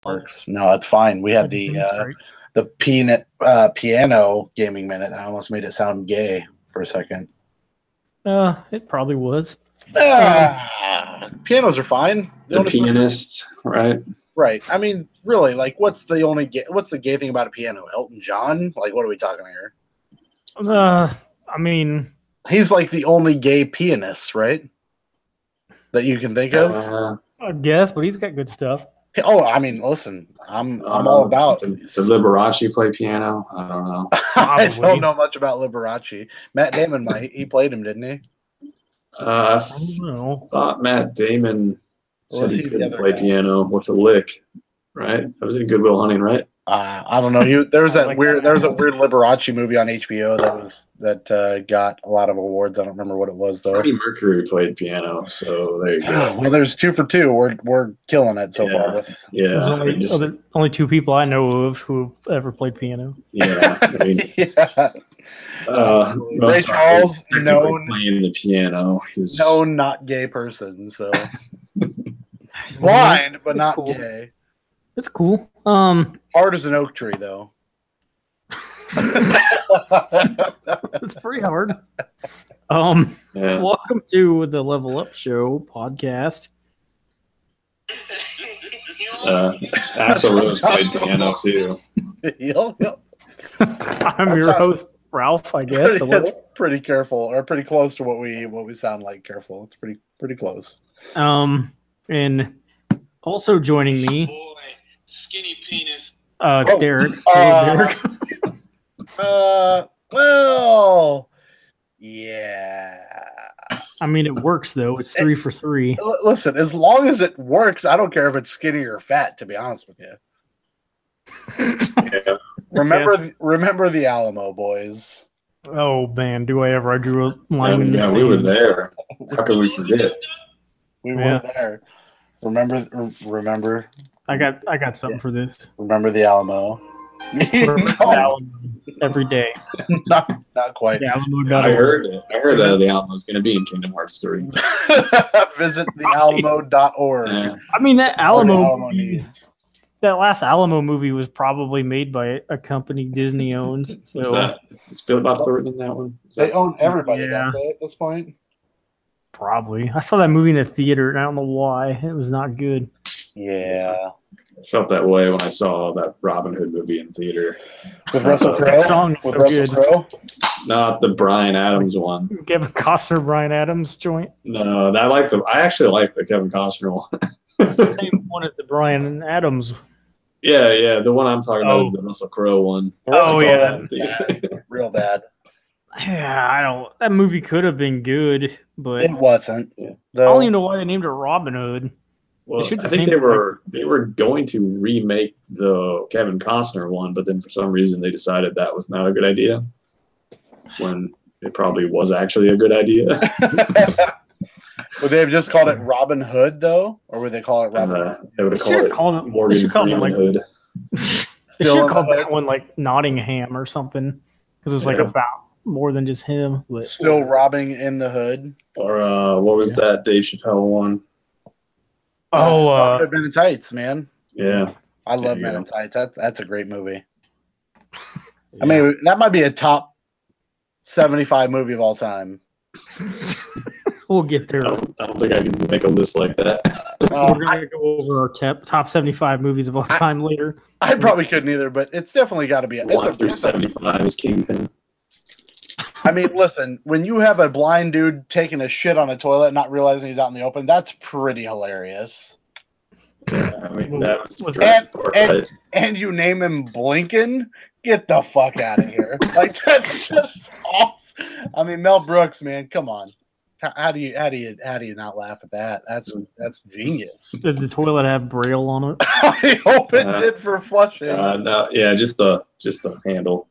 Works. No, it's fine. We had the piano gaming minute. I almost made it sound gay for a second. It probably was. Pianos are fine. The pianist, right? Right. I mean, really, like, what's the gay thing about a piano? Elton John? Like, what are we talking here? I mean, he's like the only gay pianist, right? That you can think of. I guess, but he's got good stuff. Oh, I mean, listen, I'm all about. Does Liberace play piano? I don't know. I don't know much about Liberace. Matt Damon might. He played him, didn't he? I thought Matt Damon said he couldn't play piano. What's a lick? Right? That was in Good Will Hunting, right? I don't know. There was a weird Liberace movie on HBO that got a lot of awards. I don't remember what it was though. Freddie Mercury played piano, so there you go. Well, there's 2 for 2. We're killing it so far. There's only 2 people I know of who've ever played piano. Yeah, I mean, Ray Charles, known playing the piano. He's known not gay person, so blind but not cool. gay. It's cool. Hard as an oak tree, though. It's pretty hard. Welcome to the Level Up Show podcast. Axl played piano too. Yep. I'm your host, Ralph. I guess. Pretty careful, or pretty close to what we sound like. Careful. It's pretty close. And also joining me. Skinny penis. It's Derek. Derek. Well, yeah. I mean, it works though. It's 3 for 3. Listen, as long as it works, I don't care if it's skinny or fat. To be honest with you. Yeah. Remember the Alamo, boys. Oh man, do I ever? I drew a line in the sand. We were there. How could we forget? We were there. Remember. I got something for this. Remember the Alamo. The Alamo every day. Not quite. I heard the Alamo is going to be in Kingdom Hearts 3. Visit thealamo.org. Yeah. I mean, that that last Alamo movie was probably made by a company Disney owns. So it's Billy Bob Thornton in that one. They own everybody, don't they, at this point? Probably. I saw that movie in the theater, and I don't know why. It was not good. Yeah. I felt that way when I saw that Robin Hood movie in theater. With Russell Crowe? That song is so good. Not the Bryan Adams one. Kevin Costner, Bryan Adams joint? No, I actually like the Kevin Costner one. The same one as the Bryan Adams. Yeah. The one I'm talking about is the Russell Crowe one. Real bad. Yeah, that movie could have been good, but it wasn't. Yeah. I don't even know why they named it Robin Hood. Well, I think they were going to remake the Kevin Costner one, but then for some reason they decided that was not a good idea. When it probably was actually a good idea. Would they have just called it Robin Hood though, or would they call it Robin Hood? They would have called it Morgan Freeman Hood. They should have called that one like Nottingham or something, because it was like about more than just him. But still robbing in the hood. Or what was that Dave Chappelle one? Men in Tights, man. Yeah, I love Men in Tights. That's a great movie. Yeah. I mean, that might be a top 75 movie of all time. We'll get there. I don't think I can make a list like that. We're gonna go over our top 75 movies of all time later. I probably couldn't either, but it's definitely got to be. 1 through 75 is Kingpin. I mean, listen, when you have a blind dude taking a shit on a toilet and not realizing he's out in the open, that's pretty hilarious. Yeah, I mean, that was and you name him Blinken? Get the fuck out of here. Like, that's just awesome. I mean, Mel Brooks, man, come on. How do you not laugh at that? That's genius. Did the toilet have Braille on it? I hope it did for flushing. No, yeah, just the handle.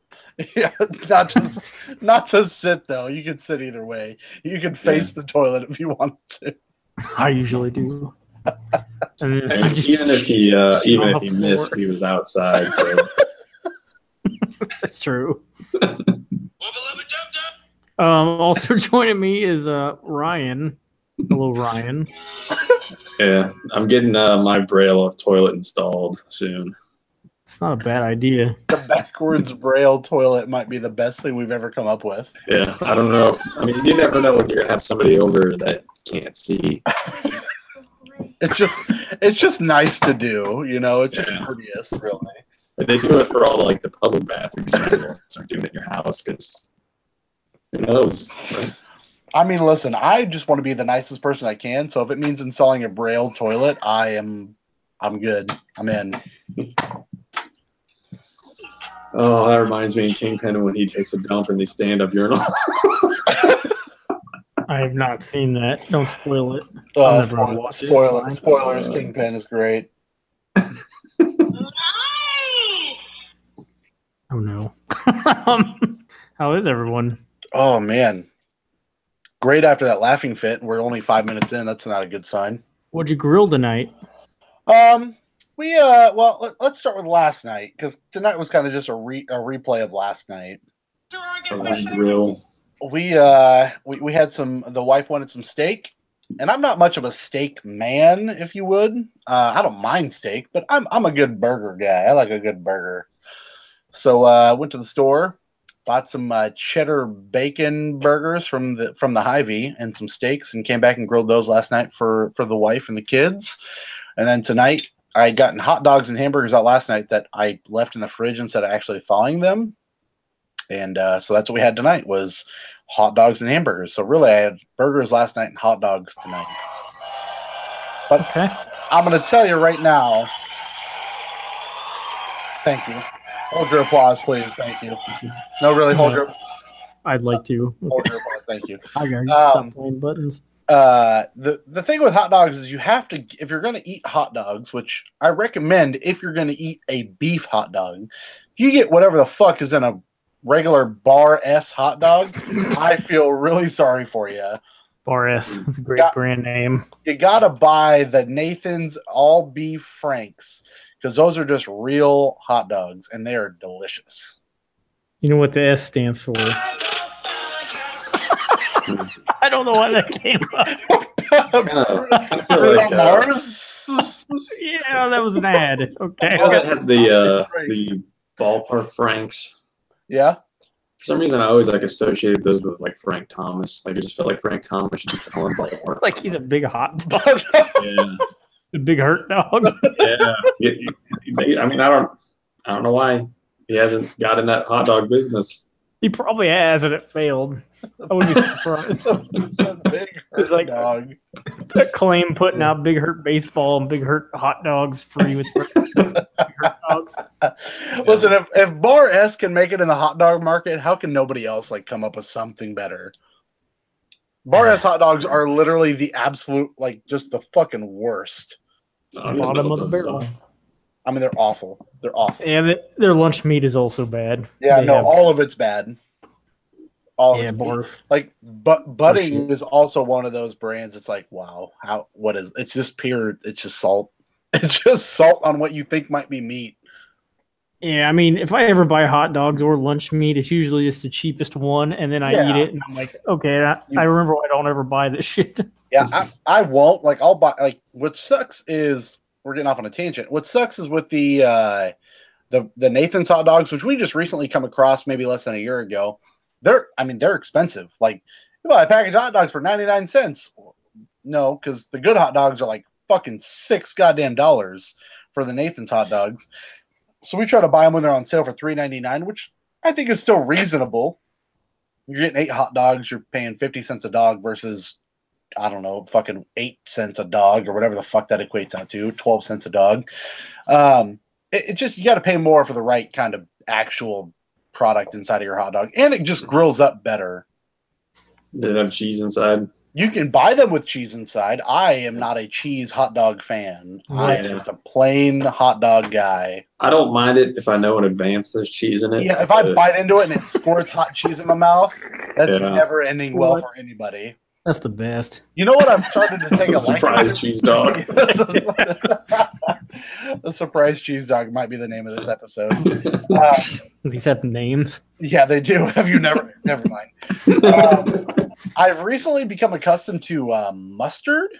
Yeah, not to sit though. You can sit either way. You can face the toilet if you want to. I usually do. Even if he missed, he was outside. So that's true. Also joining me is Ryan. Hello, Ryan. Yeah, I'm getting my Braille toilet installed soon. It's not a bad idea. The backwards Braille toilet might be the best thing we've ever come up with. Yeah, I don't know. I mean, you never know when you're gonna have somebody over that can't see. It's just nice to do, you know. It's just courteous, really. But they do it for all like the public bathrooms. You don't start doing it in your house because who knows? Right? I mean, listen, I just want to be the nicest person I can. So if it means installing a Braille toilet, I'm good. I'm in. Oh, that reminds me of Kingpin when he takes a dump in the stand-up urinal. I have not seen that. Don't spoil it. I'll never watch it. Spoilers. Kingpin is great. Oh no. How is everyone? Oh man, great after that laughing fit. We're only 5 minutes in. That's not a good sign. What'd you grill tonight? Let's start with last night because tonight was kind of just a replay of last night. Grill. We had the wife wanted some steak, and I'm not much of a steak man, if you would. I don't mind steak, but I'm a good burger guy. I like a good burger. So went to the store, bought some cheddar bacon burgers from the Hy-Vee and some steaks, and came back and grilled those last night for the wife and the kids. And then tonight I had gotten hot dogs and hamburgers out last night that I left in the fridge instead of actually thawing them. And so that's what we had tonight was hot dogs and hamburgers. So really I had burgers last night and hot dogs tonight. But okay. I'm going to tell you right now. Thank you. Hold your applause, please. Thank you. No, really, hold your. I'd like to. Hold your applause. Thank you. I gotta stop playing buttons. The thing with hot dogs is you have to, if you're going to eat hot dogs, which I recommend if you're going to eat a beef hot dog, if you get whatever the fuck is in a regular Bar S hot dog, I feel really sorry for you. Bar S, that's a great brand name. You got to buy the Nathan's All Beef Franks because those are just real hot dogs and they are delicious. You know what the S stands for? I don't know why that came up. Mars? Yeah, that was an ad. Okay. That had the ballpark Franks. Yeah. For some reason, I always associated those with Frank Thomas. I just felt like Frank Thomas should be calling ballpark. Like he's a big hot dog. Yeah. A big hurt dog. Yeah. I mean, I don't know why he hasn't got in that hot dog business. He probably has, and it failed. I wouldn't be surprised. It's like dog. Claim putting out Big Hurt baseball and Big Hurt hot dogs free with Big Hurt dogs. Listen, if Bar S can make it in the hot dog market, how can nobody else come up with something better? Bar S hot dogs are literally the absolute just the fucking worst. Bottom of the barrel. I mean, they're awful. They're awful. And their lunch meat is also bad. Yeah, all of it's bad. All of it's bad. Budding is also one of those brands. It's wow, it's just pure. It's just salt. It's just salt on what you think might be meat. Yeah, I mean, if I ever buy hot dogs or lunch meat, it's usually just the cheapest one, and then I eat it, and I'm like, okay, I remember I don't ever buy this shit. Yeah, I won't. I'll buy. What sucks is. We're getting off on a tangent. What sucks is with the Nathan's hot dogs, which we just recently come across maybe less than a year ago. They're expensive. You buy a package of hot dogs for 99 cents. No, because the good hot dogs are fucking $6 goddamn for the Nathan's hot dogs. So we try to buy them when they're on sale for $3.99, which I think is still reasonable. You're getting 8 hot dogs, you're paying 50 cents a dog versus I don't know, fucking 8 cents a dog or whatever the fuck that equates out to, 12 cents a dog. It just, you got to pay more for the right kind of actual product inside of your hot dog. And it just grills up better. Did it have cheese inside? You can buy them with cheese inside. I am not a cheese hot dog fan. I'm just a plain hot dog guy. I don't mind it if I know in advance there's cheese in it. Yeah, if I bite into it and it squirts hot cheese in my mouth, that's never ending well for anybody. That's the best. You know what? I've started to take a surprise cheese dog. The surprise cheese dog might be the name of this episode. These have names. Yeah, they do. Have you never? Never mind. I've recently become accustomed to mustard.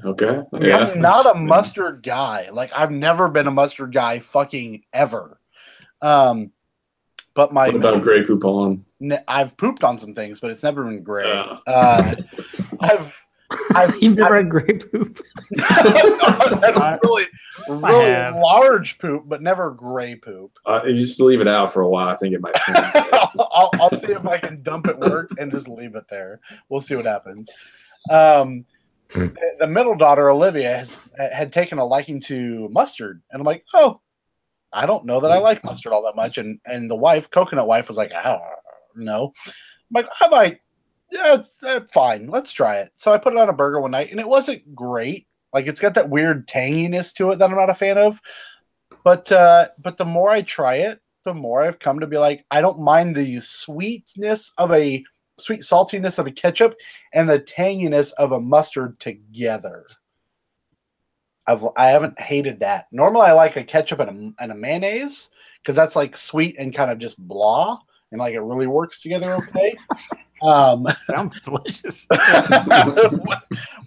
Okay. I'm not a mustard guy. Like, I've never been a mustard guy fucking ever. But What about Grey Poupon? I've pooped on some things, but it's never been gray. You've never had gray poop? I've had really large poop, but never gray poop. You just leave it out for a while. I think it might change. I'll see if I can dump at work and just leave it there. We'll see what happens. The middle daughter, Olivia, had taken a liking to mustard. And I'm like, oh, I don't know that I like mustard all that much. And the wife, coconut wife, was like, no. I'm like, I might. Yeah, fine. Let's try it. So I put it on a burger one night, and it wasn't great. Like, it's got that weird tanginess to it that I'm not a fan of. But the more I try it, the more I've come to be like, I don't mind the sweet saltiness of a ketchup and the tanginess of a mustard together. I haven't hated that. Normally, I like a ketchup and a mayonnaise because that's like sweet and kind of just blah, and like it really works together okay. Sounds delicious.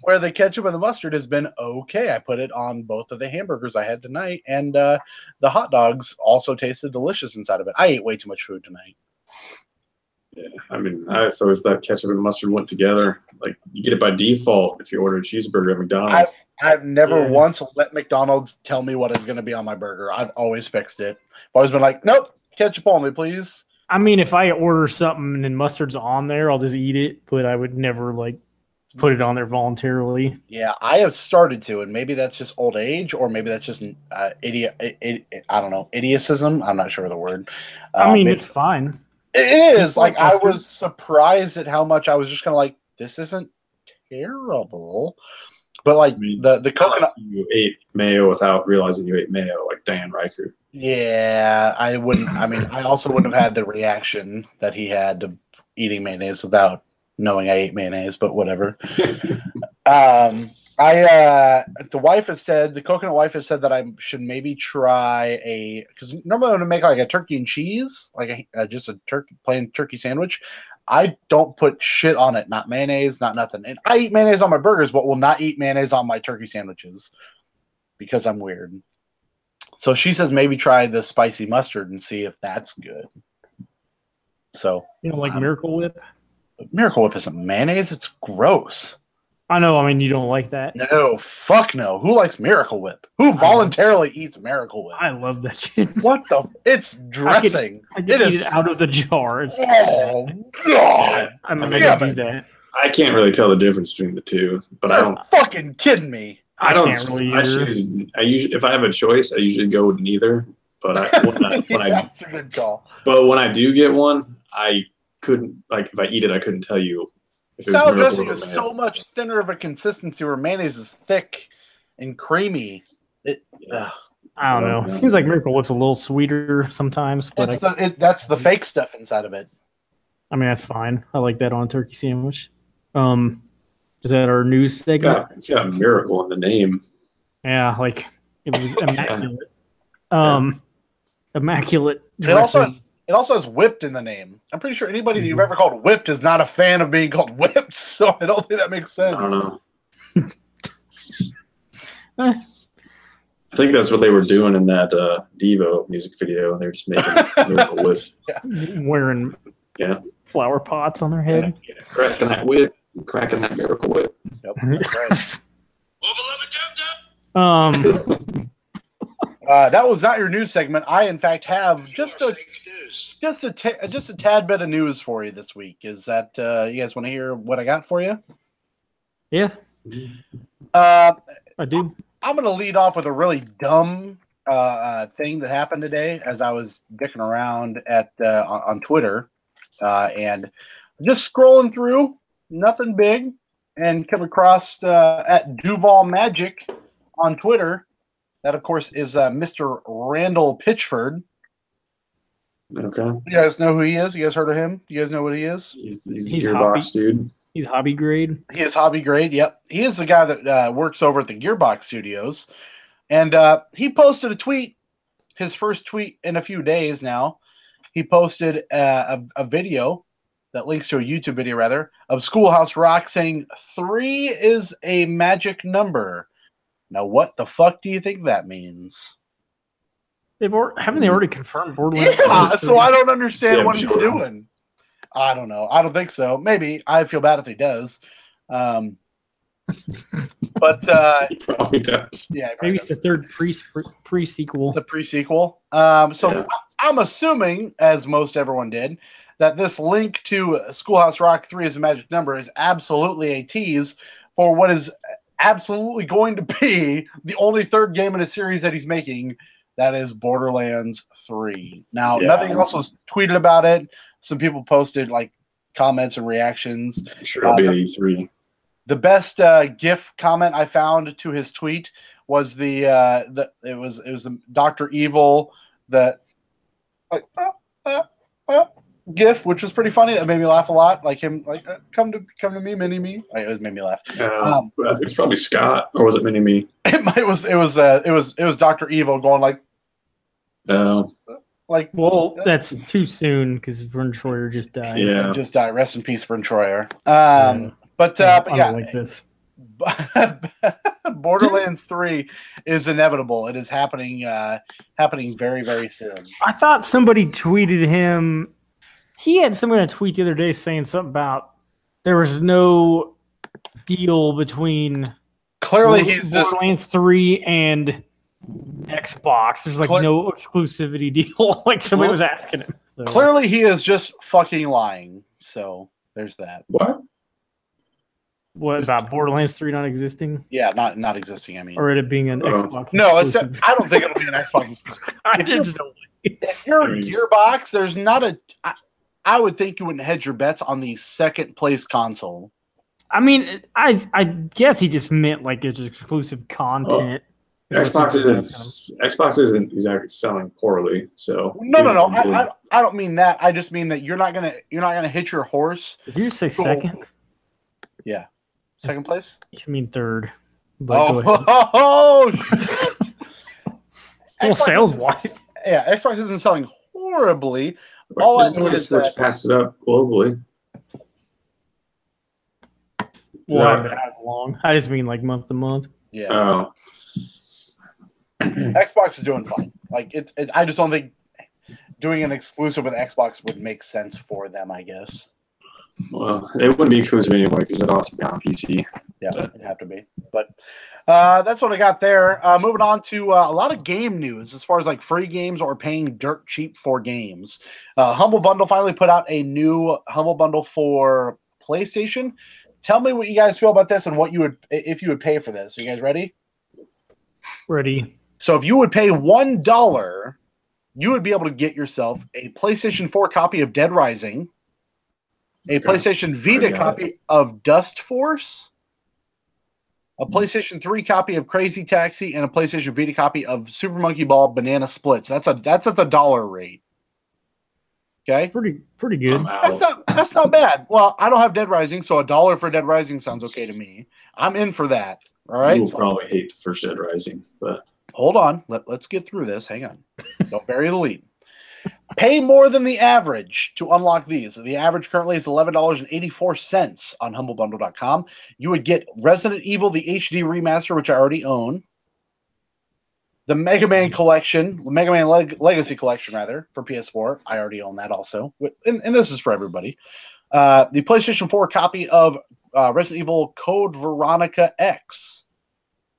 Where the ketchup and the mustard has been okay. I put it on both of the hamburgers I had tonight, and the hot dogs also tasted delicious inside of it. I ate way too much food tonight. Yeah, I mean, so is that ketchup and mustard went together? Like, you get it by default if you order a cheeseburger at McDonald's. I've never once let McDonald's tell me what is going to be on my burger. I've always fixed it. I've always been like, nope, ketchup only, please. I mean, if I order something and mustard's on there, I'll just eat it, but I would never like put it on there voluntarily. Yeah, I have started to, and maybe that's just old age, or maybe that's just I don't know, idiotism. I'm not sure of the word. I mean, it's fine. It is. Like, I was surprised at how much I was just kind of like, this isn't terrible. But like the coconut, you ate mayo without realizing you ate mayo, like Dan Riker. Yeah, I wouldn't. I mean, I also wouldn't have had the reaction that he had to eating mayonnaise without knowing I ate mayonnaise. But whatever. The coconut wife has said that I should maybe try because normally when I make like a turkey and cheese, like just a plain turkey sandwich, I don't put shit on it, not mayonnaise, not nothing. And I eat mayonnaise on my burgers, but will not eat mayonnaise on my turkey sandwiches because I'm weird. So she says maybe try the spicy mustard and see if that's good. So you know, like Miracle Whip. Miracle Whip isn't mayonnaise; it's gross. I know. I mean, you don't like that. No, fuck no. Who likes Miracle Whip? Who voluntarily eats Miracle Whip? I love that shit. What the? It's dressing. I can eat it out of the jar. It's oh God! I mean, I do that. I can't really tell the difference between the two, but You're fucking kidding me. I don't really. I usually, if I have a choice, I usually go with neither. But that's a good call. But when I do get one, I couldn't if I eat it, I couldn't tell you. Salad dressing is so much thinner of a consistency where mayonnaise is thick and creamy. I don't know. It seems like Miracle Whip's a little sweeter sometimes. But that's the fake stuff inside of it. I mean, that's fine. I like that on a turkey sandwich. Is that our news segment? It's got Miracle in the name. Yeah, like it was immaculate. Immaculate dressing. It also has whipped in the name. I'm pretty sure anybody that you've ever called whipped is not a fan of being called whipped, so I don't think that makes sense. I don't know. I think that's what they were doing in that Devo music video. They were just making Miracle Whip. Wearing flower pots on their head. Yeah. Cracking that whip. Cracking that Miracle Whip. Yep, that's right. That was not your news segment. I, in fact, have just a tad bit of news for you this week. Is that you guys want to hear what I got for you? Yeah. I do. I'm going to lead off with a really dumb thing that happened today as I was dicking around on Twitter and just scrolling through, nothing big, and come across at Duval Magic on Twitter. That, of course, is Mr. Randall Pitchford. Okay. You guys know who he is? You guys heard of him? You guys know what he is? He's a Gearbox dude. He's hobby grade. He is hobby grade, yep. He is the guy that works over at the Gearbox Studios. And he posted a tweet, his first tweet in a few days now, he posted a video that links to a YouTube video, rather, of Schoolhouse Rock saying 3 is a magic number. Now, what the fuck do you think that means? Haven't they already confirmed Borderlands? Yeah, so I don't understand what he's sure. doing. I don't know. I don't think so. Maybe. I feel bad if he does. But He probably does. yeah, Maybe it's the third pre-sequel. the pre-sequel. So I'm assuming, as most everyone did, that this link to Schoolhouse Rock 3 as a magic number is absolutely a tease for what is absolutely going to be the only third game in a series that he's making. That is Borderlands 3. Now, nothing else was tweeted about it. Some people posted like comments and reactions. I'm sure it'll be at E3. The best GIF comment I found to his tweet was it was the Dr. Evil that like GIF, which was pretty funny. That made me laugh a lot. Like him, like come to me, mini me. It made me laugh. I think it's probably Scott, or was it Mini Me? It was Dr. Evil going like. Well, that's too soon because Vern Troyer just died. Yeah, just died. Rest in peace, Vern Troyer. But I yeah, don't like this. Borderlands 3 is inevitable. It is happening very, very soon. I thought somebody tweeted him. He had someone a tweet the other day saying something about there was no deal between Clearly, he's just Borderlands 3 and Xbox. There's like no exclusivity deal. Like somebody was asking him. So. Clearly, he is just fucking lying. So there's that. What about Borderlands 3 not existing? Yeah, not existing. I mean, or it being an Xbox? No, I don't think it'll be an Xbox. If you're Gearbox, there's not a. I would think you wouldn't hedge your bets on the second place console. I mean, I guess he just meant like it's exclusive content. Xbox isn't exactly selling poorly, so no. I don't mean that. I just mean that you're not gonna hit your horse. Did you just say second? Yeah, second place. You mean third? But well, sales wise, yeah, Xbox isn't selling horribly. All I know is Switch passed it up globally. Well, as long. I just mean like month to month. Yeah. Oh. Xbox is doing fine. Like I just don't think doing an exclusive with Xbox would make sense for them. I guess. Well, it wouldn't be exclusive anyway because it'd also be on PC. Yeah, it'd have to be. But that's what I got there. Moving on to a lot of game news as far as like free games or paying dirt cheap for games. Humble Bundle finally put out a new Humble Bundle for PlayStation. Tell me what you guys feel about this and what you would if you would pay for this. Are you guys ready? Ready. So if you would pay $1, you would be able to get yourself a PlayStation 4 copy of Dead Rising, a PlayStation Vita copy of Dust Force, a PlayStation 3 copy of Crazy Taxi, and a PlayStation Vita copy of Super Monkey Ball Banana Splits. That's at the dollar rate. Okay, it's pretty good. That's not bad. Well, I don't have Dead Rising, so $1 for Dead Rising sounds okay to me. I'm in for that. All right. You'll probably hate the first Dead Rising, but hold on. Let's get through this. Hang on. Don't bury the lead. Pay more than the average to unlock these. The average currently is $11.84 on humblebundle.com. You would get Resident Evil, the HD remaster, which I already own. The Mega Man collection, the Mega Man Legacy collection, rather, for PS4. I already own that also. And this is for everybody. The PlayStation 4 copy of Resident Evil Code Veronica X,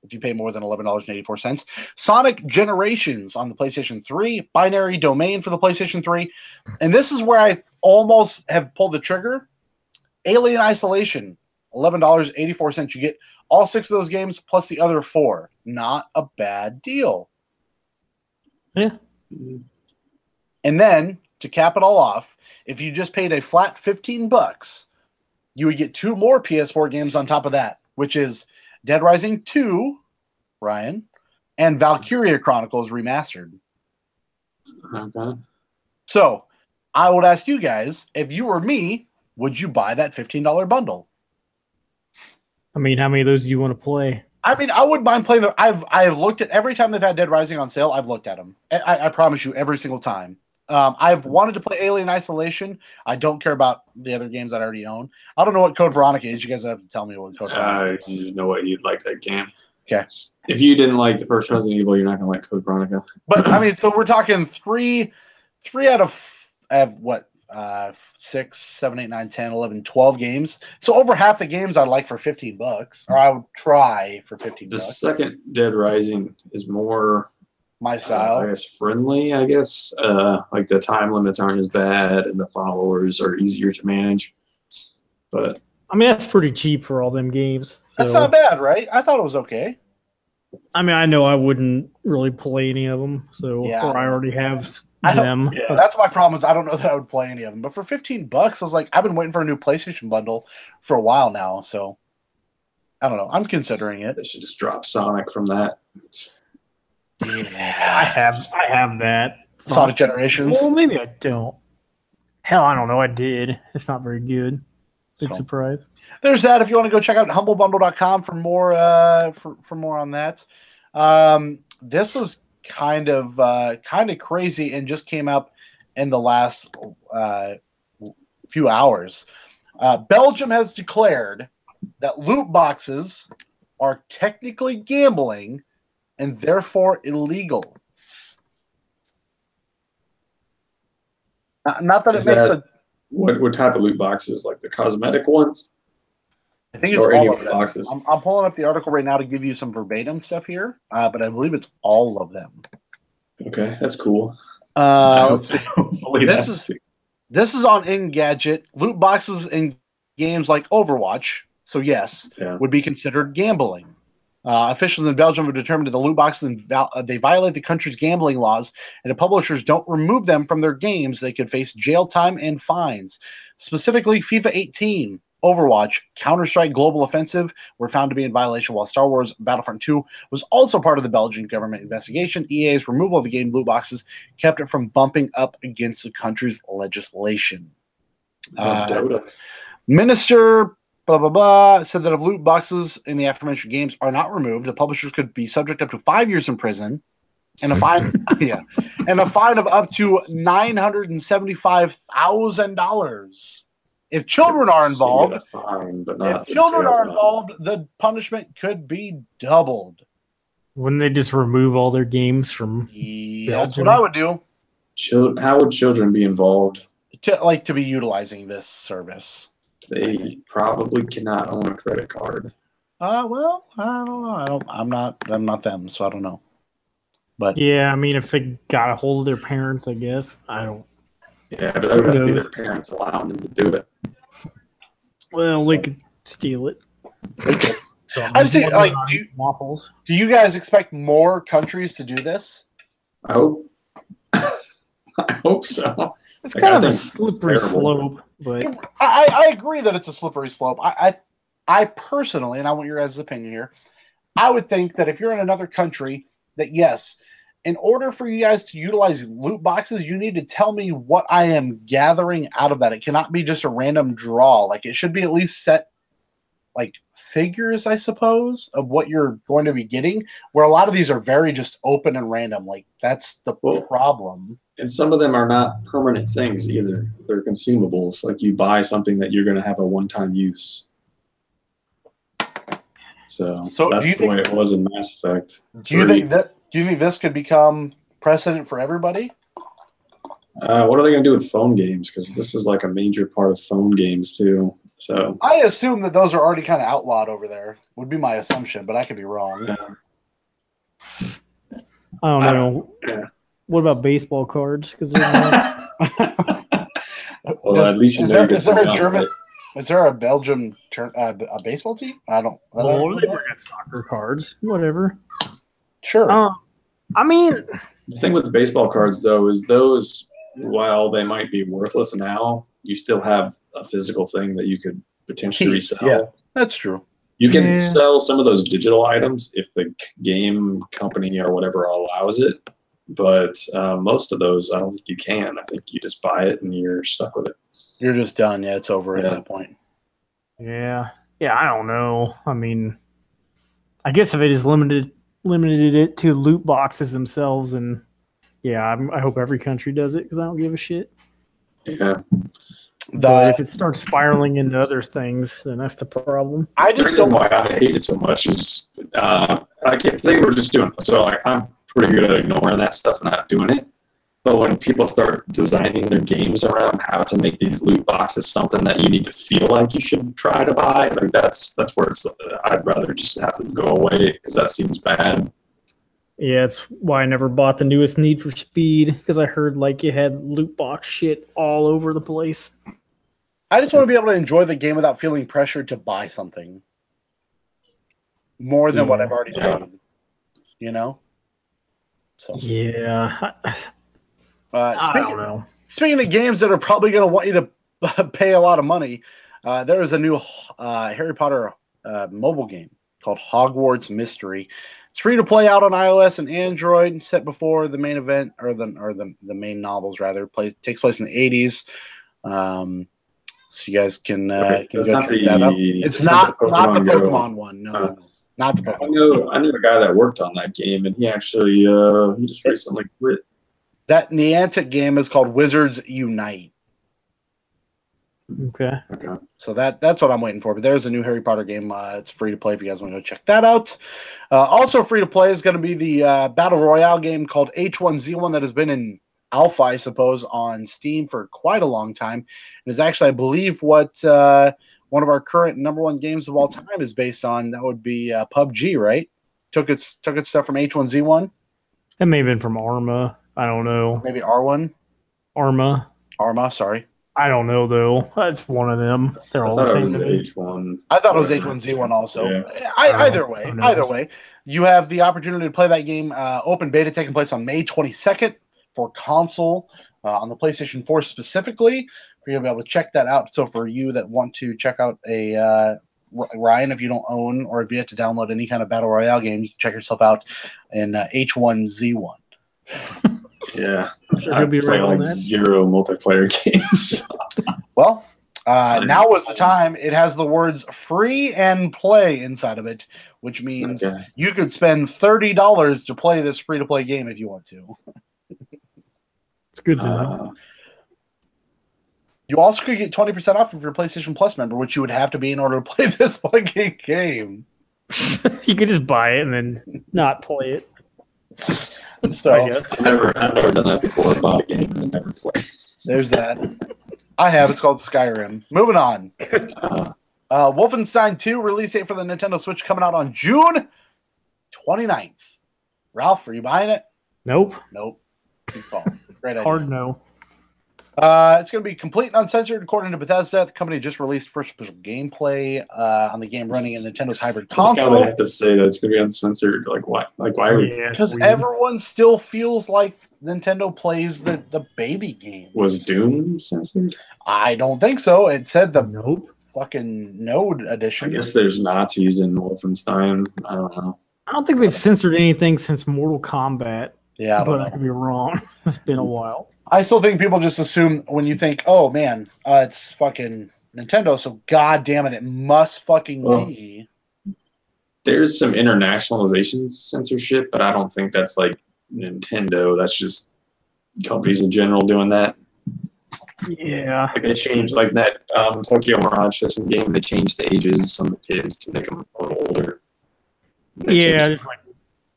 if you pay more than $11.84. Sonic Generations on the PlayStation 3. Binary Domain for the PlayStation 3. And this is where I almost have pulled the trigger. Alien Isolation, $11.84. You get all 6 of those games plus the other 4. Not a bad deal. Yeah. And then, to cap it all off, if you just paid a flat $15, you would get 2 more PS4 games on top of that, which is Dead Rising 2, Ryan, and Valkyria Chronicles Remastered. Okay. So, I would ask you guys, if you were me, would you buy that $15 bundle? I mean, how many of those do you want to play? I mean, I wouldn't mind playing them. I have looked at every time they've had Dead Rising on sale. I've looked at them. I promise you, every single time. I've wanted to play Alien Isolation. I don't care about the other games that I already own. I don't know what Code Veronica is. You guys have to tell me what Code Veronica is. You know what? You'd like that game. Okay. If you didn't like the first Resident Evil, you're not going to like Code Veronica. But, I mean, so we're talking three out of what? 6, 7, 8, 9, 10, 11, 12 games. So over half the games I'd like for $15, or I would try for $15. The second Dead Rising is more my style. I guess friendly, I guess. Like the time limits aren't as bad and the followers are easier to manage. But I mean, that's pretty cheap for all them games. So. That's not bad, right? I thought it was okay. I mean, I know I wouldn't really play any of them, so Yeah. or I already have them. Yeah, that's my problem. Is I don't know that I would play any of them. But for $15, I was like, I've been waiting for a new PlayStation bundle for a while now. So I don't know. I'm considering it. they should just drop Sonic from that. I have that. Sonic Generations. Well, maybe I don't. Hell, I don't know. I did. It's not very good. Big surprise. There's that. If you want to go check out humblebundle.com for more for more on that. This is kind of crazy and just came up in the last few hours. Belgium has declared that loot boxes are technically gambling and therefore illegal. Not that it makes a. What type of loot boxes? Like the cosmetic ones? I think it's or any all of of the them. boxes? I'm pulling up the article right now to give you some verbatim stuff here, but I believe it's all of them. Okay, that's cool. Let's see. Hopefully This is on Engadget. Loot boxes in games like Overwatch, so yes, would be considered gambling. Officials in Belgium have determined that the loot boxes they violate the country's gambling laws, and if publishers don't remove them from their games, they could face jail time and fines. Specifically, FIFA 18, Overwatch, Counter-Strike Global Offensive were found to be in violation, while Star Wars Battlefront 2 was also part of the Belgian government investigation. EA's removal of the game loot boxes kept it from bumping up against the country's legislation. Minister blah, blah, blah, said that if loot boxes in the aforementioned games are not removed, the publishers could be subject up to 5 years in prison and a fine, and a fine of up to $975,000. If children are involved, the punishment could be doubled. Wouldn't they just remove all their games from? That's what I would do. How would children be involved? To be utilizing this service. They probably cannot own a credit card. Well, I don't know. I'm not them, so I don't know. But yeah, I mean, if they got a hold of their parents, I guess I don't. Yeah, but that would have to be their parents allowing them to do it. Well, they could steal it. I'd say, like, waffles. Do you guys expect more countries to do this? I hope. I hope so. It's kind of a slippery slope, but I agree that it's a slippery slope. I personally, and I want your guys' opinion here, I would think that if you're in another country, that yes, in order for you guys to utilize loot boxes, you need to tell me what I am gathering out of that. It cannot be just a random draw. Like, it should be at least set, like, figures, I suppose, of what you're going to be getting, where a lot of these are very just open and random. Like, that's the problem. And some of them are not permanent things either. They're consumables. Like, you buy something that you're going to have a one-time use. So that's the way it was in Mass Effect. Do you think this could become precedent for everybody? What are they going to do with phone games? Because this is like a major part of phone games too. So I assume that those are already kind of outlawed over there. Would be my assumption, but I could be wrong. I don't know. What about baseball cards? Because well, at least is there a German? Is there a Belgium a baseball team? I don't. They bring out soccer cards. Whatever. Sure. I mean, the thing with the baseball cards, though, is those, while they might be worthless now, you still have a physical thing that you could potentially resell. Yeah, that's true. You can sell some of those digital items if the game company or whatever allows it, but most of those, I don't think you can. I think you just buy it and you're stuck with it. You're just done. Yeah, it's over at that point. Yeah. I don't know. I mean, I guess if they just limited it to loot boxes themselves and Yeah, I hope every country does it because I don't give a shit. Yeah. But if it starts spiraling into other things, then that's the problem. I just don't know why I hate it so much. Is like if they were just doing so, like I'm pretty good at ignoring that stuff and not doing it. But when people start designing their games around how to make these loot boxes something that you need to feel like you should try to buy, like that's where it's. I'd rather just have them go away because that seems bad. Yeah, it's why I never bought the newest Need for Speed because I heard like it had loot box shit all over the place. I just want to be able to enjoy the game without feeling pressured to buy something more than what I've already done. You know. So yeah. I don't know. Speaking of games that are probably going to want you to pay a lot of money, there is a new Harry Potter mobile game called Hogwarts Mystery. It's free to play out on iOS and Android. Set before the main event or the main novels rather. Takes place in the 80s. So you guys can go check that out. It's not the Pokemon one. No, not the Pokemon. I knew a guy that worked on that game, and he actually he just recently quit. That Niantic game is called Wizards Unite. Okay. So that's what I'm waiting for. But there's a new Harry Potter game. It's free to play if you guys want to go check that out. Also free to play is going to be the Battle Royale game called H1Z1 that has been in alpha, I suppose, on Steam for quite a long time. And is actually, I believe, what one of our current #1 games of all time is based on. That would be PUBG, right? Took its stuff from H1Z1. That may have been from Arma. I don't know. Maybe R1? Arma, sorry. I don't know, though. That's one of them. They're all the same. H1. I thought it was H1Z1 also. Yeah. Either way, you have the opportunity to play that game. Open beta taking place on May 22nd for console on the PlayStation 4 specifically. You're going to be able to check that out. So for you that want to check out a Ryan, if you don't own or if you have to download any kind of Battle Royale game, you can check yourself out in H1Z1. Yeah, Sure he'll be right on that. 0 multiplayer games. Well, now was the time. It has the words free and play inside of it, which means you could spend $30 to play this free-to-play game if you want to. It's good to know. You also could get 20% off if you're a PlayStation Plus member, which you would have to be in order to play this fucking game. You could just buy it and then not play it. So I've never done that before. Bought a game and never played. There's that. I have. It's called Skyrim. Moving on. Wolfenstein 2 release date for the Nintendo Switch coming out on June 29th. Ralph, are you buying it? Nope. Good call. Great idea. Hard no. It's going to be complete and uncensored according to Bethesda. The company just released first official gameplay on the game running in Nintendo's hybrid console. I have to say that it's going to be uncensored. Like why? Like why? Because everyone still feels like Nintendo plays the baby game. Was Doom censored? I don't think so. It said the fucking Node edition. I guess there's Nazis in Wolfenstein. I don't know. I don't think they've censored anything since Mortal Kombat. Yeah, but I could be wrong. It's been a while. I still think people just assume when you think, oh man, it's fucking Nintendo, so god damn it, it must fucking be. There's some internationalization censorship, but I don't think that's like Nintendo. That's just companies in general doing that. Yeah. Like they changed, like that Tokyo Mirage System game, they changed the ages of some of the kids to make them a little older. Yeah, just like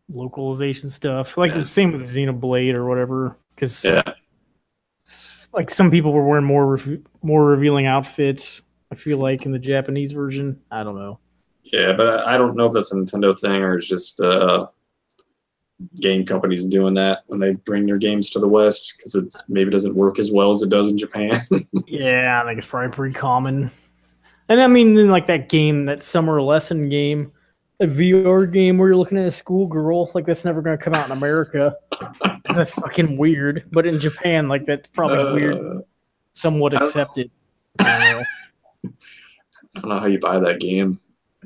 localization stuff. Like the same with Xenoblade or whatever. Because like some people were wearing more revealing outfits, I feel like, in the Japanese version. I don't know. Yeah, but I don't know if that's a Nintendo thing or it's just game companies doing that when they bring their games to the West because it's maybe doesn't work as well as it does in Japan. Yeah, I think it's probably pretty common. And I mean, then like that game, that summer lesson game, a VR game where you're looking at a schoolgirl, like that's never going to come out in America. That's fucking weird. But in Japan, like that's probably weird, somewhat accepted. I don't know how you buy that game.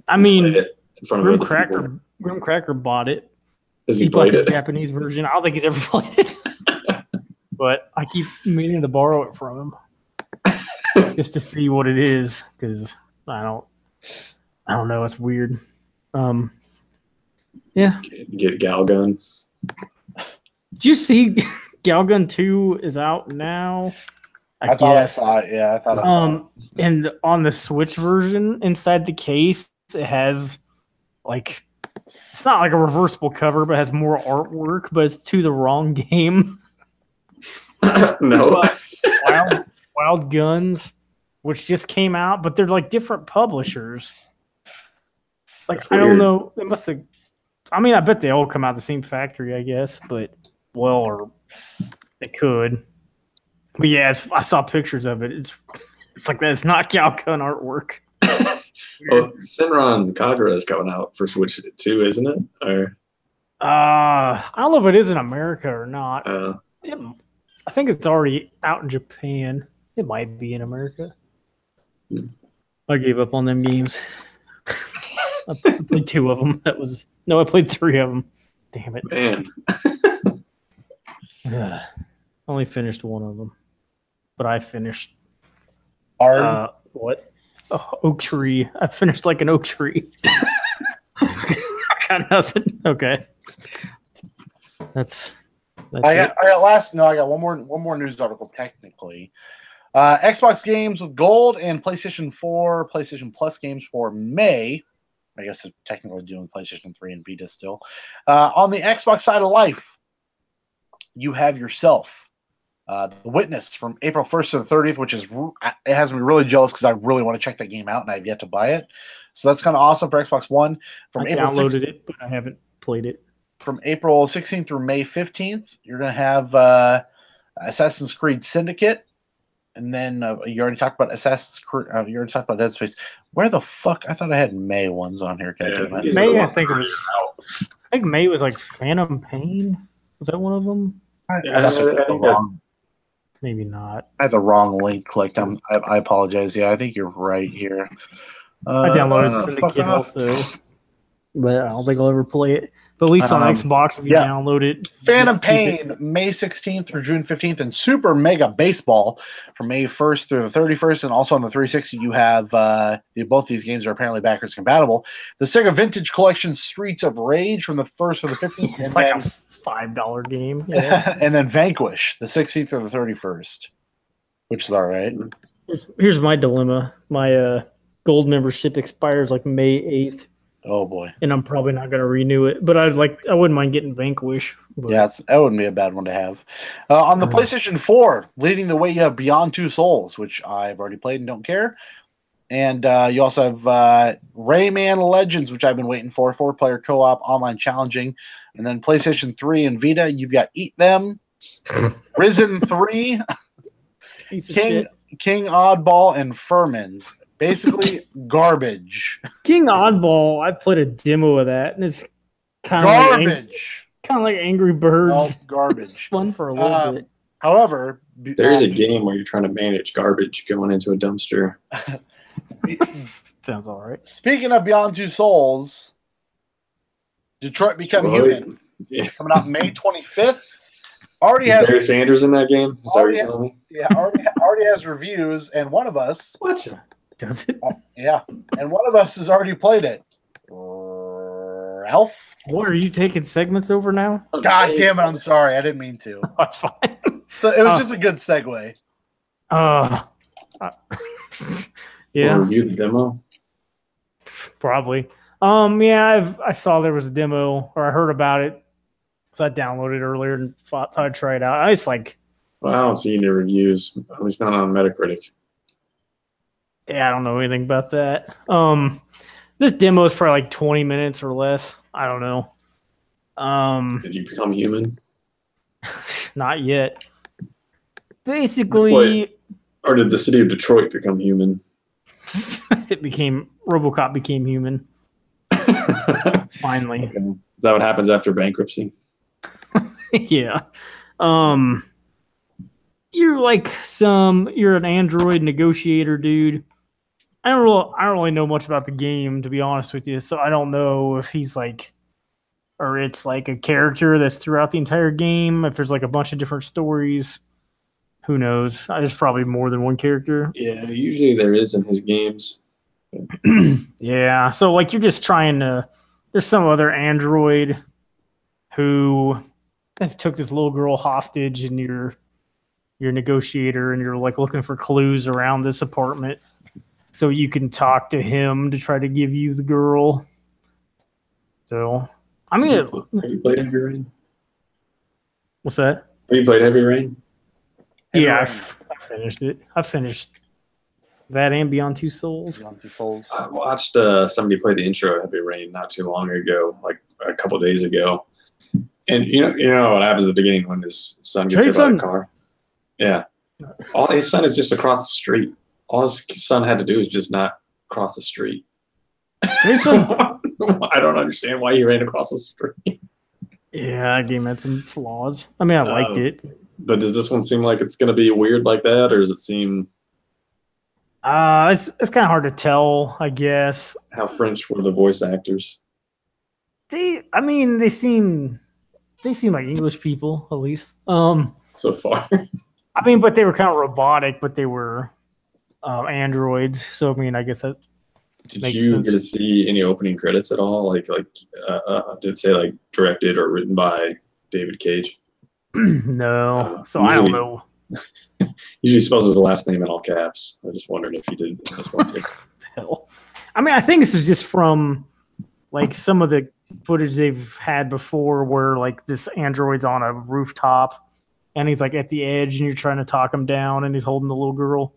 I mean, Grim Cracker bought it. He bought the Japanese version. I don't think he's ever played it. But I keep meaning to borrow it from him just to see what it is because I don't know. It's weird. Yeah. Get Galgun. Did you see Galgun 2 is out now. I thought I saw it. Yeah, I thought I saw it. And on the Switch version, inside the case, it has like it's not like a reversible cover, but it has more artwork, but it's to the wrong game. No. Wild Guns, which just came out, but they're like different publishers. Like That's I don't weird. know. It must have. I mean, I bet they all come out the same factory, I guess. But or they could. But yeah, I saw pictures of it. It's like that. It's not Galgun artwork. Oh, Senran Kagura is coming out for Switch too, isn't it? Or I don't know if it is in America or not. I think it's already out in Japan. It might be in America. I gave up on them games. I played 2 of them. I played 3 of them. Damn it. man, Only finished 1 of them. But I finished Hard. what? Oh, Oak Tree. I finished like an oak tree. I got nothing. Okay. That's I got one more news article technically. Xbox games with gold and PlayStation 4, PlayStation Plus games for May. I guess they're technically doing PlayStation 3 and Vita still. On the Xbox side of life, you have yourself The Witness from April 1st to the 30th, which it has me really jealous because I really want to check that game out and I've yet to buy it. So that's kind of awesome for Xbox One. I downloaded it, but I haven't played it. From April 16th through May 15th, you're going to have Assassin's Creed Syndicate. And then you already talked about Assassin's Creed. You already talked about Dead Space. Where the fuck? I thought I had May ones on here. May, I think May was like Phantom Pain. Was that one of them? I think that's Maybe not. I had the wrong link clicked. I apologize. Yeah, I think you're right here. I downloaded Syndicate also, but I don't think I'll ever play it. But at least on Xbox, if you download it. Phantom Pain, May 16th through June 15th, and Super Mega Baseball from May 1st through the 31st. And also on the 360, you have both these games are apparently backwards compatible. The Sega Vintage Collection Streets of Rage from the 1st to the 15th. It's like a $5 game. Yeah. And then Vanquish, the 16th through the 31st, which is all right. Here's my dilemma. My gold membership expires like May 8th. Oh boy! And I'm probably not going to renew it, but I wouldn't mind getting Vanquish. But. Yeah, that wouldn't be a bad one to have. On the PlayStation 4, leading the way, you have Beyond Two Souls, which I've already played and don't care. And you also have Rayman Legends, which I've been waiting for, 4-player co-op, online challenging. And then PlayStation 3 and Vita, you've got Eat Them, Risen 3, King Oddball, and Furmans. Basically, garbage. King Oddball, I played a demo of that, and it's kind of garbage. Like Angry Birds. Oh, garbage. Fun for a little bit. However, there is a game where you're trying to manage garbage going into a dumpster. Sounds all right. Speaking of Beyond Two Souls, Detroit Become Human, coming out May 25th. Already has Barry Sanders in that game. Is that what you're telling me? Yeah, already has reviews, and one of us. What? Does it? Yeah, and one of us has already played it. Ralph? What, are you taking segments over now? God damn it, I'm sorry. I didn't mean to. That's fine. So it was just a good segue. Yeah. We'll review the demo? Probably. Yeah, I saw there was a demo, or I heard about it. So I downloaded it earlier and thought I'd try it out. I was like... Well, I don't see any reviews, at least not on Metacritic. Yeah, I don't know anything about that. This demo is probably like 20 minutes or less. I don't know. Did you become human? Not yet. Basically, or did the city of Detroit become human? RoboCop became human. Finally. Okay. Is that what happens after bankruptcy? Yeah. You're an android negotiator dude. I don't really know much about the game, to be honest with you. So I don't know if he's like, or it's like a character that's throughout the entire game. If there's like a bunch of different stories, who knows? There's probably more than one character. Yeah, usually there is in his games. Yeah. So like you're just trying to. There's some other android who took this little girl hostage, and you're a negotiator, and you're like looking for clues around this apartment, so you can talk to him to try to give you the girl. So, I mean, Have you played Heavy Rain? what's that? Have you played Heavy Rain? Yeah, Rain. I finished it. I finished that and Beyond Two Souls. Beyond Two Souls. I watched somebody play the intro of Heavy Rain not too long ago, like a couple days ago. And you know what happens at the beginning when his son gets hit by a car? Yeah. All his son is just across the street. All his son had to do is just not cross the street. Jason. I don't understand why he ran across the street. Yeah, that game had some flaws. I mean, I liked it. But does this one seem like it's going to be weird like that, or does it seem It's kind of hard to tell, I guess. how French were the voice actors? They seem like English people, at least. So far. I mean, but they were kind of robotic, but they were androids. So I mean, I guess that Did makes you sense. get to see any opening credits at all? Like did it say like directed or written by David Cage? No. So I don't know. Usually spells his last name in all caps. I just wondered if he did this one too. Hell. I mean, I think this is just from like some of the footage they've had before, where like this android's on a rooftop, and he's like at the edge, and you're trying to talk him down, and he's holding the little girl.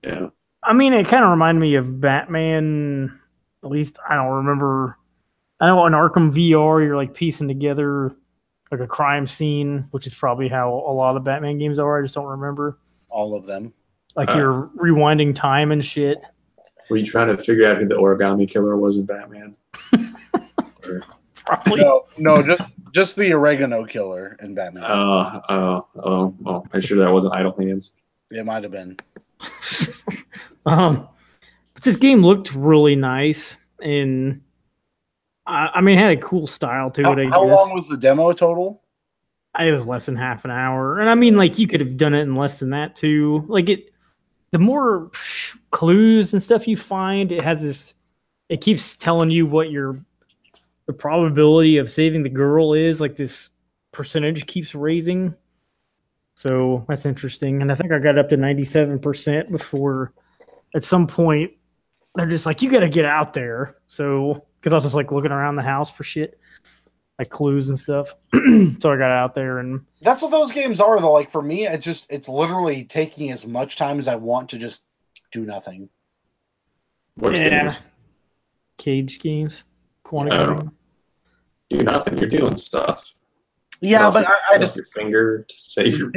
Yeah. I mean, it kind of reminded me of Batman. At least I don't remember. I know in Arkham VR, you're like piecing together like a crime scene, which is probably how a lot of Batman games are. I just don't remember. All of them. Like you're rewinding time and shit. Were you trying to figure out who the origami killer was in Batman? Or- Probably. No, just the oregano killer in Batman. I'm sure that wasn't Idle Hands. It might have been. But this game looked really nice, and I mean, it had a cool style to it. I guess How long was the demo total? it was less than half an hour, and I mean, like you could have done it in less than that too. Like the more clues and stuff you find, it has this. It keeps telling you what the probability of saving the girl is. Like this percentage keeps raising. So that's interesting. And I think I got up to 97% before at some point they're just like, you got to get out there. So, because I was just like looking around the house for shit, like clues and stuff. So I got out there and. That's what those games are, though. Like for me, it's literally taking as much time as I want to just do nothing. Which games? Cage games. Quantic Oh. Dream. Do nothing. You're doing stuff. Yeah, but I Press just your finger to save your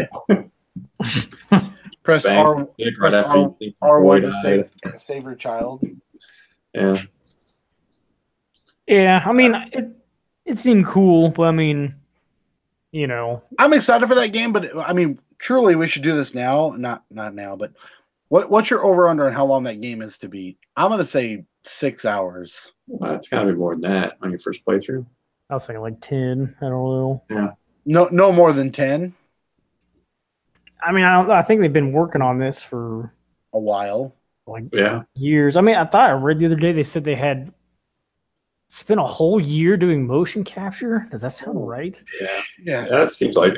press bang R, stick press right after you think R1 boy to died. save your child. Yeah. Yeah, I mean, it seemed cool, but I mean, you know. I'm excited for that game, but I mean, truly, we should do this now. Not now, but what's your over under on how long that game is to beat? I'm gonna say 6 hours. Well, it's got to be more than that on your first playthrough. I was thinking like 10. I don't know. No more than 10. I mean, I think they've been working on this for A while. like Yeah. years. I mean, I thought I read the other day they said they had spent a whole year doing motion capture. Does that sound right? Yeah. Yeah. That seems like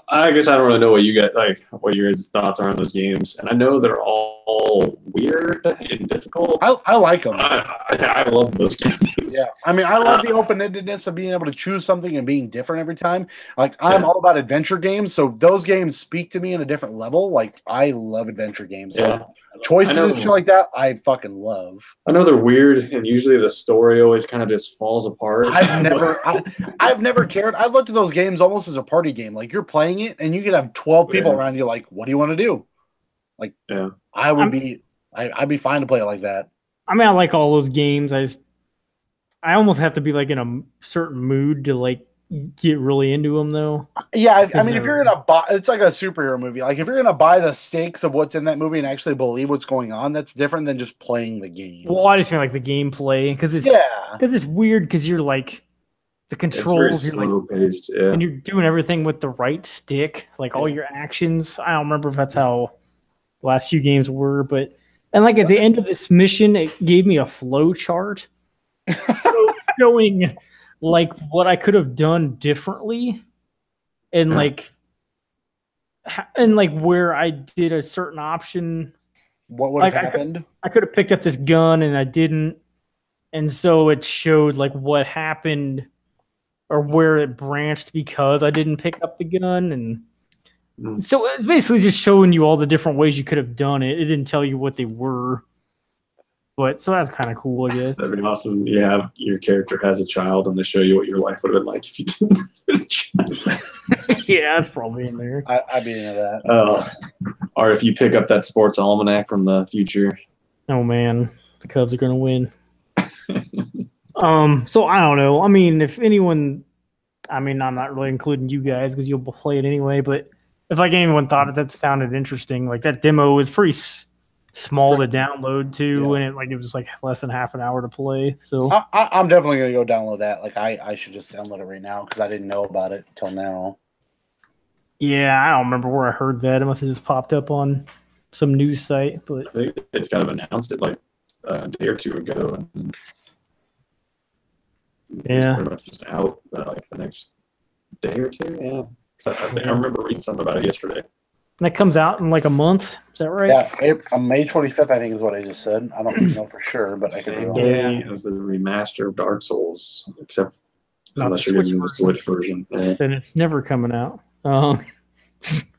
I guess I don't really know what you got what your guys' thoughts are on those games, and I know they're all weird and difficult. I like them. I love those games. Yeah, I mean, I love the open-endedness of being able to choose something and being different every time. Like, I'm all about adventure games, so those games speak to me in a different level. Like, I love adventure games. Yeah. So choices I know. and shit like that, I fucking love. I know they're weird, and usually the story always kind of just falls apart. I've never cared. I looked at those games almost as a party game. Like, you're playing it, and you could have 12 people Yeah. around you. Like, what do you want to do? Like, Yeah. I'd be fine to play it like that. I mean, I like all those games. I almost have to be like in a certain mood to like get really into them, though. Yeah, I Because mean, if you're gonna buy, it's like a superhero movie. Like, if you're gonna buy the stakes of what's in that movie and actually believe what's going on, that's different than just playing the game. Well, I just mean like the gameplay because it's weird because you're like the It's very controls, you're like, slow paced. Yeah. and you're doing everything with the right stick, like all your actions. I don't remember if that's how the last few games were, but and like at the end of this mission, it gave me a flow chart showing like what I could have done differently, and like where I did a certain option. What would Like have happened? I could have picked up this gun and I didn't, and so it showed like what happened or where it branched because I didn't pick up the gun, and so it's basically just showing you all the different ways you could have done it. It didn't tell you what they were, but so that's kind of cool, I guess. That'd be awesome. You have your character has a child, and they show you what your life would have been like if you didn't have a child. Yeah, that's probably in there. I'd be into that. Or if you pick up that sports almanac from the future. Oh man, the Cubs are gonna win. So I don't know. I mean, if anyone, I mean, I'm not really including you guys because you'll play it anyway. But if like anyone thought that sounded interesting, like that demo is pretty small to download too, and it was like less than half an hour to play. So I'm definitely gonna go download that. Like I should just download it right now because I didn't know about it till now. Yeah, I don't remember where I heard that. It must have just popped up on some news site. But I think it's kind of announced it like a day or two ago. And yeah, it's pretty much just out like the next day or two. Yeah, I remember reading something about it yesterday. And that comes out in like a month. Is that right? Yeah, on May 25th, I think is what I just said. I don't know for sure, but I Same can. day as the remaster of Dark Souls, except Not unless the you're Switch getting the Switch version. Yeah. Then it's never coming out.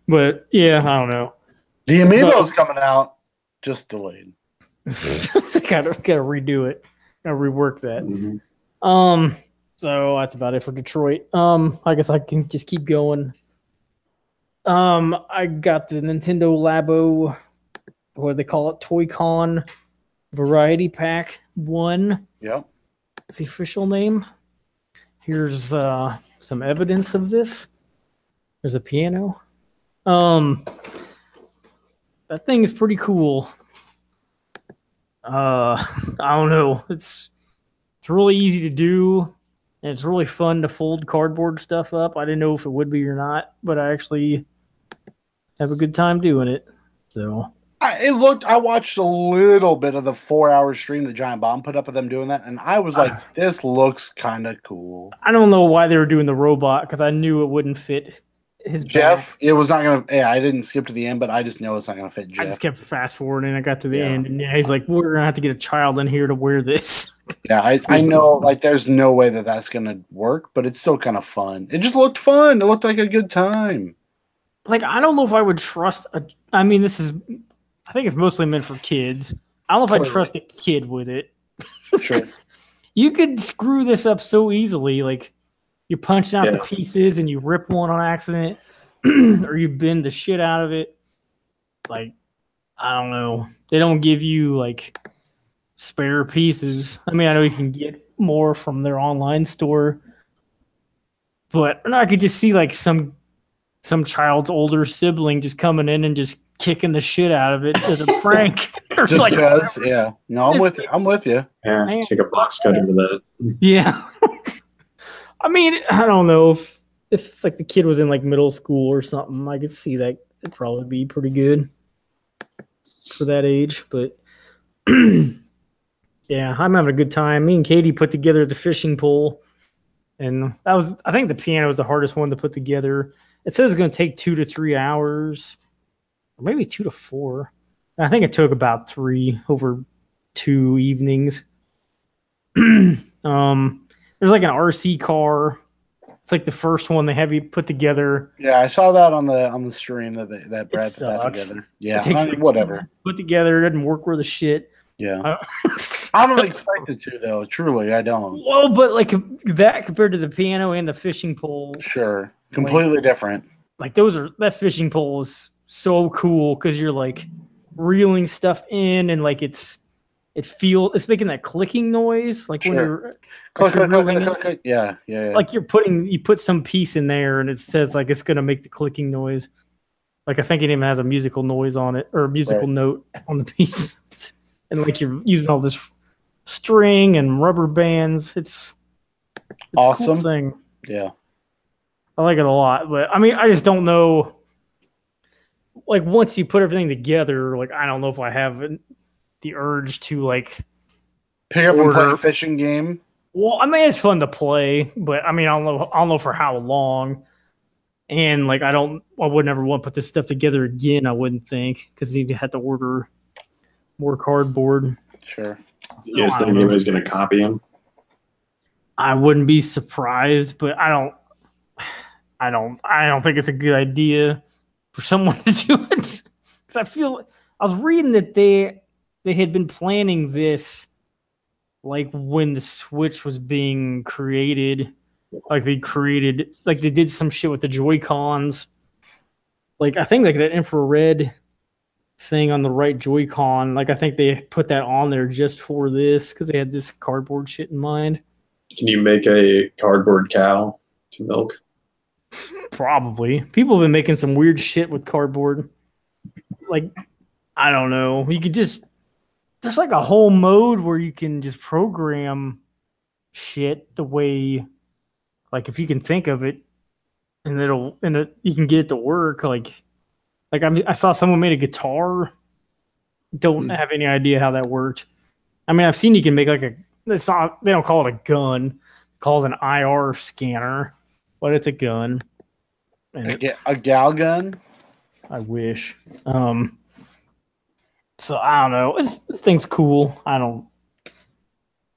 But yeah, I don't know. The Amiibo's coming out, just delayed. gotta redo it. Gotta rework that. Mm-hmm. So that's about it for Detroit. I guess I can just keep going. I got the Nintendo Labo, what do they call it? Toy-Con Variety Pack 1. Yep. It's the official name. Here's some evidence of this. There's a piano. That thing is pretty cool. I don't know. It's really easy to do, and it's really fun to fold cardboard stuff up. I didn't know if it would be or not, but I actually have a good time doing it. So I watched a little bit of the 4-hour stream that Giant Bomb put up of them doing that, and I was like, this looks kind of cool. I don't know why they were doing the robot because I knew it wouldn't fit his Jeff. back. It was not gonna. Yeah, I didn't skip to the end, but I just know it's not gonna fit Jeff. I just kept fast forwarding. I got to the end, and he's like, "We're gonna have to get a child in here to wear this." Yeah, I know. Like, there's no way that that's gonna work, but it's still kind of fun. It just looked fun. It looked like a good time. Like, I don't know if I would trust I mean, I think it's mostly meant for kids. I don't know if I'd trust a kid with it. Sure. You could screw this up so easily. Like, you're punching out the pieces and you rip one on accident, or you bend the shit out of it. Like, I don't know. They don't give you, like, spare pieces. I mean, I know you can get more from their online store, but I could just see, like, some child's older sibling just coming in and just kicking the shit out of it as a prank. Just like, because, yeah. No, I'm with you. Yeah, take a box cutter to that. Yeah. I mean, I don't know if like the kid was in like middle school or something. I could see that it'd probably be pretty good for that age. But yeah, I'm having a good time. Me and Katie put together the fishing pole, and I think the piano was the hardest one to put together. It says it's going to take 2 to 3 hours, or maybe 2 to 4. I think it took about 3 over 2 evenings. There's like an RC car. It's like the first one they have you put together. Yeah, I saw that on the stream that Brad put that together. Yeah, it takes like whatever. Put together, it doesn't work worth a shit. Yeah, I don't expect it to though. Truly, I don't. Well, but like that compared to the piano and the fishing pole, sure, completely different. Like that fishing pole is so cool because you're like reeling stuff in, and like it's making that clicking noise, like when you're click. Yeah. Like you put some piece in there, and it says like it's gonna make the clicking noise. Like I think it even has a musical noise on it or a musical note on the piece. And like you're using all this string and rubber bands. It's awesome. A cool thing. Yeah. I like it a lot. But I mean, I just don't know. Like once you put everything together, like I don't know if I have the urge to like pick up and play a fishing game. Well, I mean, it's fun to play, but I mean, I don't know for how long. And like, I would never want to put this stuff together again. I wouldn't think because you'd have to order more cardboard. Sure. You guys think anybody's going to copy him? I wouldn't be surprised, but I don't think it's a good idea for someone to do it. Because I was reading that they had been planning this like when the Switch was being created. Like they did some shit with the Joy-Cons. Like I think like that infrared thing on the right Joy-Con, like I think they put that on there just for this because they had this cardboard shit in mind. Can you make a cardboard cow to milk? Probably. People have been making some weird shit with cardboard. Like, I don't know. There's like a whole mode where you can just program shit the way, like if you can think of it, and you can get it to work. Like I saw someone made a guitar. Don't have any idea how that worked. I mean, I've seen you can make like they don't call it a gun, call it an IR scanner, but it's a gun. And a gal gun? I wish. So I don't know. This thing's cool.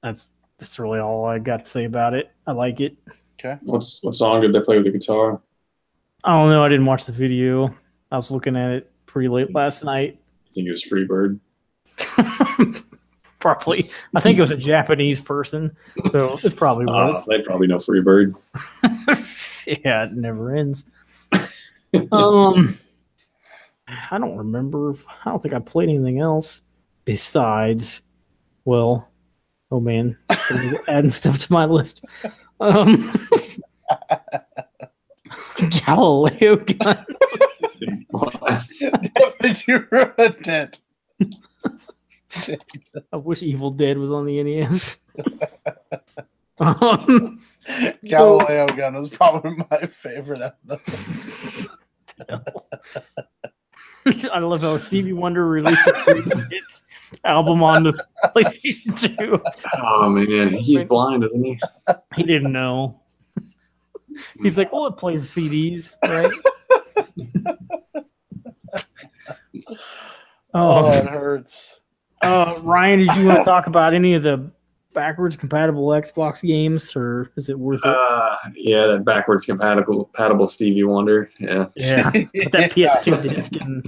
That's really all I got to say about it. I like it. Okay. What song did they play with the guitar? I don't know. I didn't watch the video. I was looking at it pretty late last night. I think it was Freebird. Probably. I think it was a Japanese person, so it probably was. They probably know Freebird. Yeah, it never ends. I don't remember. I don't think I played anything else besides, well, oh man, somebody's adding stuff to my list. Galileo gun. You ruined it. I wish Evil Dead was on the NES. Galileo gun was probably my favorite episode. I love how Stevie Wonder released a hits album on the PlayStation 2. Oh man, he's blind, isn't he? He didn't know. He's like, oh, it plays CDs, right? Oh, it hurts. Ryan, did you want to talk about any of the backwards compatible Xbox games, or is it worth it? Yeah, that backwards compatible Stevie Wonder. Yeah. Yeah. Put that PS2 disc in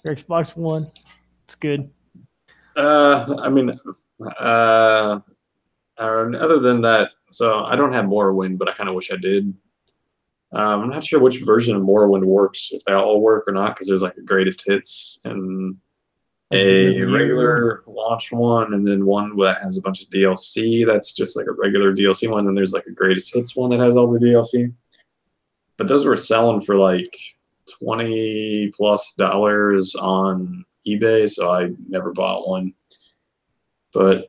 your Xbox One. It's good. I mean, other than that, so I don't have Morrowind, but I kind of wish I did. I'm not sure which version of Morrowind works, if they all work or not, because there's like a greatest hits and a regular launch one, and then one that has a bunch of DLC. That's just like a regular DLC one. And then there's like a greatest hits one that has all the DLC. But those were selling for like $20+ on eBay, so I never bought one. But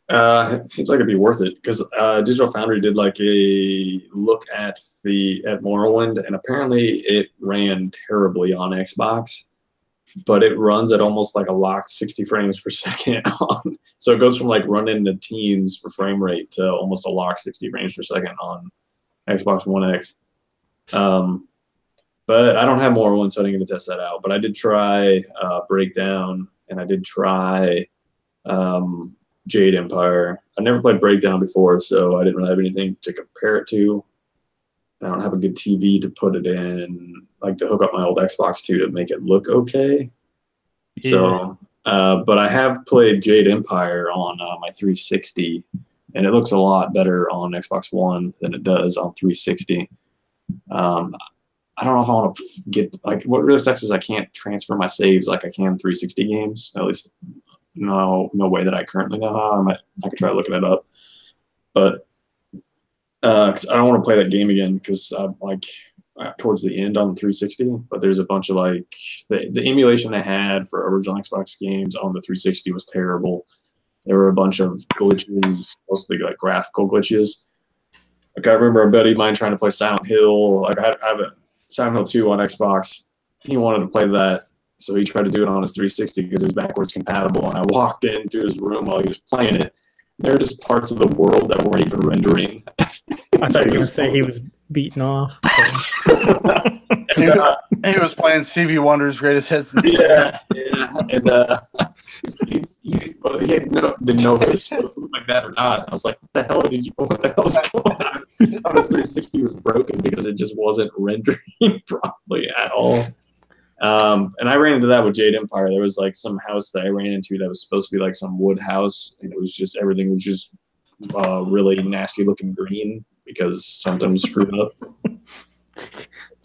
it seems like it'd be worth it because Digital Foundry did like a look at Morrowind, and apparently it ran terribly on Xbox. But it runs at almost like a locked 60 frames per second on. So it goes from like running the teens for frame rate to almost a locked 60 frames per second on Xbox One X. But I don't have Morrowind, so I didn't get to test that out. But I did try Breakdown, and I did try Jade Empire. I never played Breakdown before, so I didn't really have anything to compare it to. I don't have a good TV to put it in, like to hook up my old Xbox to make it look okay. Yeah. So, but I have played Jade Empire on my 360, and it looks a lot better on Xbox One than it does on 360. I don't know if I want to get, like, what really sucks is I can't transfer my saves like I can 360 games. At least no way that I currently know how. I could try looking it up, but because I don't want to play that game again because I'm like towards the end on the 360. But there's a bunch of like the emulation they had for original Xbox games on the 360 was terrible. There were a bunch of glitches, mostly like graphical glitches. Like I remember a buddy of mine trying to play Silent Hill. Like I have a Silent Hill 2 on Xbox. He wanted to play that, so he tried to do it on his 360 because it was backwards compatible. And I walked into his room while he was playing it, There are just parts of the world that weren't even rendering. I thought you were going to say he was beaten off. He was playing Stevie Wonder's Greatest Hits. Yeah. And he didn't know if it was supposed to look like that or not. I was like, what the hell is going on? Honestly, 360 was broken because it just wasn't rendering properly at all. And I ran into that with Jade Empire. There was like some house that I ran into that was supposed to be like some wood house, and it was just everything was just really nasty looking green because something was screwed up.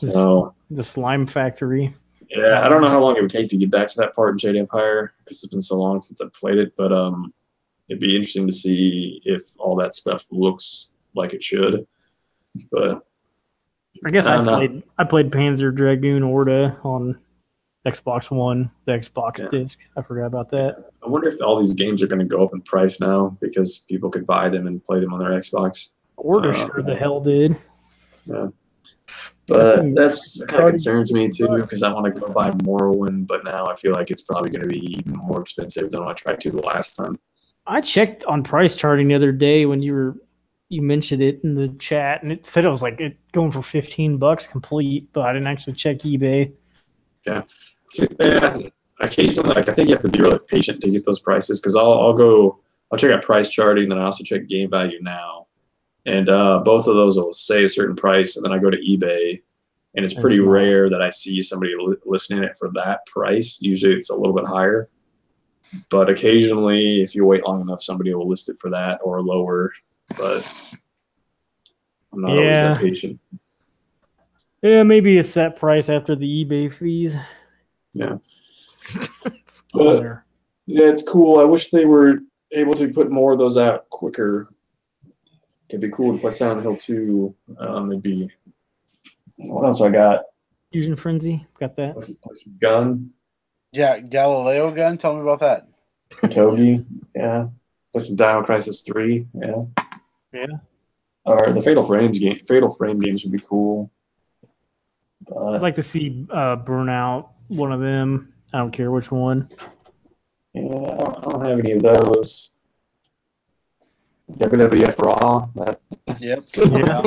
So the slime factory. Yeah, I don't know how long it would take to get back to that part in Jade Empire because it's been so long since I've played it, but it'd be interesting to see if all that stuff looks like it should. But I guess I played Panzer Dragoon Orta on Xbox One, the Xbox disc. I forgot about that. I wonder if all these games are going to go up in price now because people could buy them and play them on their Xbox. Orta sure the hell did. Yeah. But that kind of concerns me too because I want to go buy Morrowind, but now I feel like it's probably going to be even more expensive than what I tried to the last time. I checked on price charting the other day when you mentioned it in the chat, and it said it was like going for $15 complete, but I didn't actually check eBay. Yeah. Occasionally, I think you have to be really patient to get those prices because I'll check out price charting, then I also check game value now. And both of those will say a certain price, and then I go to eBay, and it's pretty rare that I see somebody listing it for that price. Usually it's a little bit higher. But occasionally, if you wait long enough, somebody will list it for that or lower. But I'm not always that patient. Yeah, maybe a set price after the eBay fees. Yeah. But, yeah, it's cool. I wish they were able to put more of those out quicker. It'd be cool to play Silent Hill 2. It'd be... What else I got? Fusion Frenzy. Got that. Play some Gun. Yeah, Galileo Gun. Tell me about that. Togi. Yeah. Play some Dino Crisis 3. Yeah. Yeah. Or the Fatal Frame games would be cool. But, I'd like to see Burnout, one of them. I don't care which one. Yeah, I don't have any of those. WWF Raw. Yep. Yeah.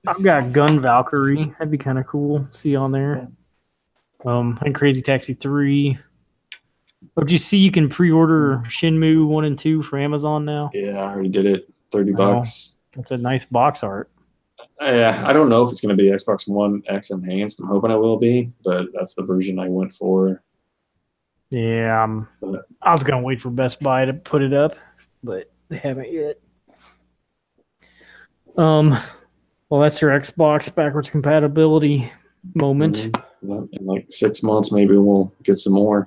I've got Gun Valkyrie. That'd be kind of cool. See on there. And Crazy Taxi 3. Oh, did you see you can pre-order Shenmue 1 and 2 for Amazon now? Yeah, I already did it. $30. That's a nice box art. Yeah, I don't know if it's going to be Xbox One X enhanced. I'm hoping it will be, but that's the version I went for. Yeah, I was going to wait for Best Buy to put it up, but they haven't yet. Well, that's your Xbox backwards compatibility moment. In like 6 months, maybe we'll get some more.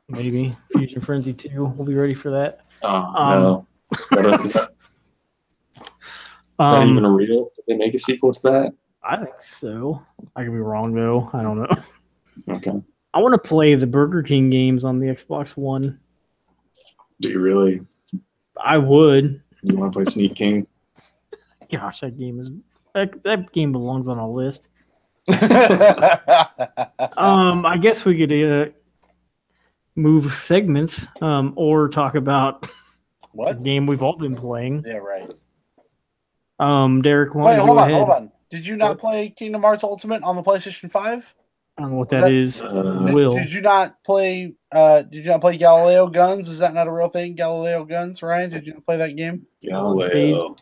Maybe Fusion Frenzy 2. We'll be ready for that. No. Is that even a real? Did they make a sequel to that? I think so. I could be wrong though. I don't know. Okay. I want to play the Burger King games on the Xbox One. Do you really? I would. You want to play Sneak King? Gosh, that game belongs on a list. I guess we could move segments or talk about what the game we've all been playing. Yeah, right. Derek, wait, hold on. Did you not play Kingdom Hearts Ultimate on the PlayStation 5? I don't know what that is. Did you not play Galileo Guns? Is that not a real thing? Galileo Guns, Ryan? Did you not play that game? Galileo.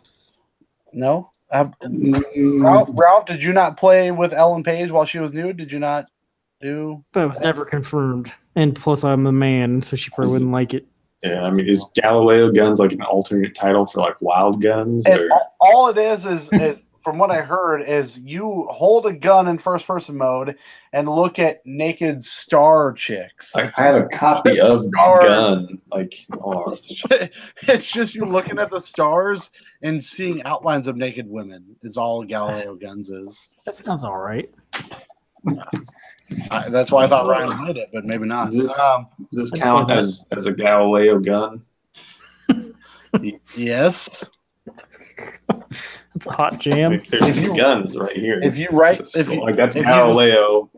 No? Ralph, did you not play with Ellen Page while she was nude? Did you not do that? Was never confirmed. And plus I'm a man, so she probably wouldn't like it. Yeah, I mean, is Galileo Guns like an alternate title for like Wild Guns? All it is from what I heard, is you hold a gun in first-person mode and look at naked star chicks. I have a copy of Gun. It's just you looking at the stars and seeing outlines of naked women is all Galileo Guns is. That sounds all right. That's why I thought Ryan played it, but maybe not. Does this count as a Galileo gun? Yes. That's a hot jam. There's two guns right here. If you write, that's Galileo.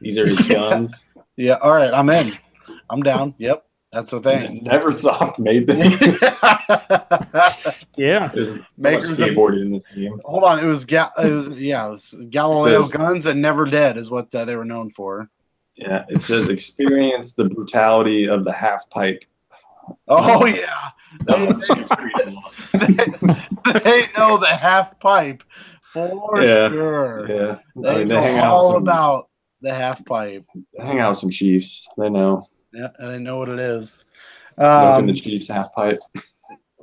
These are his guns. Yeah. All right. I'm in. I'm down. Yep. That's the thing. Neversoft made things. Yeah. There's so much Makers of- skateboarding in this game. Hold on, it was Galileo It says- Guns and Never Dead is what they were known for. Yeah, it says experience the brutality of the half pipe. Oh yeah, That one's pretty long. they know the half pipe for Yeah. sure. Yeah, They know hang out all with some, about the half pipe. hang out with some Chiefs. They know Yeah, and they know what it is. smoking the Chiefs half pipe.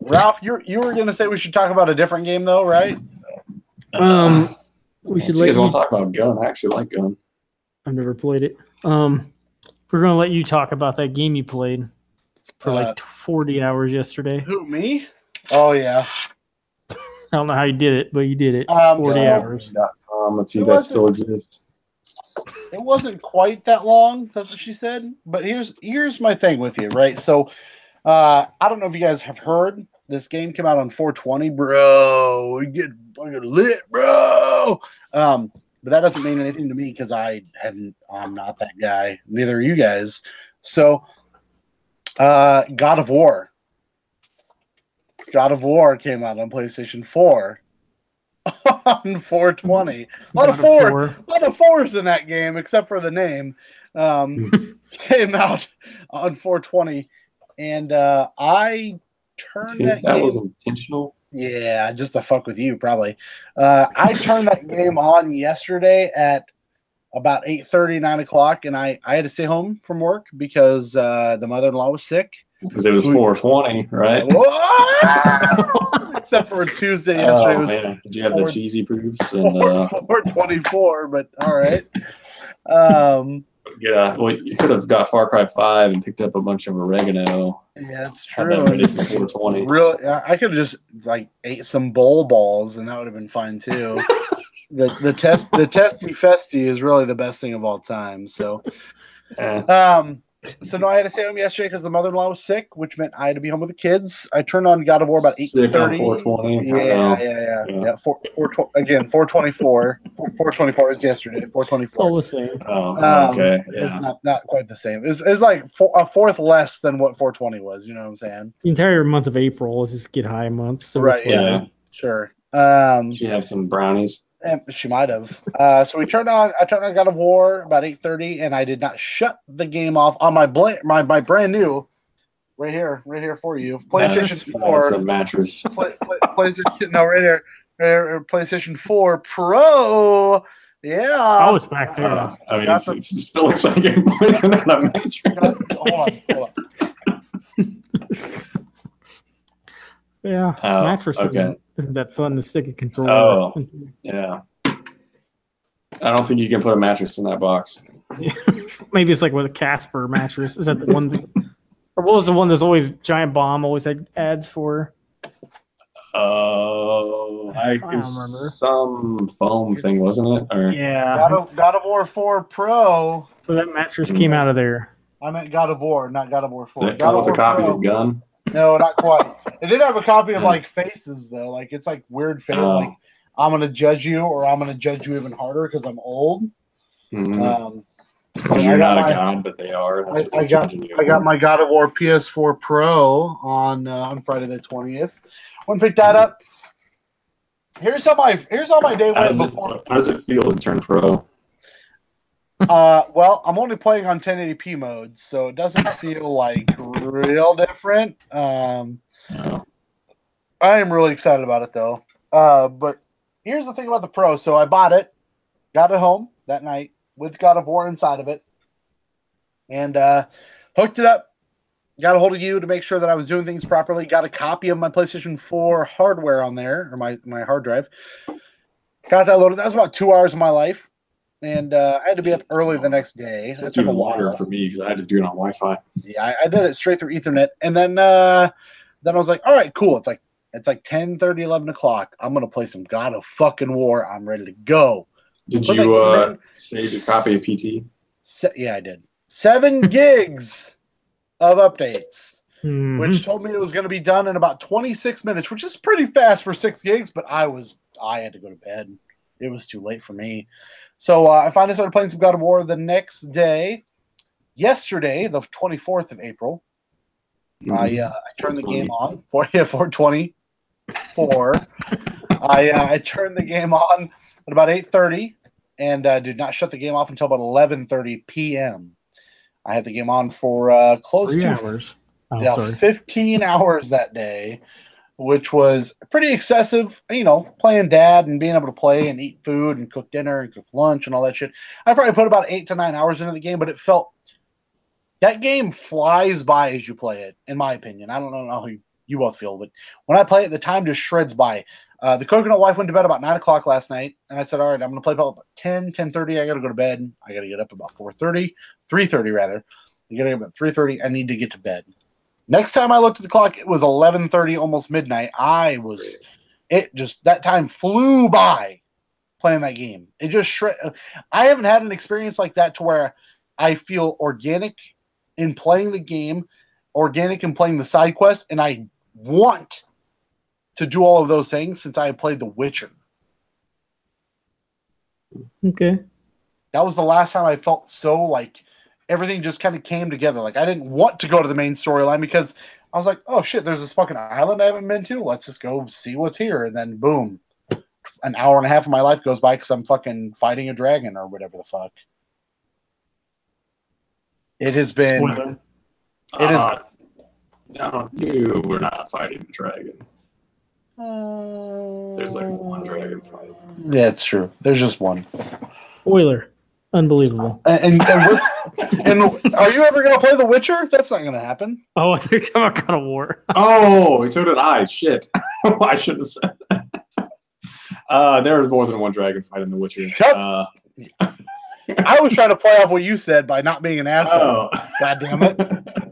Ralph, you were gonna say we should talk about a different game though, right? We should You let guys you. want to talk about Gun? I actually like Gun. I've never played it. We're gonna let you talk about that game you played for like 40 hours yesterday. Who, me? Oh yeah. I don't know how you did it, but you did it. 40 so- hours. Let's see It if that wasn't- still exists. It wasn't quite that long. That's what she said. But here's my thing with you, right? So, I don't know if you guys have heard. This game came out on 420, bro. We get fucking lit, bro. But that doesn't mean anything to me because I'm not that guy. Neither are you guys. So, God of War. God of War came out on PlayStation 4 on 420. A lot of fours in that game, except for the name. Came out on 420, and I turned Think that that game. was intentional. Yeah, just to fuck with you, probably. I turned that game on yesterday at about 8:30, 9 o'clock, and I had to stay home from work because the mother-in-law was sick. Because it was 420, right? Except for Tuesday yesterday. Oh, It was man. Did you have the four- cheesy proofs? And, 424, but all right. yeah, well, you could have got Far Cry 5 and picked up a bunch of oregano. Yeah, it's Had true. that ready for 420. I could have just like ate some bowl balls and that would have been fine too. the testy festy is really the best thing of all time. So, so no, I had to stay home yesterday because the mother-in-law was sick, which meant I had to be home with the kids. I turned on God of War about 8:30. 420. Yeah. 424. 424 is yesterday. 424. All the same. Oh, okay. It's Yeah. not quite the same. It's like a fourth less than what 420 was. You know what I'm saying? The entire month of April is just get high month. So Right, it's whatever. Yeah. Sure. She have some brownies. She might have. So I turned on God of War about 8:30, and I did not shut the game off on my brand new right here for you PlayStation 4. That's a mattress. PlayStation right here, PlayStation 4 Pro. Yeah. Oh, it's back there. I mean, That's it still looks like you're putting it on a mattress. Hold on. Yeah. Oh, Mattress okay. isn't that fun to stick a controller Oh. into. Yeah. I don't think you can put a mattress in that box. Maybe it's like with a Casper mattress. Is that the one thing? Or what was the one that's always Giant Bomb always had ads for? Oh, I it don't remember. was some foam thing, wasn't it? Or Yeah. God of War 4 Pro. So that mattress came out of there. I meant God of War, not God of War 4. it God was of a War copy Pro. of Gun. No, not quite. It did have a copy of like faces though. Like it's like weird face. Oh. Like I'm gonna judge you, or I'm gonna judge you even harder because I'm old. Mhm. I You're got not a my- god, but they are. That's what I they're judging you I got for. my God of War PS4 Pro on Friday the 20th. Went and picked that up. Here's how my day How went does, before. how does it feel to turn pro? Well, I'm only playing on 1080p mode, so it doesn't feel like real different. Oh. I am really excited about it though. But here's the thing about the Pro. So I bought it, got it home that night with God of War inside of it, and hooked it up. Got a hold of you to make sure that I was doing things properly. Got a copy of my PlayStation 4 hardware on there, or my hard drive. Got that loaded. That was about 2 hours of my life. And I had to be up early the next day. It's That took a even longer while. for me because I had to do it on Wi-Fi. Yeah, I did it straight through Ethernet. And then I was like, all right, cool. It's like 10:30, 11 o'clock. I'm going to play some God of fucking War. I'm ready to go. Did But you like, save your copy of PT? Yeah, I did. 7 gigs of updates, Mhm. which told me it was going to be done in about 26 minutes, which is pretty fast for 6 gigs, but I had to go to bed. It was too late for me. So I finally started playing some God of War the next day. Yesterday, the 24th of April, I turned the game on for 424. I turned the game on at about 8:30 and did not shut the game off until about 11:30 p.m. I had the game on for close 3 to hours. Oh, sorry. 15 hours that day, which was pretty excessive. You know, playing dad and being able to play and eat food and cook dinner and cook lunch and all that shit. I probably put about 8 to 9 hours into the game, but it felt that game flies by as you play it, in my opinion. I don't know how you both feel, but when I play it, the time just shreds by. The coconut wife went to bed about 9 o'clock last night, and I said, all right, I'm going to play about 10:30. I got to go to bed. I got to get up about 3:30 rather. I got to get up at 3:30. I need to get to bed. Next time I looked at the clock, it was 11:30, almost midnight. That time flew by playing that game. It just I haven't had an experience like that to where I feel organic in playing the game, organic in playing the side quest, and I want to do all of those things since I played The Witcher. Okay. That was the last time I felt so like everything just kind of came together. Like I didn't want to go to the main storyline because I was like, oh shit, there's this fucking island I haven't been to. Let's just go see what's here. And then boom, an hour and a half of my life goes by because I'm fucking fighting a dragon or whatever the fuck. It has been. Spoiler. It is. No, you were not fighting the dragon. There's like one dragon fight. Yeah, it's true. There's just one. Spoiler. Unbelievable. And are you ever going to play The Witcher? That's not going to happen. Oh, I think I'm about God of War. Oh, so did I. Shit. I shouldn't have said that. There was more than one dragon fight in The Witcher. I was trying to play off what you said by not being an asshole. Oh. God damn it.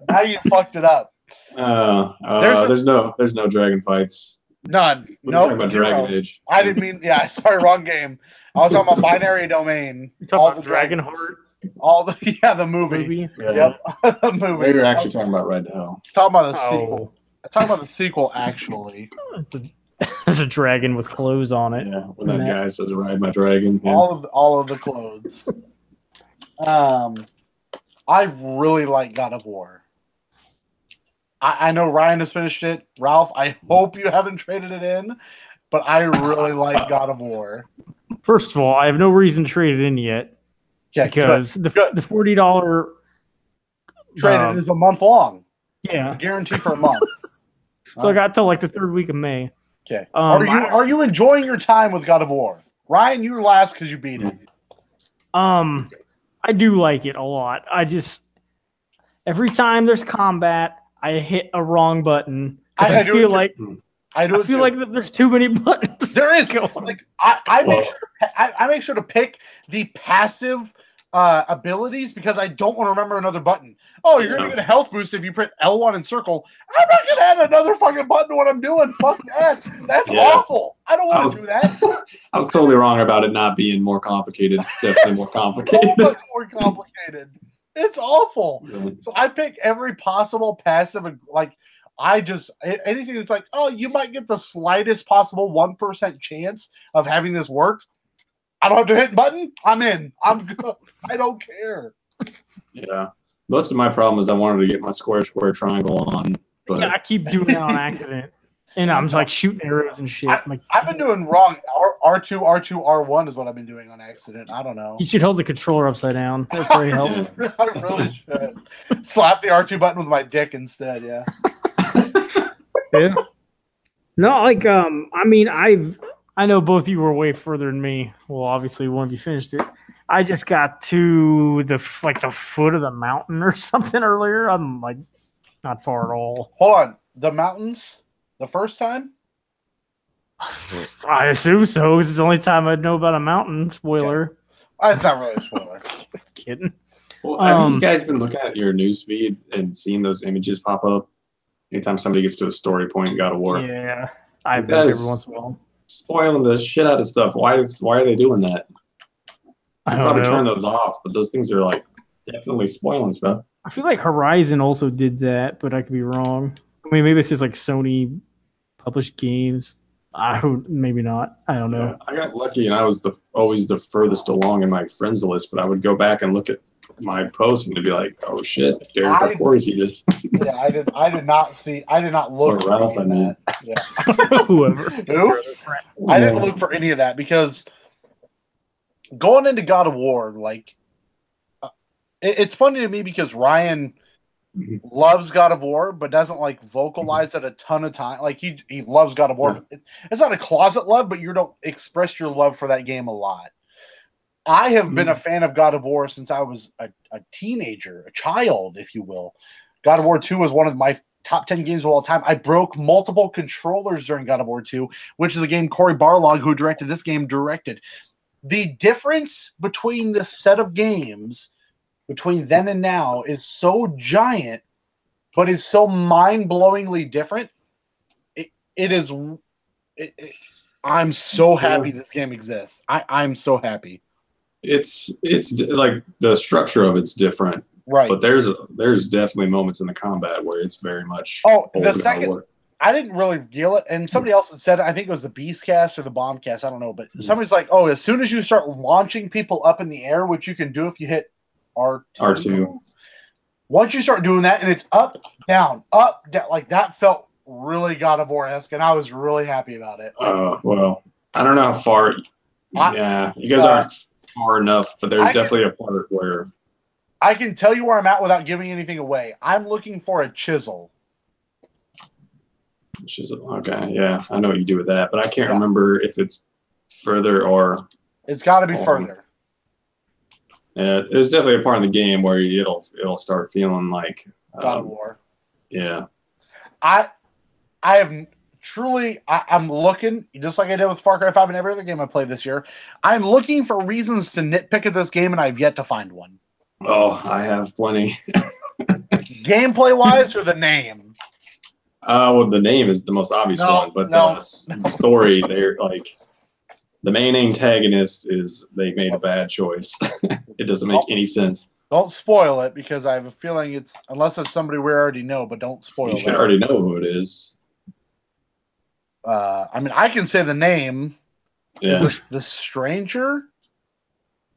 Now you fucked it up. There's no dragon fights. None. We're No. talking about Dragon Age. I didn't mean. Yeah, sorry, wrong game. I was talking about Binary Domain. You talking about Dragonheart? The movie. Yeah. Yep, the movie. Maybe you're actually talking about Red Hell. Talking about the sequel. Talking about the sequel, actually. There's a dragon with clothes on it. Yeah, when that guy says "Ride my dragon." Yeah. All of the clothes. I really like God of War. I know Ryan has finished it. Ralph, I hope you haven't traded it in, but I really like God of War. First of all, I have no reason to trade it in yet. Yeah, because the $40 trade is a month long. Yeah, guarantee for a month. So I got till like the 3rd week of May. Okay. Are you enjoying your time with God of War? Ryan, you were last because you beat it. I do like it a lot. I just every time there's combat, I hit a wrong button because I feel like there's too many buttons. There is. Like I make sure to pick the passive abilities because I don't want to remember another button. Oh, you're gonna get a health boost if you press L1 and circle. I'm not gonna add another fucking button to what I'm doing. Fuck that. That's awful. I don't want to do that. I was totally wrong about it not being more complicated. It's definitely more complicated. So much more complicated. It's awful. Yeah. So I pick every possible passive, like anything that's like, oh, you might get the slightest possible 1% chance of having this work. I don't have to hit a button. I'm in. I'm good. I don't care. Yeah. Most of my problem is I wanted to get my square triangle on, but yeah, I keep doing it on accident. And I'm like shooting arrows and shit. I've been doing wrong. R2, R1 is what I've been doing on accident. I don't know. You should hold the controller upside down. That'd probably help. I really should. Slap the R2 button with my dick instead, yeah. Yeah. No, like I mean, I know both of you were way further than me. Well, obviously one of you finished it. I just got to the foot of the mountain or something earlier. I'm like not far at all. Hold on. The mountains the first time? I assume so. It's the only time I'd know about a mountain. Spoiler. It's not really a spoiler. Kidding. Well, have you guys been looking at your news feed and seeing those images pop up anytime somebody gets to a story point in God of War? Yeah, I've been every once in a while. Spoiling the shit out of stuff. Why are they doing that? I I'd probably turn those off, but those things are like definitely spoiling stuff. I feel like Horizon also did that, but I could be wrong. I mean, maybe it's just like Sony published games. Maybe not. I don't know. Yeah, I got lucky, and I was always the furthest along in my friends list. But I would go back and look at my post and to be like, "Oh shit, Derek Arcoisi just." Yeah, I did not see. I did not look Or for Ralph, any I of that. Yeah. Whoever. Who? I didn't look for any of that because going into God of War, like, it's funny to me because Ryan loves God of War, but doesn't like vocalize it a ton of time. Like he loves God of War. But it's not a closet love, but you don't express your love for that game a lot. I have been a fan of God of War since I was a teenager, a child, if you will. God of War 2 was one of my top 10 games of all time. I broke multiple controllers during God of War 2, which is the game Cory Barlog, who directed this game, directed. The difference between this set of games between then and now is so giant, but is so mind-blowingly different. I'm so happy this game exists. I'm so happy. It's like the structure of it's different, right? But there's definitely moments in the combat where it's very much. The second I didn't really deal it, and somebody else had said it. I think it was the Beastcast or the Bombcast. I don't know, but somebody's like, "Oh, as soon as you start launching people up in the air, which you can do if you hit R2. Once you start doing that, and it's up, down, like that felt really God of War-esque, and I was really happy about it. Well, I don't know how far. Yeah, you guys aren't far enough, but there's definitely a part where I can tell you where I'm at without giving anything away. I'm looking for a chisel. Okay, yeah, I know what you do with that, but I can't remember if it's further or. It's got to be further. Yeah, there's definitely a part of the game where it'll start feeling like God of War. Yeah, I have truly. I'm looking just like I did with Far Cry 5 and every other game I played this year. I'm looking for reasons to nitpick at this game, and I've yet to find one. Oh, I have plenty. Gameplay wise, or the name? Well, the name is the most obvious one, but the story, they're like the main antagonist they made a bad choice. It doesn't make any sense. Don't spoil it because I have a feeling unless it's somebody we already know, but don't spoil it. You should already know who it is. I mean, I can say the name. Yeah. Is the Stranger?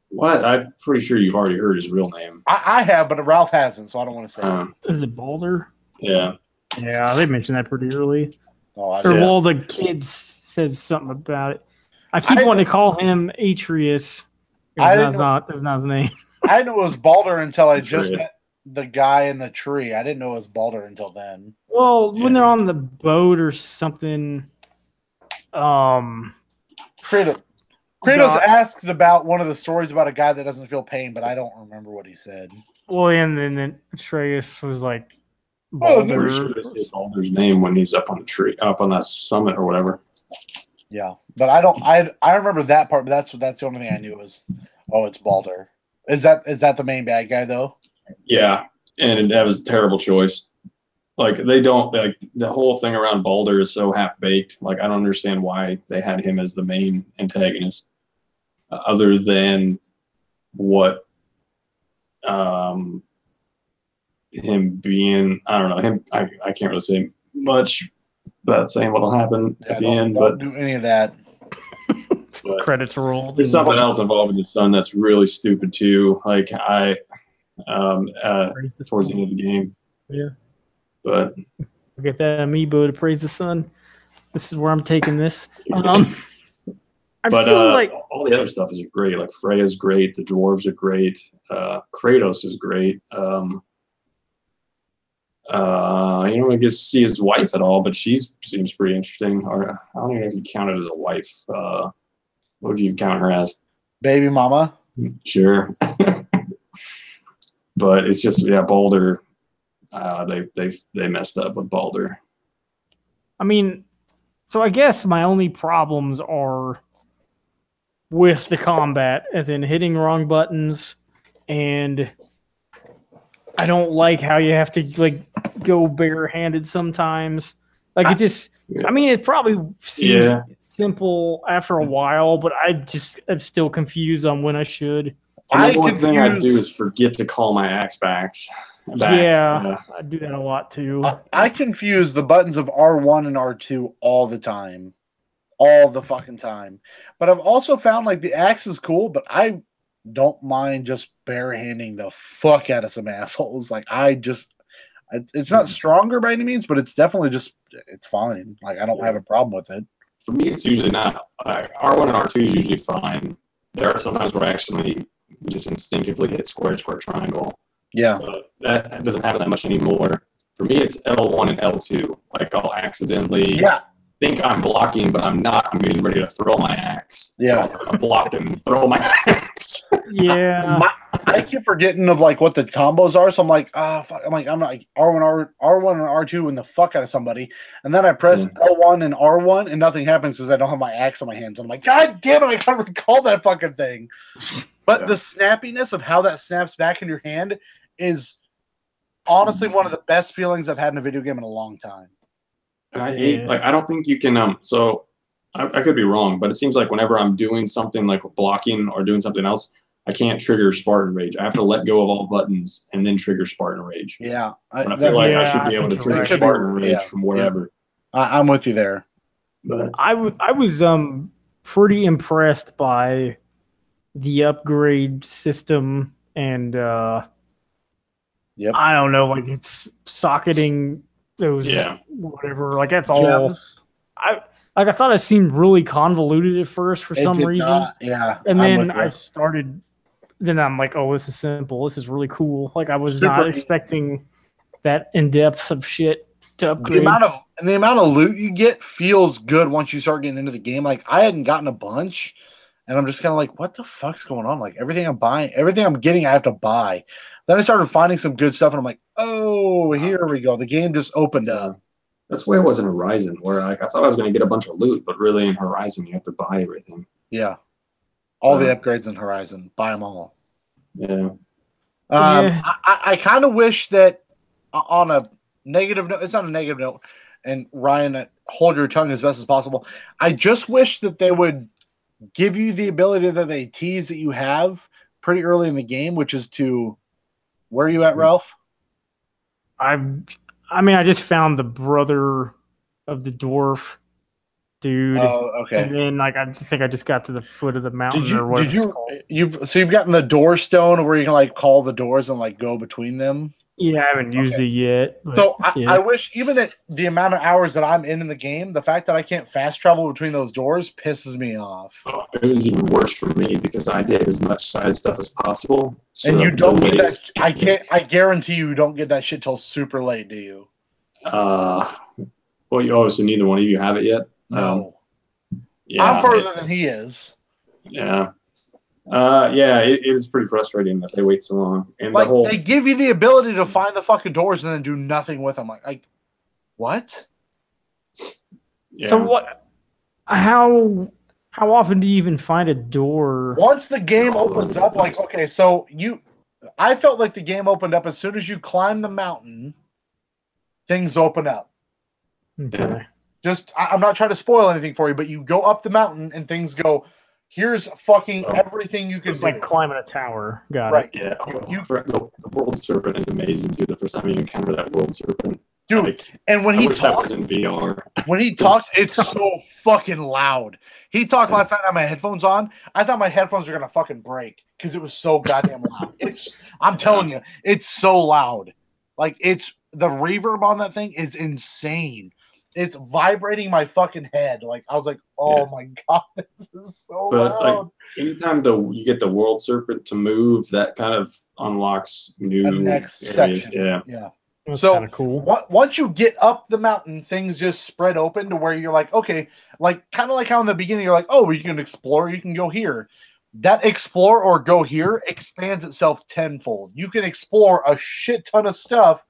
What? I'm pretty sure you've already heard his real name. I have, but Ralph hasn't, so I don't want to say it. Is it Baldur? Yeah. Yeah, they mentioned that pretty early. Well, the kid says something about it. I keep wanting to call him Atreus. That's not his name. I didn't know it was Baldur until I just met the guy in the tree. I didn't know it was Baldur until then. Well, when they're on the boat or something, Kratos asks about one of the stories about a guy that doesn't feel pain, but I don't remember what he said. Well, and then Atreus was like, Baldur. I'm sure they say Baldur's name when he's up on the tree, up on that summit or whatever. Yeah, but I remember that part, but that's the only thing I knew was, it's Baldur. Is that the main bad guy though? Yeah, and that was a terrible choice. Like the whole thing around Baldur is so half baked. Like I don't understand why they had him as the main antagonist, other than what him being, I don't know, him. I can't really say much about saying what'll happen at the end. Don't do any of that. Credits rolled. There's something else involving his son that's really stupid too. Like towards the end of the game. Yeah. But get that amiibo to praise the sun. This is where I'm taking this. I feel like all the other stuff is great. Like Freya's great. The dwarves are great. Kratos is great. You don't get to see his wife at all, but she seems pretty interesting. Or I don't even know if you count it as a wife. What would you count her as? Baby mama. Sure. But it's just Baldur. They messed up with Baldur. I mean, so I guess my only problems are with the combat, as in hitting wrong buttons, and I don't like how you have to go barehanded sometimes. Like it just, I mean, it probably seems simple after a while, but I'm still confused on when I should. One thing I do is forget to call my axe back. Yeah, I do that a lot too. I confuse the buttons of R1 and R2 all the time. All the fucking time. But I've also found the axe is cool, but I don't mind just barehanding the fuck out of some assholes. Like it's not stronger by any means, but it's definitely it's fine. Like I don't have a problem with it. For me, it's usually not. R1 and R2 is usually fine. There are sometimes where I actually just instinctively hit square, triangle. Yeah. But that doesn't happen that much anymore. For me, it's L1 and L2. Like I'll accidentally think I'm blocking, but I'm not. I'm getting ready to throw my axe. Yeah. So I'm blocking and throw my axe. Yeah. I keep forgetting of like what the combos are, so I'm like, fuck. I'm not like R1 and R2 and the fuck out of somebody, and then I press L1 and R1 and nothing happens because I don't have my axe in my hands. I'm like, God damn it, I can't recall that fucking thing. But the snappiness of how that snaps back in your hand is honestly one of the best feelings I've had in a video game in a long time. And I hate, I don't think you can, so I could be wrong, but it seems like whenever I'm doing something like blocking or doing something else, I can't trigger Spartan Rage. I have to let go of all buttons and then trigger Spartan Rage. Yeah. I feel like I should be able to trigger Spartan Rage from wherever. I'm with you there. But I was pretty impressed by the upgrade system and I don't know, like it's socketing those whatever. Like that's all. I thought it seemed really convoluted at first for some reason. And then I started. Then I'm like, oh, this is simple. This is really cool. Like I was not expecting that in depth of shit to upgrade. The amount of loot you get feels good once you start getting into the game. Like I hadn't gotten a bunch, and I'm just kind of like, what the fuck's going on? Like everything I'm buying, everything I'm getting, I have to buy. Then I started finding some good stuff, and I'm like, oh, here we go. The game just opened up. That's the way it was in Horizon, where like I thought I was going to get a bunch of loot, but really in Horizon you have to buy everything. Yeah. All the upgrades in Horizon. Buy them all. Yeah. I kind of wish that on a negative note, it's not a negative note, and Ryan, hold your tongue as best as possible. I just wish that they would give you the ability that they tease that you have pretty early in the game, which is to, where are you at, Ralph? I mean, I just found the brother of the dwarf dude. Oh, okay. And then, like, I think I just got to the foot of the mountain or whatever it's called. You've gotten the door stone where you can like call the doors and like go between them. Yeah, I haven't used it yet. But, so I wish, even at the amount of hours that I'm in the game, the fact that I can't fast travel between those doors pisses me off. Oh, it was even worse for me because I did as much side stuff as possible. So and you don't get that. I guarantee you don't get that shit till super late, do you? Well, so neither one of you have it yet. No. I'm further than he is. Yeah. It is pretty frustrating that they wait so long. And like, they give you the ability to find the fucking doors and then do nothing with them. Like what? Yeah. So what? How often do you even find a door? Once the game opens up, like, okay, so I felt like the game opened up as soon as you climb the mountain, things open up. Okay. I'm not trying to spoil anything for you, but you go up the mountain and things go, here's fucking everything you can do. It's like climbing a tower. Got it. Yeah. The world serpent is amazing, too, the first time you encounter that world serpent. Dude, like, and when he talked, that was in VR. When he talked, it's so fucking loud. He talked last night. I had my headphones on. I thought my headphones were gonna fucking break because it was so goddamn loud. I'm telling you, it's so loud. Like it's the reverb on that thing is insane. It's vibrating my fucking head. Like I was like, oh my god, this is so loud. Like anytime you get the world serpent to move, that kind of unlocks new next areas. section. Yeah. That's so kind of cool. Once you get up the mountain, things just spread open to where you're like, okay, like kind of like how in the beginning you're like, oh, you can explore, you can go here. That explore or go here expands itself tenfold. You can explore a shit ton of stuff,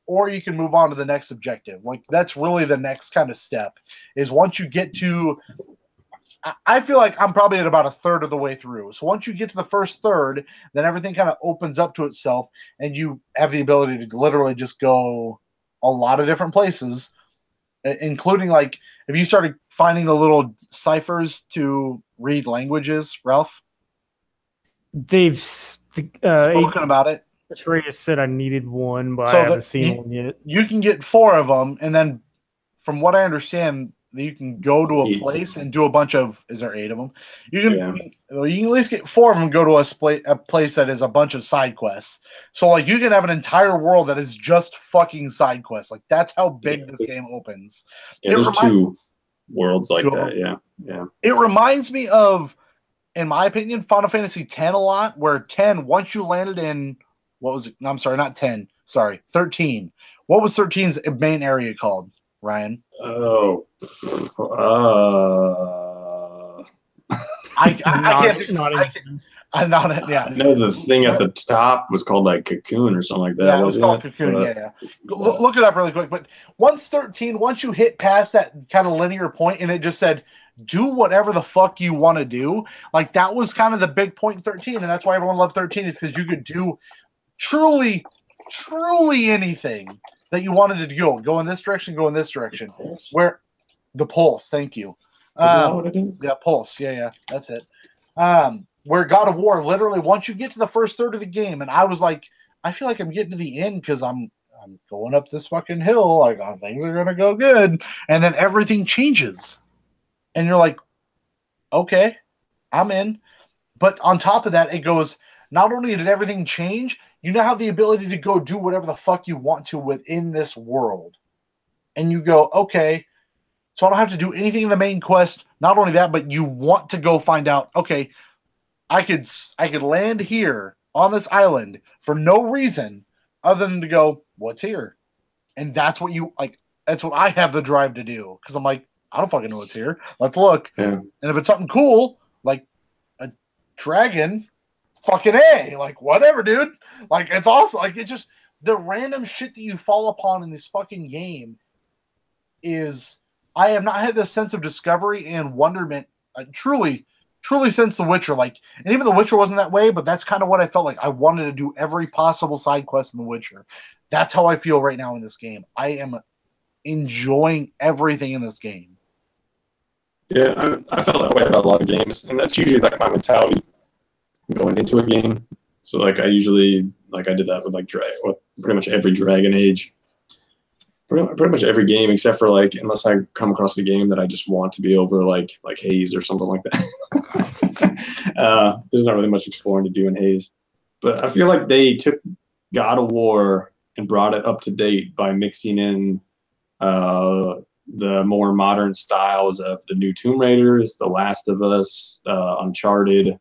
or you can move on to the next objective. Like that's really the next kind of step. Is once you get to, I feel like I'm probably at about a third of the way through. So once you get to the first third, then everything kind of opens up to itself, and you have the ability to literally just go a lot of different places, including like if you started finding the little ciphers to read languages, Ralph. They've spoken about it. Atreus said I needed one, but I haven't seen one yet. You can get 4 of them, and then from what I understand, that you can go to a 8. place and do a bunch of. Is there 8 of them? You can. Yeah. Well, you can at least get 4 of them. And go to a place that is a bunch of side quests. So like you can have an entire world that is just fucking side quests. Like that's how big this game opens. Yeah, there's 2 worlds like that. Yeah. It reminds me of, in my opinion, Final Fantasy X a lot. Where 10, once you landed in, what was it? No, I'm sorry, not 10. Sorry, 13. What was 13's main area called, Ryan? Oh. I can't. I'm not. Yeah. I know the thing at the top was called like Cocoon or something like that. Yeah, it was called Cocoon. Yeah. Look it up really quick. But once you hit past that kind of linear point, and it just said, do whatever the fuck you want to do. Like that was kind of the big point in 13, and that's why everyone loved 13 is because you could do truly anything that you wanted to go. Go in this direction, go in this direction. Where the Pulse, thank you. Is that what it is? Yeah, Pulse. Yeah, that's it. Where God of War, literally, once you get to the first third of the game, and I was like, I feel like I'm getting to the end because I'm going up this fucking hill, like things are gonna go good, and then everything changes, and you're like, okay, I'm in. But on top of that, it goes, not only did everything change, you now have the ability to go do whatever the fuck you want to within this world, and you go, okay. So I don't have to do anything in the main quest. Not only that, but you want to go find out, okay, I could land here on this island for no reason other than to go, what's here? And that's what you like. That's what I have the drive to do. Because I'm like, I don't fucking know what's here. Let's look. Yeah. And if it's something cool, like a dragon, fucking A. Like, whatever, dude. Like, it's awesome. Like, it's just the random shit that you fall upon in this fucking game is... I have not had this sense of discovery and wonderment truly since The Witcher. Like, and even The Witcher wasn't that way, but that's kind of what I felt like. I wanted to do every possible side quest in The Witcher. That's how I feel right now in this game. I am enjoying everything in this game. Yeah, I felt that way about a lot of games, and that's usually like my mentality going into a game. So like I usually I did that with with pretty much every Dragon Age. Pretty much every game except for like unless I come across a game that I just want to be over like Haze or something like that. There's not really much exploring to do in Haze, but I feel like they took God of War and brought it up to date by mixing in the more modern styles of the new Tomb Raiders, The Last of Us, Uncharted,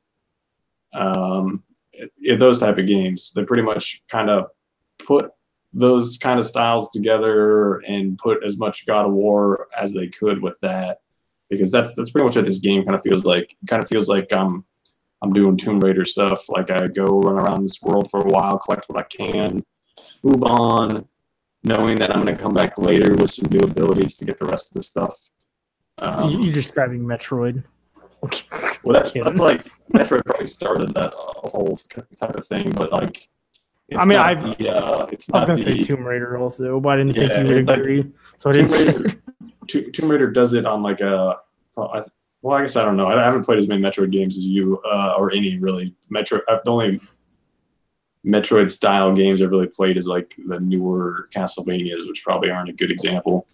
those type of games. They pretty much kind of put those kind of styles together and put as much God of War as they could with that, because that's pretty much what this game kind of feels like. It kind of feels like I'm doing Tomb Raider stuff. Like I go run around this world for a while, collect what I can, move on, knowing that I'm going to come back later with some new abilities to get the rest of the stuff. You're describing Metroid. Well, that's like Metroid probably started that whole type of thing, but like. I was going to say Tomb Raider also, but I didn't think you would agree. So I didn't say it. Tomb Raider does it on like a... Well, I guess I don't know. I haven't played as many Metroid games as you, or any really. The only Metroid-style games I've really played is like the newer Castlevanias, which probably aren't a good example.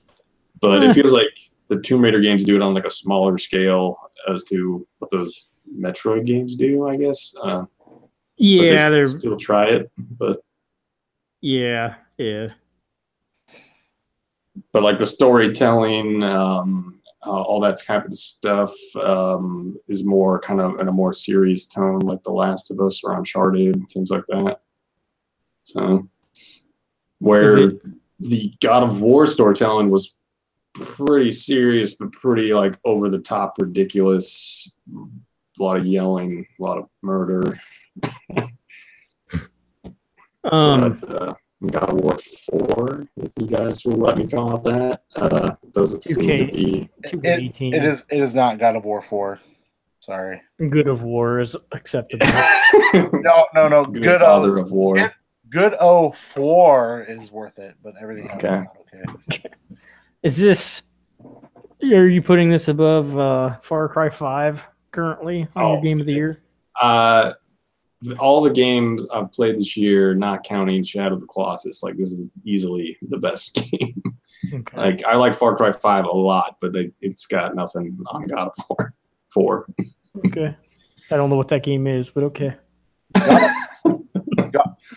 But it feels like the Tomb Raider games do it on like a smaller scale as to what those Metroid games do, I guess. Yeah, they still try it, but yeah. But like the storytelling, all that kind of stuff is more kind of in a more serious tone, like The Last of Us or Uncharted, things like that. So, where the God of War storytelling was pretty serious, but pretty like over the top, ridiculous. A lot of yelling, a lot of murder. God of War 4, if you guys will let me call it that. Doesn't seem to be 2K18. It is not God of War 4. Sorry. Good of War is acceptable. No. Good Father of War. Good 04 is worth it, but everything else is not okay. Is this? Are you putting this above Far Cry 5 currently on your Game of the Year? All the games I've played this year, not counting Shadow of the Colossus, like this is easily the best game. Okay. Like I like Far Cry 5 a lot, but it's got nothing on God of War 4. Okay. I don't know what that game is, but okay.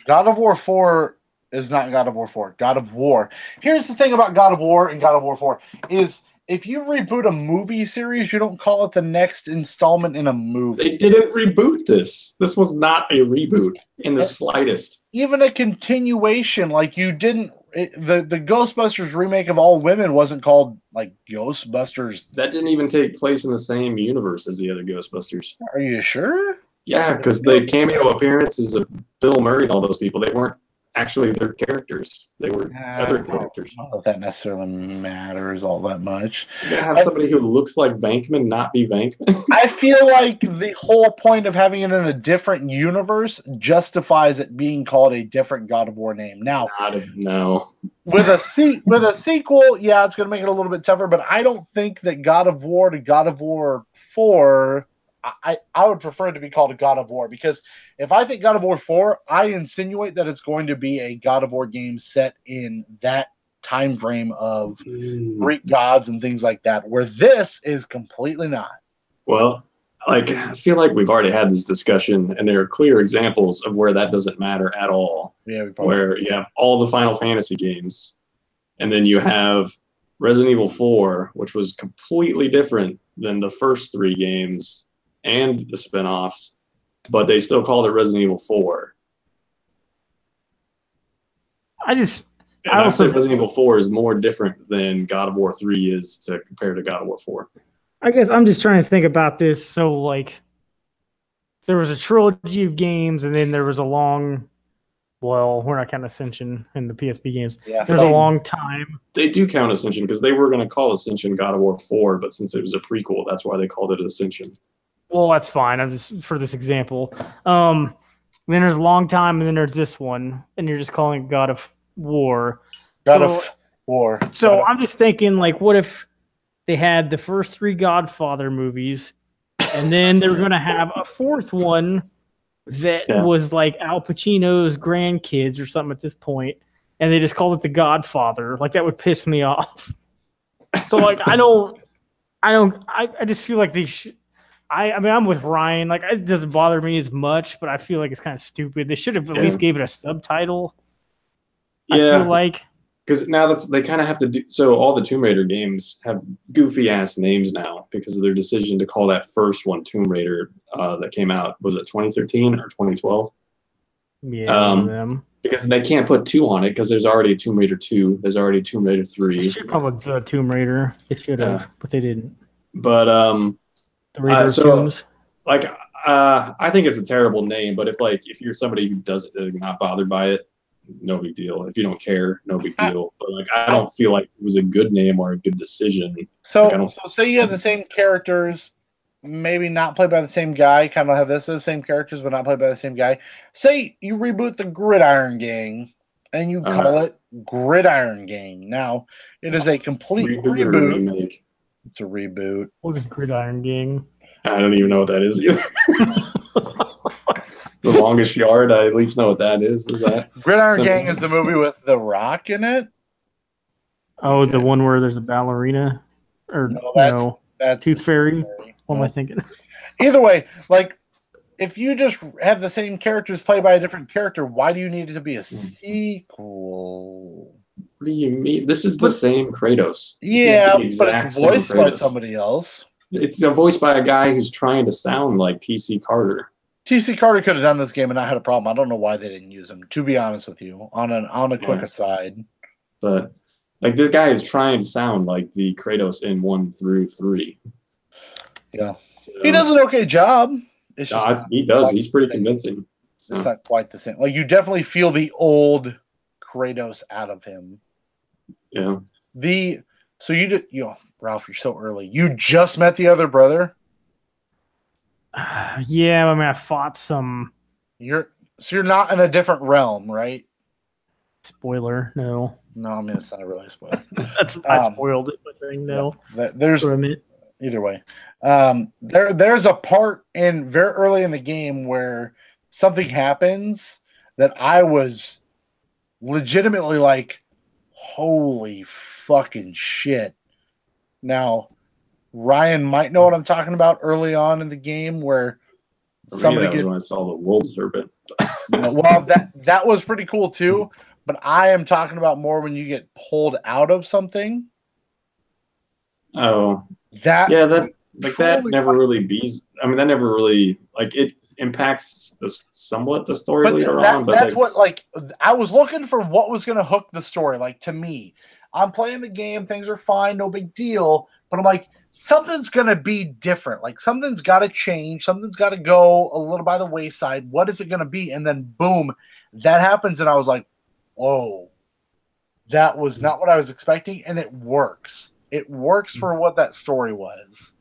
God of War 4 is not God of War 4. God of War. Here's the thing about God of War and God of War 4 is if you reboot a movie series, you don't call it the next installment in a movie. They didn't reboot this. This was not a reboot in the slightest. Even a continuation, like you didn't. The Ghostbusters remake of All Women wasn't called like Ghostbusters. That didn't even take place in the same universe as the other Ghostbusters. Are you sure? Yeah, because the cameo appearances of Bill Murray and all those people, they weren't actually their characters. They were other characters. I don't know if that necessarily matters all that much. You gotta have somebody who looks like Venkman not be Venkman. I feel like the whole point of having it in a different universe justifies it being called a different God of War name. Now, No. with a sequel, yeah, it's going to make it a little bit tougher. But I don't think that God of War to God of War 4. I would prefer it to be called a God of War, because if I think God of War 4, I insinuate that it's going to be a God of War game set in that time frame of Greek gods and things like that, where this is completely not. Well, like I feel like we've already had this discussion, and there are clear examples of where that doesn't matter at all. Yeah, where you have all the Final Fantasy games, and then you have Resident Evil 4, which was completely different than the first 3 games and the spin-offs, but they still called it Resident Evil 4. I also Resident Evil 4 is more different than God of War 3 is to compare to God of War 4. I guess I'm just trying to think about this. So, like, there was a trilogy of games, and then there was a long. Well, we're not counting Ascension in the PSP games. Yeah, there's a long time. They do count Ascension because they were going to call Ascension God of War 4, but since it was a prequel, that's why they called it Ascension. Well, that's fine. I'm just for this example. Then there's a long time, and then there's this one, and you're just calling it God of War. God of War. So I'm just thinking, like, what if they had the first 3 Godfather movies, and then they were going to have a 4th one that was like Al Pacino's grandkids or something at this point, and they just called it The Godfather. Like, that would piss me off. So, like, I just feel like they should. I mean, I'm with Ryan. Like, it doesn't bother me as much, but I feel like it's kind of stupid. They should have at least gave it a subtitle. I feel like. Because now they kind of have to do. So all the Tomb Raider games have goofy ass names now because of their decision to call that first one Tomb Raider that came out. Was it 2013 or 2012? Yeah. Because they can't put 2 on it because there's already a Tomb Raider 2. There's already Tomb Raider 3. They should call it the Tomb Raider. They should have, but they didn't. But the Raider Tombs. Like I think it's a terrible name. But if you're somebody who doesn't not bothered by it, no big deal. If you don't care, no big deal. But like, I don't feel like it was a good name or a good decision. So say you have the same characters, maybe not played by the same guy, kind of have the same characters, but not played by the same guy. Say you reboot the Gridiron Gang and you call it Gridiron Gang. Now, it is a complete reboot. It's a reboot. What is Gridiron Gang? I don't even know what that is either. The Longest Yard, I at least know what that is. Is that Gridiron Gang is the movie with The Rock in it? Oh, the one where there's a ballerina? Or that's Tooth Fairy? What am I thinking? Either way, like, if you just have the same characters played by a different character, why do you need it to be a sequel? What do you mean? This is the same Kratos. Yeah, but it's voiced by somebody else. It's voiced by a guy who's trying to sound like T.C. Carter. T.C. Carter could have done this game and not had a problem. I don't know why they didn't use him, to be honest with you, on a quick aside. But like, this guy is trying to sound like the Kratos in 1 through 3. Yeah. So, he does an okay job. It's just he does. He's pretty convincing. So. It's not quite the same. Like, you definitely feel the old Kratos out of him. Yeah. So Ralph, you're so early. You just met the other brother? Yeah, I mean, I fought some. You're not in a different realm, right? Spoiler, no. No, I mean, it's not really a spoiler. I spoiled it by saying no. There's either way. There's a part in very early in the game where something happens that I was legitimately like, Holy fucking shit. Now, Ryan might know what I'm talking about early on in the game where For me, somebody that was gets. when I saw the World Serpent. Well, that was pretty cool too, but I am talking about more when you get pulled out of something. Oh, That yeah, that truly never really bees. I mean, that never really it impacts somewhat the story But later on. But that's what, like, I was looking for what was going to hook the story. Like, to me, I'm playing the game, things are fine, no big deal. But I'm like, something's going to be different. Like, something's got to change, something's got to go a little by the wayside. What is it going to be? And then, boom, that happens. And I was like, whoa, that was not what I was expecting. And it works. It works for what that story was.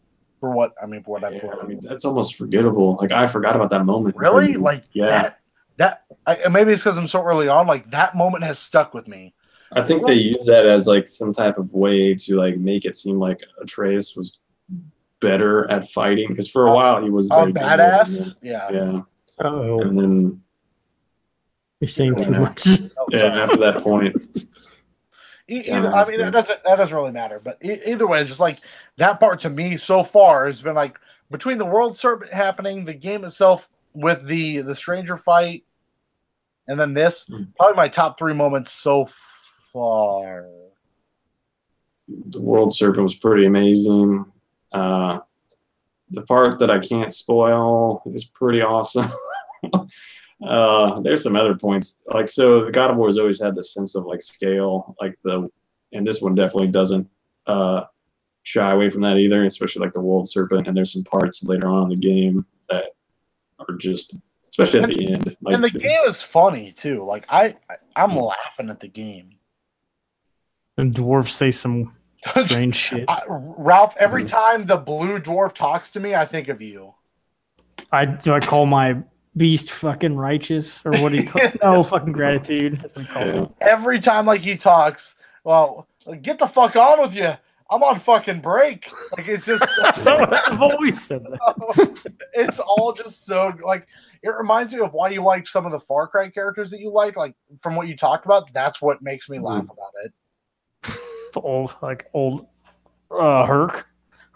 For what I played. I mean, that's almost forgettable. Like, I forgot about that moment. Really? until Like yeah. Maybe it's because I'm so early on. Like, that moment has stuck with me. I think they use that as like some type of way to like make it seem like Atreus was better at fighting because for a while he was very good, badass. Yeah. Oh, and then you're saying too Yeah. much. after that point, That doesn't really matter. But either way, it's just like that part to me so far has been like between the World Serpent happening, the game itself with the Stranger fight, and then this, probably my top 3 moments so far. the World Serpent was pretty amazing. The part that I can't spoil is pretty awesome. There's some other points like so. The God of War has always had the sense of like scale, and this one definitely doesn't shy away from that either. Especially like the World Serpent, and there's some parts later on in the game that are just, especially at the end. Like, And the game is funny too. Like I'm laughing at the game. And dwarves say some strange shit. Ralph, every time the blue dwarf talks to me, I think of you. I call my beast fucking righteous, or what do you call it? No, fucking gratitude. That's what we call it. Every time like he talks, well, get the fuck on with you. I'm on fucking break. Like, it's just I've always said that. it's all just so like it reminds me of why you like some of the Far Cry characters that you like from what you talked about. That's what makes me laugh about it. old Herc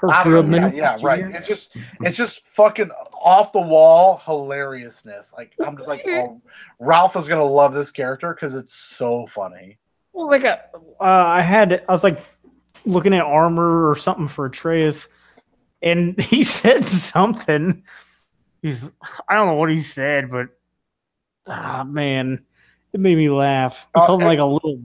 Rubman. Yeah, right. It's just fucking off the wall hilariousness. Like, I'm just like, oh, Ralph is gonna love this character because it's so funny. Well, like I was like looking at armor or something for Atreus, and he said something. I don't know what he said, but man, it made me laugh. He called him like a little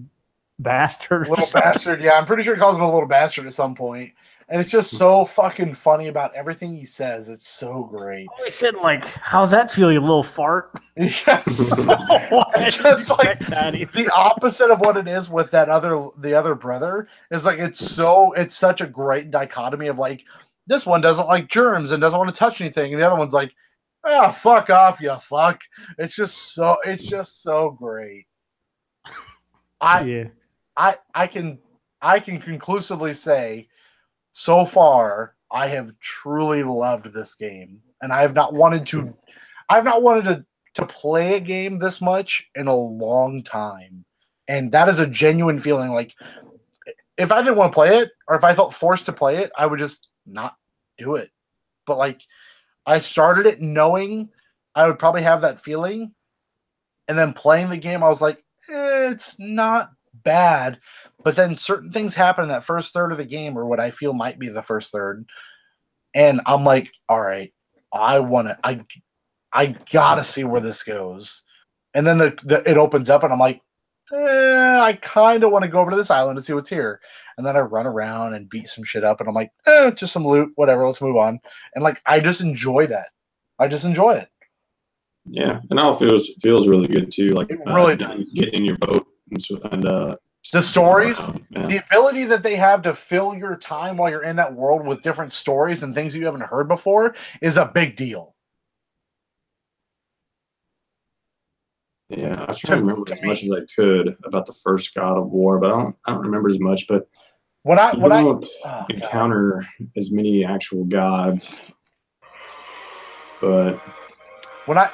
bastard. Bastard, yeah. I'm pretty sure he calls him a little bastard at some point. And it's just so fucking funny about everything he says. It's so great. He said, like, how's that feel, you little fart? Yes. Just like the opposite of what it is with the other brother is like it's such a great dichotomy of like this one doesn't like germs and doesn't want to touch anything, and the other one's like, ah, fuck off, you fuck. It's just so great. I can conclusively say so far I have truly loved this game, and I have not wanted to play a game this much in a long time. And that is a genuine feeling. Like, if I didn't want to play it, or if I felt forced to play it, I would just not do it. But like, I started it knowing I would probably have that feeling, and then playing the game, I was like, it's not bad. But then certain things happen in that first third of the game, or what I feel might be the first third, and I'm like, all right, I gotta see where this goes. And then it opens up, and I'm like, I kind of want to go over to this island and see what's here. And then I run around and beat some shit up, and I'm like, just some loot, whatever, let's move on. And like, I just enjoy that. I just enjoy it. Yeah, and now it feels really good too. Like, it really does. Getting in your boat and the stories, yeah. The ability that they have to fill your time while you're in that world with different stories and things you haven't heard before is a big deal. Yeah, I was trying to remember as much as I could about the first God of War, but I don't remember as much. But when I encounter as many actual gods, but when I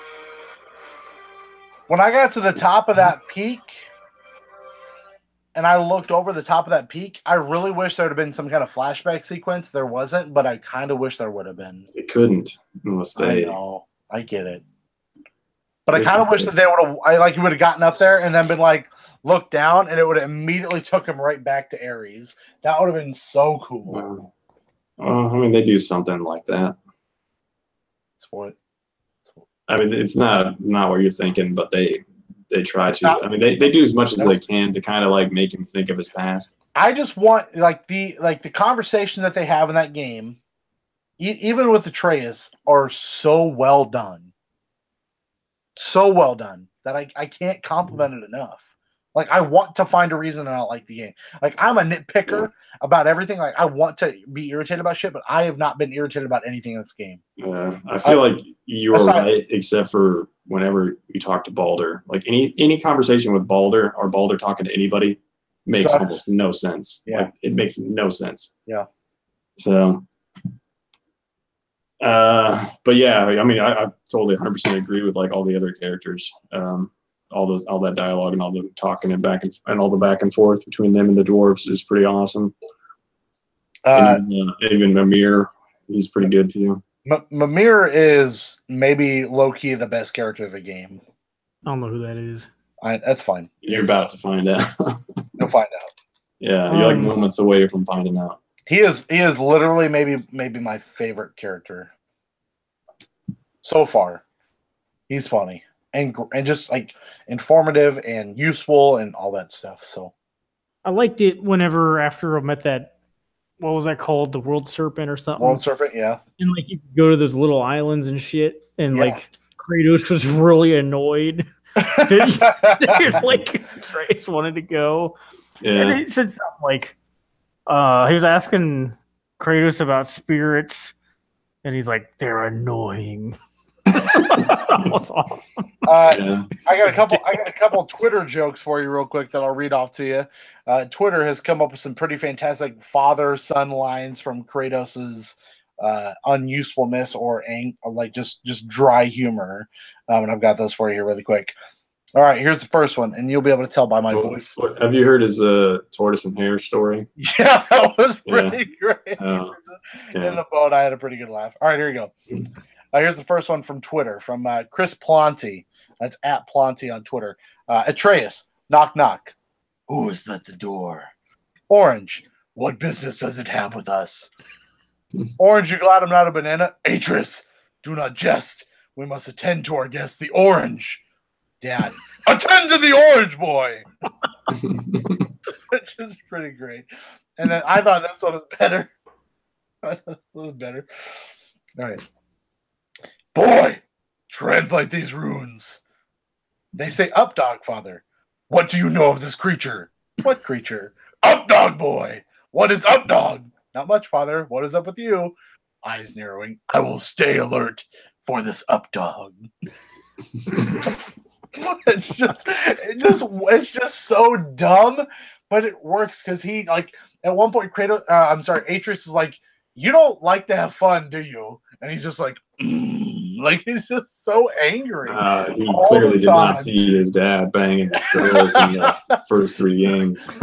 got to the top of that peak, and I looked over the top of that peak, I really wish there would have been some kind of flashback sequence. There wasn't, but I kind of wish there would have been. It couldn't unless they. I know, I get it, but I kind of wish that they would have. You would have gotten up there and then been like, looked down, and it would have immediately took him right back to Ares. That would have been so cool. I mean, they do something like that. That's what. I mean, it's not what you're thinking, but they try to. I mean, they do as much as they can to kind of like make him think of his past. I just want the conversation that they have in that game, even with Atreus, are so well done. So well done that I can't compliment it enough. Like, I want to find a reason to not like the game. Like, I'm a nitpicker about everything. Like, I want to be irritated about shit, but I have not been irritated about anything in this game. I feel like you were right, except for whenever you talk to Baldur. Like, any conversation with Baldur or Baldur talking to anybody makes almost no sense. Yeah. Like, it makes no sense. Yeah. So, but yeah, I mean, I totally 100% agree with like all the other characters. All that dialogue and all the talking and all the back and forth between them and the dwarves is pretty awesome. Even Mimir, he's pretty good too. Mimir is maybe low-key the best character of the game. I don't know who that is. That's fine. You're about to find out. You'll find out. Yeah, you're like moments away from finding out. He is literally maybe my favorite character so far. He's funny. And just like informative and useful and all that stuff. So I liked it whenever after I met that, what was that called? The World Serpent or something? World Serpent, yeah. And like you could go to those little islands and shit. And like Kratos was really annoyed that like Trace wanted to go. Yeah. And he said something like he was asking Kratos about spirits, and he's like, they're annoying. That was awesome. I got a couple Twitter jokes for you real quick that I'll read off to you. Twitter has come up with some pretty fantastic father-son lines from Kratos's unusefulness or like just dry humor. And I've got those for you here really quick. All right, here's the first one, and you'll be able to tell by my voice. Have you heard his tortoise and hare story? Yeah, that was pretty great. In the boat, I had a pretty good laugh. All right, here you go. Here's the first one from Twitter, from Chris Planty. That's at Planty on Twitter. Atreus, knock, knock. Who is at the door? Orange, what business does it have with us? Orange, you glad I'm not a banana? Atreus, do not jest. We must attend to our guest, the orange. Dad, attend to the orange boy. Which is pretty great. And then I thought this one was better. All right. Boy, translate these runes. They say up dog, father. What do you know of this creature? What creature? Up dog, boy. What is up dog? Not much, father. What is up with you? Eyes narrowing. I will stay alert for this up dog. It's just so dumb, but it works because he like at one point Atreus is like, you don't like to have fun, do you? And he's just like, like he's just so angry. He clearly did not see his dad banging girls in the first 3 games.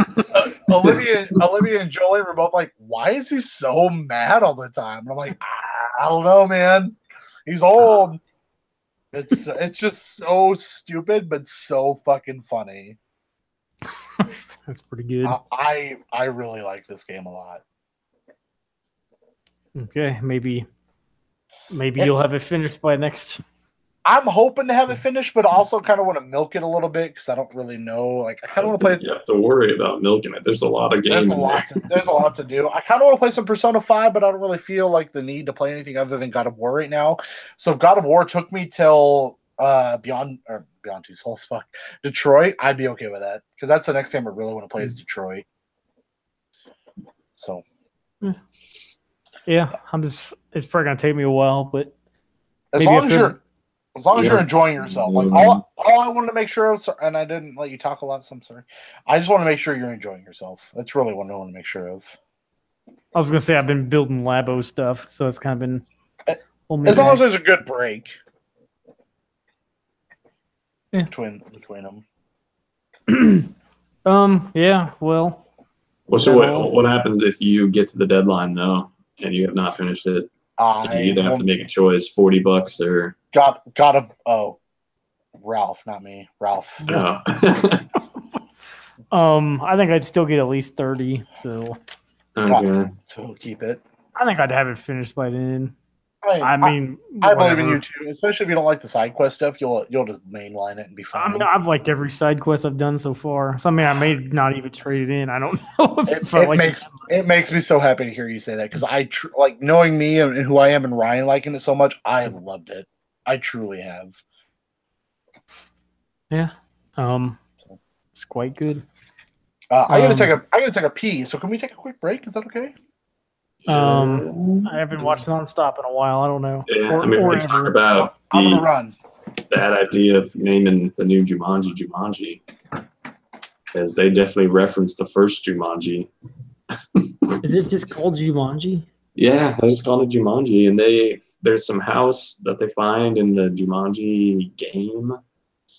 Olivia and Jolie were both like, why is he so mad all the time? And I'm like, I don't know, man. He's old. It's just so stupid, but so fucking funny. That's pretty good. I really like this game a lot. Okay, maybe you'll have it finished by next. I'm hoping to have it finished, but also kind of want to milk it a little bit because I don't really know. Like, I kind of want to play. You have to worry about milking it. There's a lot of games. There's a lot to do. I kind of want to play some Persona 5, but I don't really feel like the need to play anything other than God of War right now. So if God of War took me till Beyond Two Souls, Detroit, I'd be okay with that because that's the next game I really want to play is Detroit. So. Yeah, it's probably gonna take me a while, but as long as you're enjoying yourself, like all I wanted to make sure of, and I didn't let you talk a lot, so I'm sorry. I just want to make sure you're enjoying yourself. That's really what I want to make sure of. I was gonna say I've been building Labo stuff, so it's kind of been as long as there's a good break between them. Yeah. Well, Well, so Is that all? what happens if you get to the deadline though, and you have not finished it? You I either have to make a choice, $40 or gotta. Oh, Ralph, not me. Ralph. no. I think I'd still get at least 30. So Okay. So keep it. I think I'd have it finished by then. I I mean, I believe in whatever. you too. Especially if you don't like the side quest stuff, you'll just mainline it and be I fine. mean, I've liked every side quest I've done so far. Something I may not even trade it in. I don't know if I like it. It makes me so happy to hear you say that because like knowing me and who I am and Ryan liking it so much, I have loved it. I truly have. Yeah. It's quite good. I gotta take a pee. So can we take a quick break? Is that okay? I haven't watched nonstop in a while. I don't know. Yeah, Or, I mean, or we talk ever. about I'm gonna the run. bad idea of naming the new Jumanji, because they definitely referenced the first Jumanji. Is it just called Jumanji? Yeah, I just called it Jumanji, and there's some house that they find in the Jumanji game,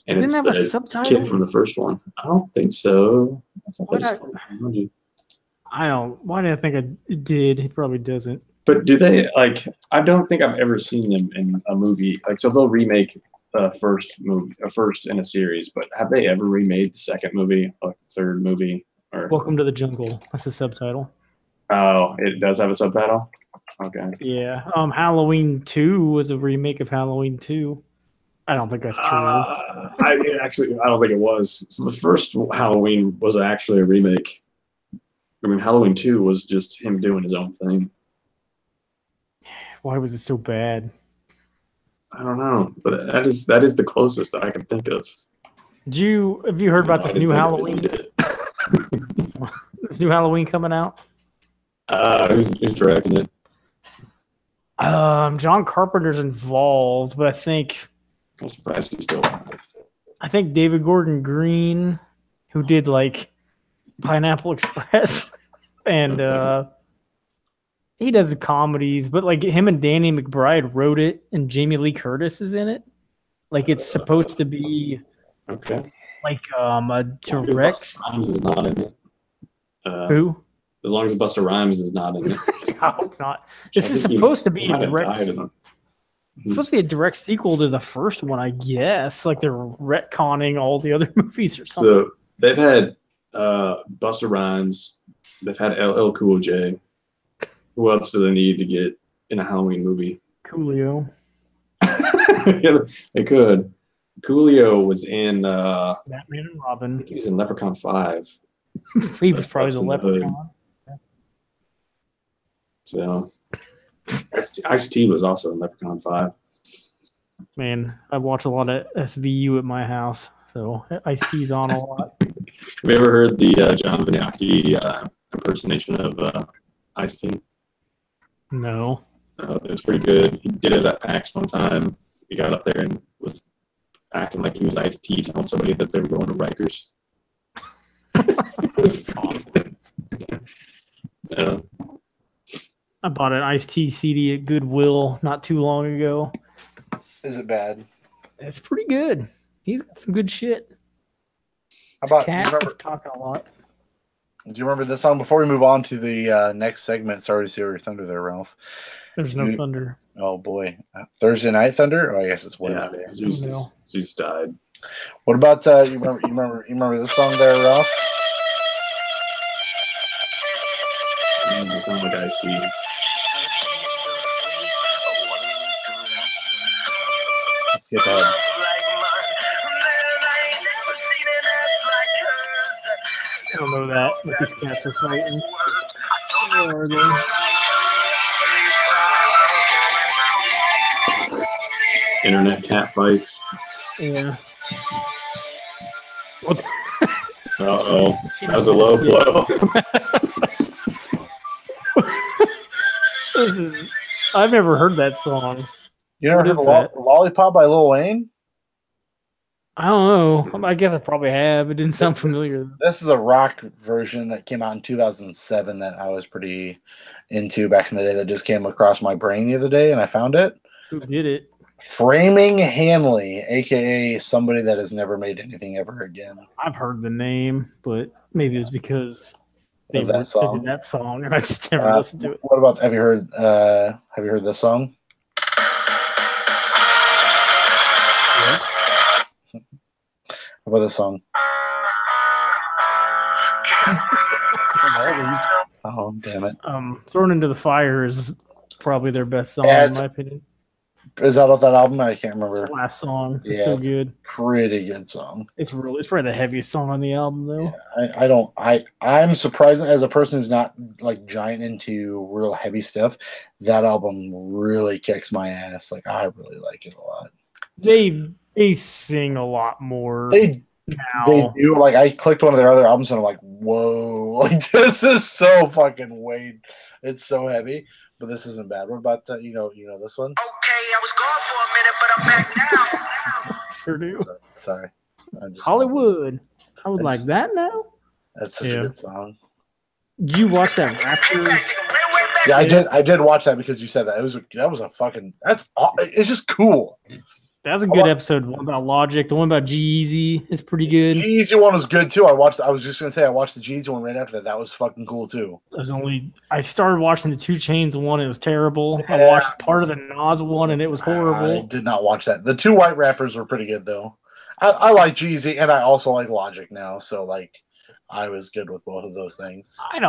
and Didn't it's have a the subtitle? kid from the first one. I don't think so. I thought they Why just not? called it Jumanji. I don't. Why did I think it did? It probably doesn't. But do they like? I don't think I've ever seen them in a movie. Like, so they'll remake a first in a series, but have they ever remade the second movie, like the third movie? Or Welcome to the Jungle. That's the subtitle. oh, it does have a subtitle. Okay. Yeah. Halloween 2 was a remake of Halloween 2. I don't think that's true. I don't think it was. So the first Halloween was actually a remake. I mean, Halloween 2 was just him doing his own thing. Why was it so bad? I don't know, but that is the closest that I can think of. Have you heard about this new Halloween? This new Halloween coming out? Who's directing it? John Carpenter's involved, but I'm surprised he's still alive. I think David Gordon Green, who did like Pineapple Express, and he does the comedies, but like him and Danny McBride wrote it, and Jamie Lee Curtis is in it. Like it's supposed to be Okay. like a direct. Busta Rhymes is not in it. Who? As long as Busta Rhymes is not in it. I hope not. This is supposed to be a direct. It's It's supposed to be a direct sequel to the first one, I guess. Like they're retconning all the other movies or something. So they've had Busta Rhymes, they've had LL Cool J. Who else do they need to get in a Halloween movie? Coolio. Yeah, they could. Coolio was in Batman and Robin. he was in Leprechaun 5. He was probably the in the Hood. leprechaun. So Ice-T was also in Leprechaun 5. Man, I watch a lot of SVU at my house, so Ice-T's on a lot. Have you ever heard the John Belushi impersonation of Ice-T? No. It's pretty good. He did it at PAX one time. He got up there and was acting like he was Ice-T telling somebody that they were going to Rikers. It's awesome. Yeah. I bought an Ice-T CD at Goodwill not too long ago. Is it bad? It's pretty good. He's got some good shit. How about Cat is talking a lot. do you remember this song? Before we move on to the next segment, sorry to see your thunder there, Ralph. There's no thunder. Oh boy, Thursday Night Thunder. Oh, I guess it's Yeah, Wednesday. Zeus died. What about you remember this song there, Ralph? It doesn't sound like Ice-T. Let's skip ahead. I don't know that, but these cats are fighting. Where are they? Internet cat fights. Yeah. What? Uh-oh. That was a low blow. I've never heard that song. You never What heard is of that? Lollipop by Lil Wayne? I don't know. I guess I probably have. It didn't sound familiar. This is a rock version that came out in 2007 that I was pretty into back in the day that just came across my brain the other day and I found it. Who did it? Framing Hanley, aka somebody that has never made anything ever again. I've heard the name, but maybe it's because they Of that did song. that song, and I just never listened to it. What about have you heard this song? Yeah. How about this song? From all these. Oh, damn it. Thrown Into the Fire is probably their best song, Yeah, in my opinion. Is that off that album? I can't It's remember. the last song. It's Yeah, so it's- good. Pretty good song. It's probably the heaviest song on the album, though. Yeah, I'm surprised as a person who's not like giant into real heavy stuff. That album really kicks my ass. Like I really like it a lot. They sing a lot more They now. do. Like I clicked one of their other albums and I'm like, whoa! Like this is so fucking weight. It's so heavy. But this isn't bad. What about you know this one? Okay, I was gone for a minute, but I'm back now. Sure do. Sorry. I'm just- Hollywood. I would It's- like that now. That's such Yeah. a good song. Did you watch that Rapture? Yeah, I did watch that because you said that. It's just cool. That's a good episode. One about Logic. The one about G-Eazy is pretty good. Jeezy one was good too. I was just gonna say I watched the Jeezy one right after that. That was fucking cool too. I started watching the 2 Chainz one. It was terrible. I Yeah. watched part of the Nas one, and it was I horrible. did not watch that. The 2 white rappers were pretty good though. I like Jeezy and I also like Logic now, so like I was good with both of those things. I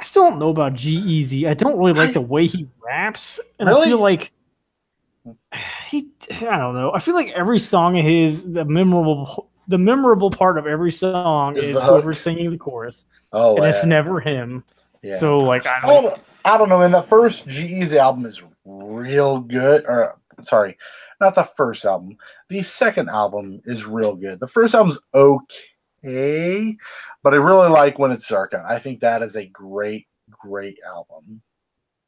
still don't know about G-Eazy. I don't really like the way he raps, and I Really? feel like I don't know. I feel like every song of his, the memorable part of every song Is is the hook. whoever's singing the chorus, Oh, and it's yeah. never him. Yeah. So like I I don't. don't know, man. The first G-Eazy album is real good. Or sorry, not the first album. The second album is real good. The first album's okay, but I really like When It's Dark Out. I think that is a great album.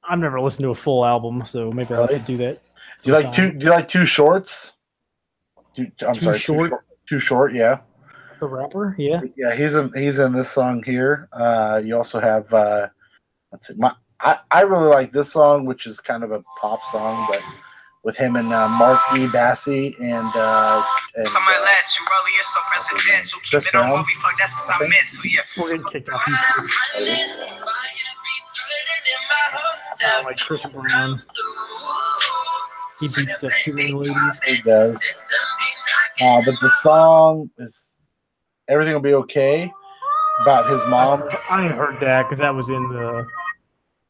I've never listened to a full album, so maybe I'll have to do that. Do you like sometime. Do you like Too Shorts? Too Short? Too Short. Yeah. The rapper, yeah. Yeah, he's in this song here. You also have let's see, I really like this song, which is kind of a pop song, but with him and Mark E. Bassey and Some might let you really is so presidential. Keep Chris it on Brown, what we fuck, that's because I I'm think. meant to, yeah. We're getting kicked off YouTube. I like Chris Brown. He beats up too many ladies. he does. But the song is "Everything Will Be Okay" about his mom. I ain't heard that because that was in the.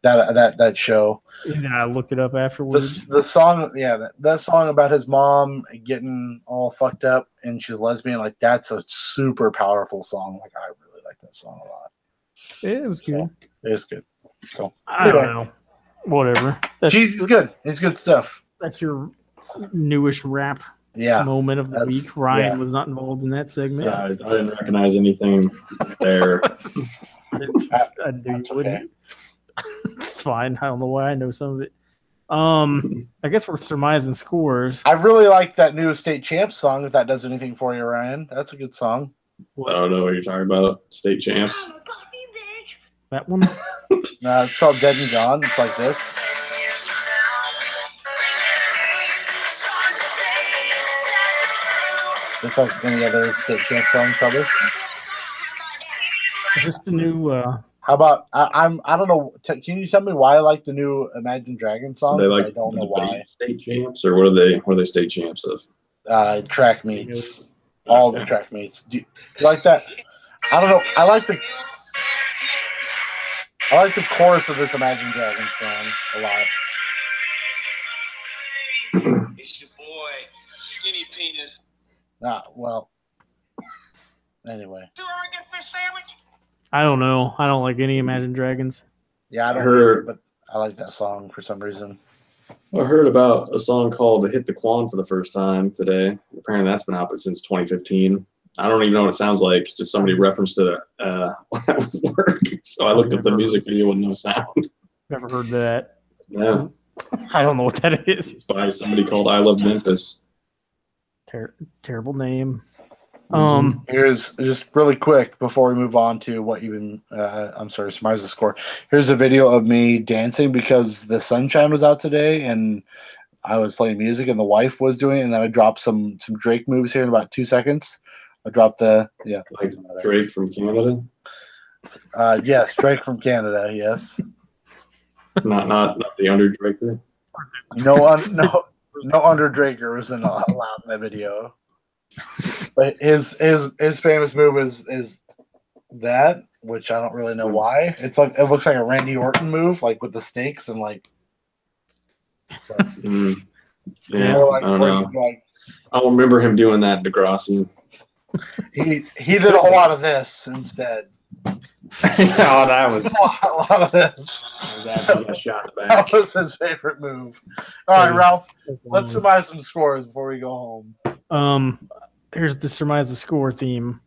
That show. And then I looked it up afterwards. The song, yeah, that song about his mom getting all fucked up and she's lesbian, like that's a super powerful song. Like I really like that song a lot. Yeah, it was good. So, it's good. So I don't know. Whatever. He's good. It's good stuff. That's your newish rap Yeah. moment of the that's- week. Ryan yeah. was not involved in that segment. Yeah, I didn't recognize anything there. I knew That's you wouldn't. okay. It's fine. I don't know why I know some of it. I guess we're surmising scores. I really like that new State Champs song. If that does anything for you, Ryan, that's a good song. I don't know what you're talking about. State champs. That one. It's called Dead and Gone. It's like this. It's like any other State Champs song, probably. Is this the new? How about I don't know. Can you tell me why I like the new Imagine Dragons song? They like I don't know why. state champs, or what are they state champs of? Track meets, all the track meets. Do you like that? I don't know. I like the chorus of this Imagine Dragons song a lot. It's your boy, Skinny Penis. Well. Anyway, I don't know. I don't like any Imagine Dragons. yeah, I don't Heard- but I like that song for some reason. I heard about a song called "Hit the Quan" for the first time today. Apparently, that's been out since 2015. I don't even know what it sounds like. Just somebody referenced it at work, so I looked up the music video with no sound. Never heard that. Yeah, I don't know what that is. it's by somebody called "I Love Memphis." Terrible name. Here's just really quick before we move on to what even surmise the score. Here's a video of me dancing because the sunshine was out today and I was playing music and the wife was doing it, and then I dropped some Drake moves here in about 2 seconds. I dropped the like Drake from Canada. Yes, Drake from Canada. Yes, not the Underdraker. no Underdraker was allowed in that video. But his famous move is that, which I don't really know why. It's like it looks like a Randy Orton move, like with the snakes and like. Yeah, like, I don't know. I don't remember him doing that in Degrassi. He did a lot of this instead. No, that was a lot of this. That was after he got shot in the That back. was his favorite move. All right, Ralph. Let's surmise some scores before we go home. Here's the surmise the score theme.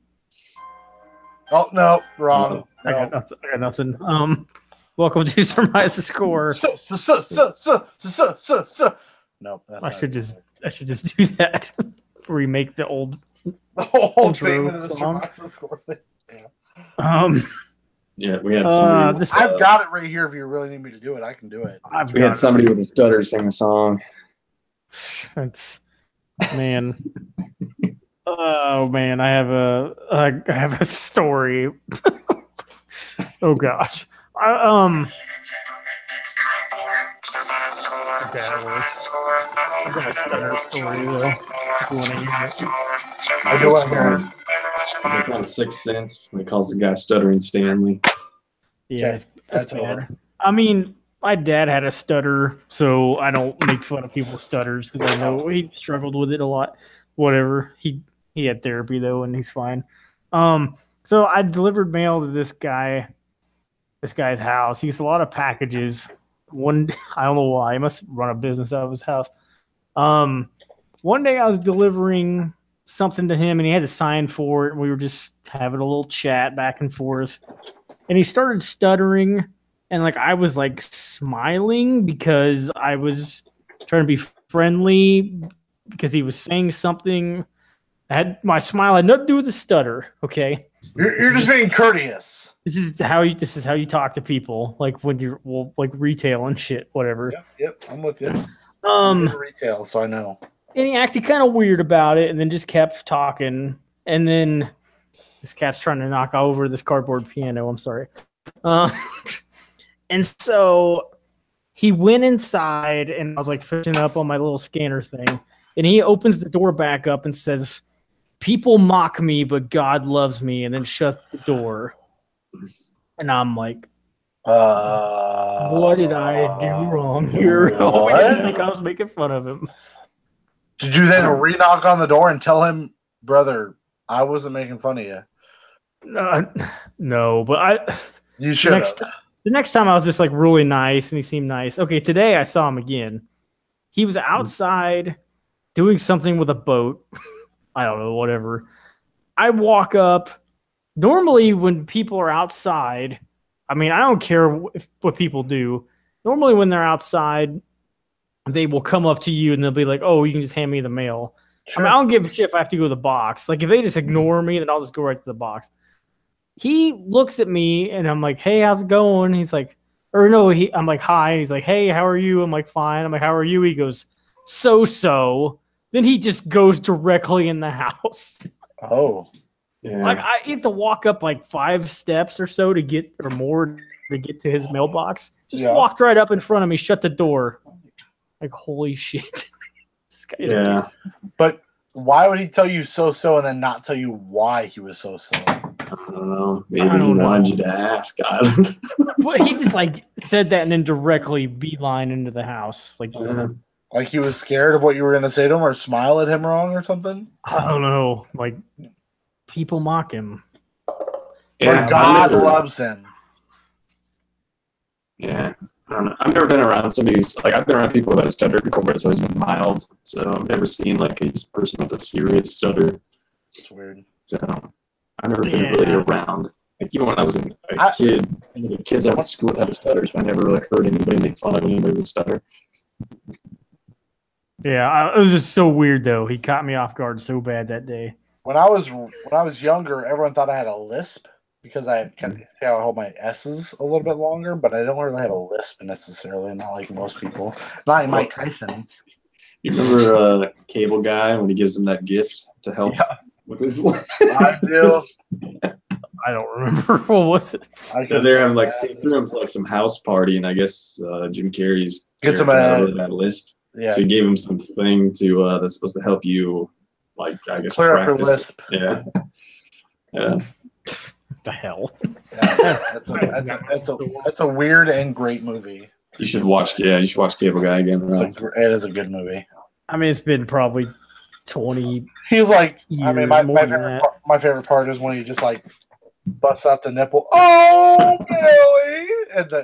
Oh no, wrong. I got nothing. Welcome to surmise the score. No, that's I should just do that. Remake the old the whole intro thing into the song. surmise the score thing. Yeah, we had somebody. I've got it right here. If you really need me to do it, I can do it. We had somebody with a stutter sing the song. That's man. Oh man, I have a story. Oh gosh. Okay, that works. I've got a stutter story though. If you want to hear it. I do want to hear it. It's kind of Sixth Sense when he calls the guy Stuttering Stanley. Yeah, Okay, that's all bad. I mean, my dad had a stutter, so I don't make fun of people's stutters because I know he struggled with it a lot. Whatever. He had therapy though, and he's fine. So I delivered mail to this guy's house. He gets a lot of packages. I don't know why. He must run a business out of his house. One day I was delivering something to him, and he had to sign for it. And we were just having a little chat back and forth, and he started stuttering, and like I was like smiling because I was trying to be friendly because he was saying something. My smile had nothing to do with the stutter. Okay. You're just being courteous. This is how you talk to people, like when you're like retail and shit, whatever. Yep, I'm with you. I'm in retail, so I know. And he acted kind of weird about it, and then just kept talking. And then this cat's trying to knock over this cardboard piano. I'm sorry. And so he went inside, and I was like fishing up on my little scanner thing, and he opens the door back up and says, "People mock me, but God loves me," and then shuts the door. And I'm like, what did I do wrong here? What? I didn't think I was making fun of him. Did you then re-knock on the door and tell him, brother, I wasn't making fun of you? No, but You should have. The next time I was just like really nice, and he seemed nice. Okay, today I saw him again. He was outside doing something with a boat. I don't know, whatever. I walk up. Normally, when people are outside, I mean, I don't care what people do. Normally, when they're outside, they will come up to you and they'll be like, "Oh, you can just hand me the mail." Sure. I mean, I don't give a shit if I have to go to the box. Like, if they just ignore me, then I'll just go right to the box. He looks at me and I'm like, "Hey, how's it going?" He's like, or no, I'm like, "Hi." And he's like, "Hey, how are you?" I'm like, "Fine." I'm like, "How are you?" He goes, "So." Then he just goes directly in the house. Oh. Yeah. Like I have to walk up like 5 steps or so to get to his mailbox. Just walked right up in front of me, shut the door. Like, holy shit. This guy is Yeah. weird. But why would he tell you so and then not tell you why he was so? I don't know. Maybe he wanted you to ask. I don't know. But he just like said that and then directly beeline into the house. Like, Like he was scared of what you were going to say to him or smile at him wrong or something? I don't know. Like, people mock him. Yeah, But God loves him. Yeah. I don't know. I've never been around somebody who's like, I've been around people that have stuttered before, but it's always been mild. So I've never seen like a person with a serious stutter. It's weird. So I've never been really around. Like even when I was a kid, the kids I went to school with had stutters, but I never really heard anybody make fun of anybody with a stutter. Yeah, it was just so weird though. He caught me off guard so bad that day. When I was younger, everyone thought I had a lisp because I kind of hold my S's a little bit longer, but I don't really have a lisp necessarily. Not like most people. Not like Mike Tyson. You remember Cable Guy when he gives him that gift to help with his? I do. I don't remember. What was it? They're having like they threw him to like some house party, and I guess Jim Carrey's Gets him character had a really bad lisp. Yeah. So he gave him something to that's supposed to help you, like I guess Clear up your practice. lisp. Yeah. Yeah. What the hell? Yeah, that's a weird and great movie. You should watch. Yeah, you should watch Cable Guy again. Right? It is a good movie. I mean, it's been probably 20. He's like, I Years, mean, my favorite part is when he just like busts out the nipple. Oh, Billy!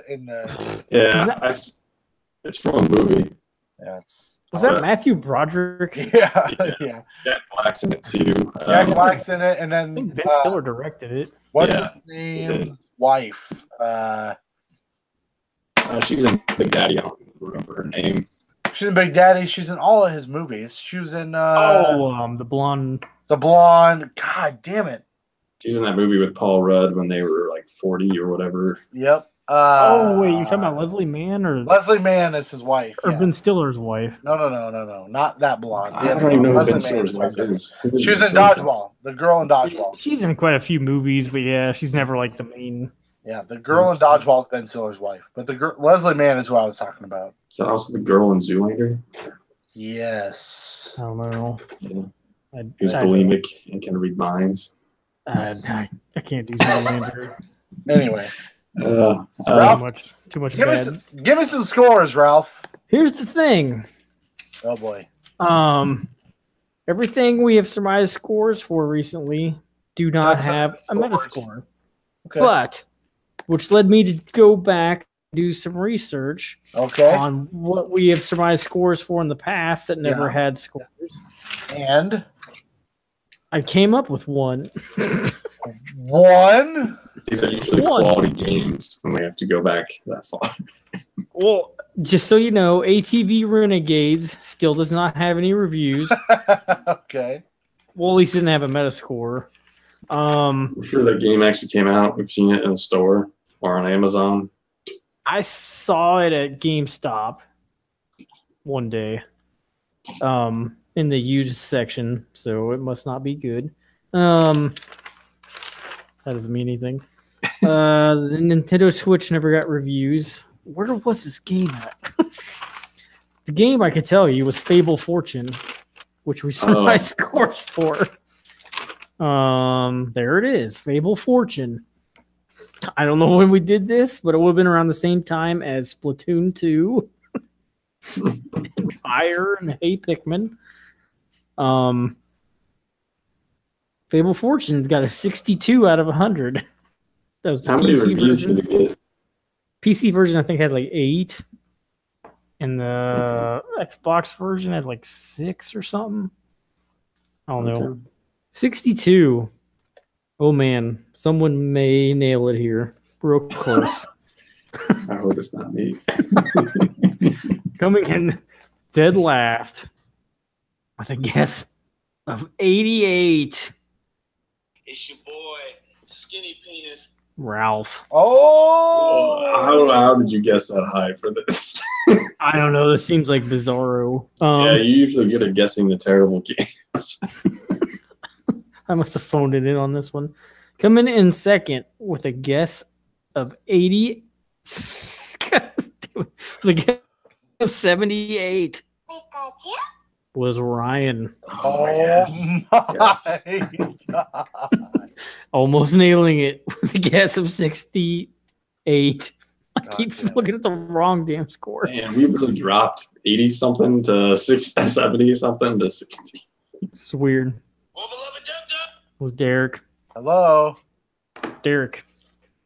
In the Yeah, it's from a movie. yeah, Was that Matthew Broderick? yeah. Jack Black's in it too. Jack Black's in it, and I then think Ben Stiller directed it. what's Yeah. his name? Wife. She was in Big Daddy. I don't remember her name. She's in Big Daddy. She's in all of his movies. She was in The blonde. The Blonde. God damn it. She was in that movie with Paul Rudd when they were like 40 or whatever. Yep. Oh wait, you talking about Leslie Mann or Leslie Mann is his wife. or yeah. Ben Stiller's wife? No. Not that blonde. I don't even know who Leslie Ben Mann Stiller's is wife is. Who is She was Ben in Stiller's wife? Dodgeball. The girl in Dodgeball. She's in quite a few movies, but yeah, she's never like the main. Yeah, the girl in Dodgeball is Ben Stiller's wife. But the girl, Leslie Mann is who I was talking about. Is that also the girl in Zoolander? Yes. I don't know. Yeah. Who's bulimic and can read minds. I can't do Zoolander. Anyway, Ralph, Too much give bad. me some scores, Ralph. Here's the thing. Oh boy. Everything we have surmised scores for recently do not That's have a scores. Metascore. Okay. But, which led me to go back and do some research Okay. on what we have surmised scores for in the past that never had scores. And I came up with one. one. These are usually quality games when we have to go back that far. Well, just so you know, ATV Renegades still does not have any reviews. Okay. Well, at least it didn't have a Metascore. I'm sure that game actually came out. We've seen it in the store or on Amazon. I saw it at GameStop one day. In the used section, so it must not be good. That doesn't mean anything. The Nintendo Switch never got reviews. Where was this game at? The game I could tell you was Fable Fortune, which we saw my scores for. There it is, Fable Fortune. I don't know when we did this, but it would have been around the same time as Splatoon 2, Fire, and Hey Pikmin. Fable Fortune's got a 62 out of 100. That was the How many PC reviews version. did it get? PC version, I think, had like 8. And the Xbox version had like 6 or something. I don't know. 62. Oh man, someone may nail it here. Real close. I hope it's not me. Coming in dead last with a guess of 88. It's your boy, Skinny Penis. Ralph. Oh. How did you guess that high for this? I don't know. This seems like Bizarro. Yeah, you're usually good at guessing the terrible games. I must have phoned it in on this one. Coming in second with a guess of 80. The guess of 78 was Ryan. Oh my God. Almost nailing it with a guess of 68. I keep damn. looking at the wrong damn score. Man, we really dropped 80 something to 60, 70 something to 60. It's weird. Well, beloved Dub-Dub. It was Derek. Hello. Derek,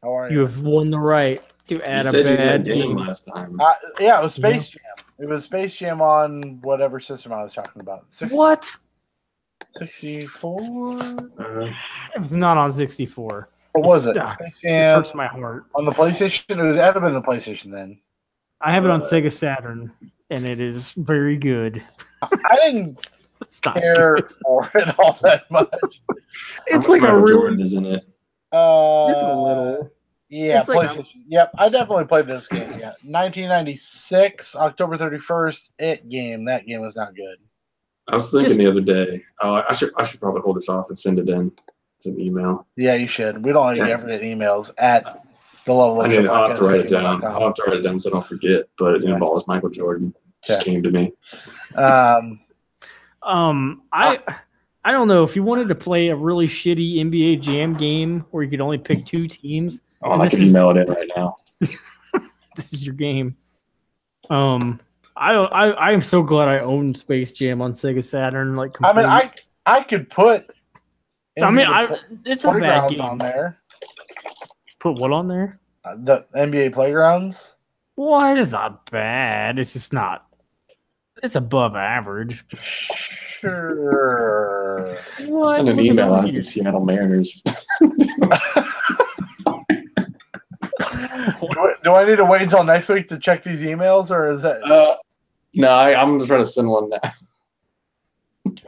How are you you? have won the right to add You a said you had bad game game. last time. Yeah, it was Space Jam. It was Space Jam on whatever system I was talking about. What? 64? It was not on 64. What was it? Ah, Space This Jam hurts my heart. on the PlayStation? It was had to been the PlayStation then. I have it on Sega Saturn, and it is very good. I didn't It's not care good. for it all that much. It's like a Michael really. Jordan is in it. It's a little. Yeah, It's like PlayStation. Yep, I definitely played this game. Yeah, 1996, October 31st. Game. That game was not good. I was thinking Just- the other day. I should probably hold this off and send it in. It's an email. Yeah, you should. We don't Yes. ever get emails at the level I of mean, I'll have to write it down. gmail.com. I'll have to write it down so I don't forget. But it Okay. involves Michael Jordan. Just Okay. came to me. I don't know if you wanted to play a really shitty NBA Jam game where you could only pick 2 teams. Oh, And I this can is- email it in right now. This is your game. I am so glad I own Space Jam on Sega Saturn. Like, I mean, complete. I could put. It's a bad Playgrounds game. on there. Put what on there? The NBA Playgrounds. What is not bad? It's just not. It's above average. Sure. What? Send an Look at email the out to leaders. Seattle Mariners. Do I need to wait until next week to check these emails, or is that? No, I'm just trying to send one now.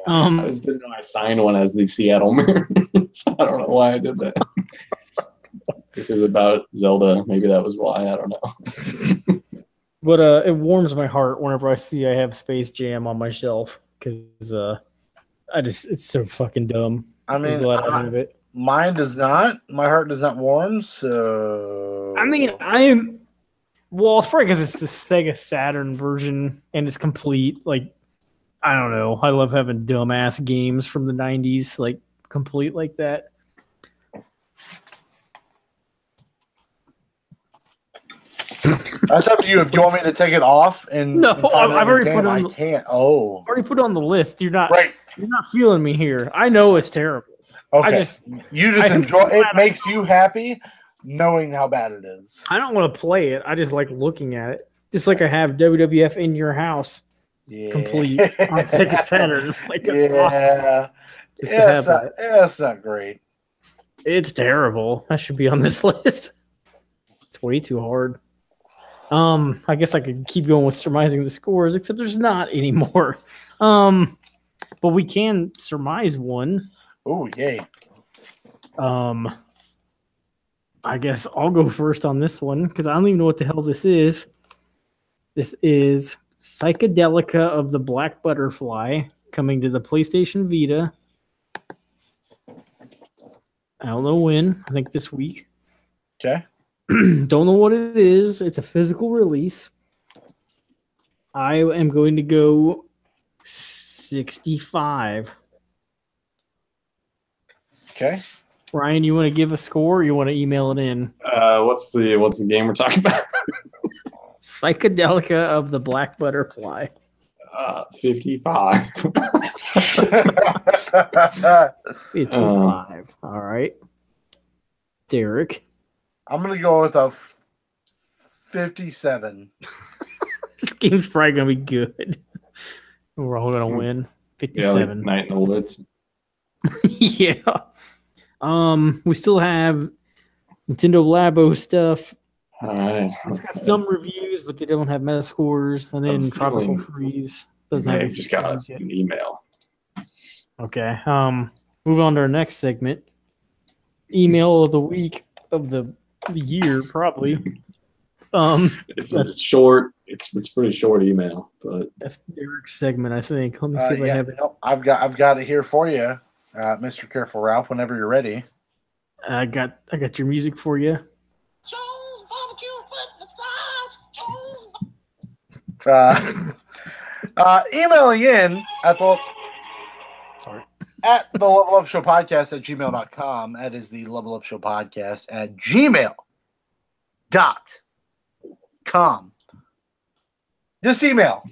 I Um, just didn't know I signed one as the Seattle Mariners. I don't know why I did that. This is about Zelda. Maybe that was why. I don't know. but it warms my heart whenever I see I have Space Jam on my shelf because it's so fucking dumb. I I'm mean, glad I have it. mine does not. My heart does not warm. So I mean, I'm. Well, it's probably because it's the Sega Saturn version and it's complete. Like, I don't know. I love having dumbass games from the '90s, like complete like that. that's up to you. If you want me to take it off and No, and find I've another already game, put it on I the- can't. Oh, Already put it on the list. You're not. right. You're not feeling me here. I know it's terrible. Okay. I You just can enjoy feel it. that. Makes you happy knowing how bad it is. I don't want to play it. I just like looking at it. Just like I have WWF in your house Yeah. complete on Sega Saturn. Like that's awesome. Yeah. Just to Yeah, have it's not, that. yeah, it's not great. It's terrible. That should be on this list. It's way too hard. I guess I could keep going with surmising the scores, except there's not anymore. But we can surmise one. Oh, yay. I guess I'll go first on this one because I don't even know what the hell this is. This is Psychedelica of the Black Butterfly coming to the PlayStation Vita. I don't know when. I think this week. Okay. Don't know what it is. It's a physical release. I am going to go 65. Okay. Ryan, you want to give a score or you want to email it in? What's the game we're talking about? Psychedelica of the Black Butterfly. 55. 55. All right. Derek. I'm going to go with a 57. This game's probably going to be good. We're all going to win. Yeah, like 57. Night in the Woods. Yeah. We still have Nintendo Labo stuff. All right. It's got some reviews, but they don't have meta scores. And then I'm Tropical feeling- Freeze doesn't have I any just got scores yet. an email. Okay. Move on to our next segment. Email of the week of the year, probably. It's short. It's pretty short email, but That's Derek's segment, I think. Let me see if I Yeah, have it. no, I've got it here for you, Mr. Careful Ralph. Whenever you're ready. I got your music for you. Jones barbecue foot massage. Jones. Emailing in at the Sorry. at the Level Up Show Podcast at gmail.com. That is the Level Up Show Podcast at gmail.com. This email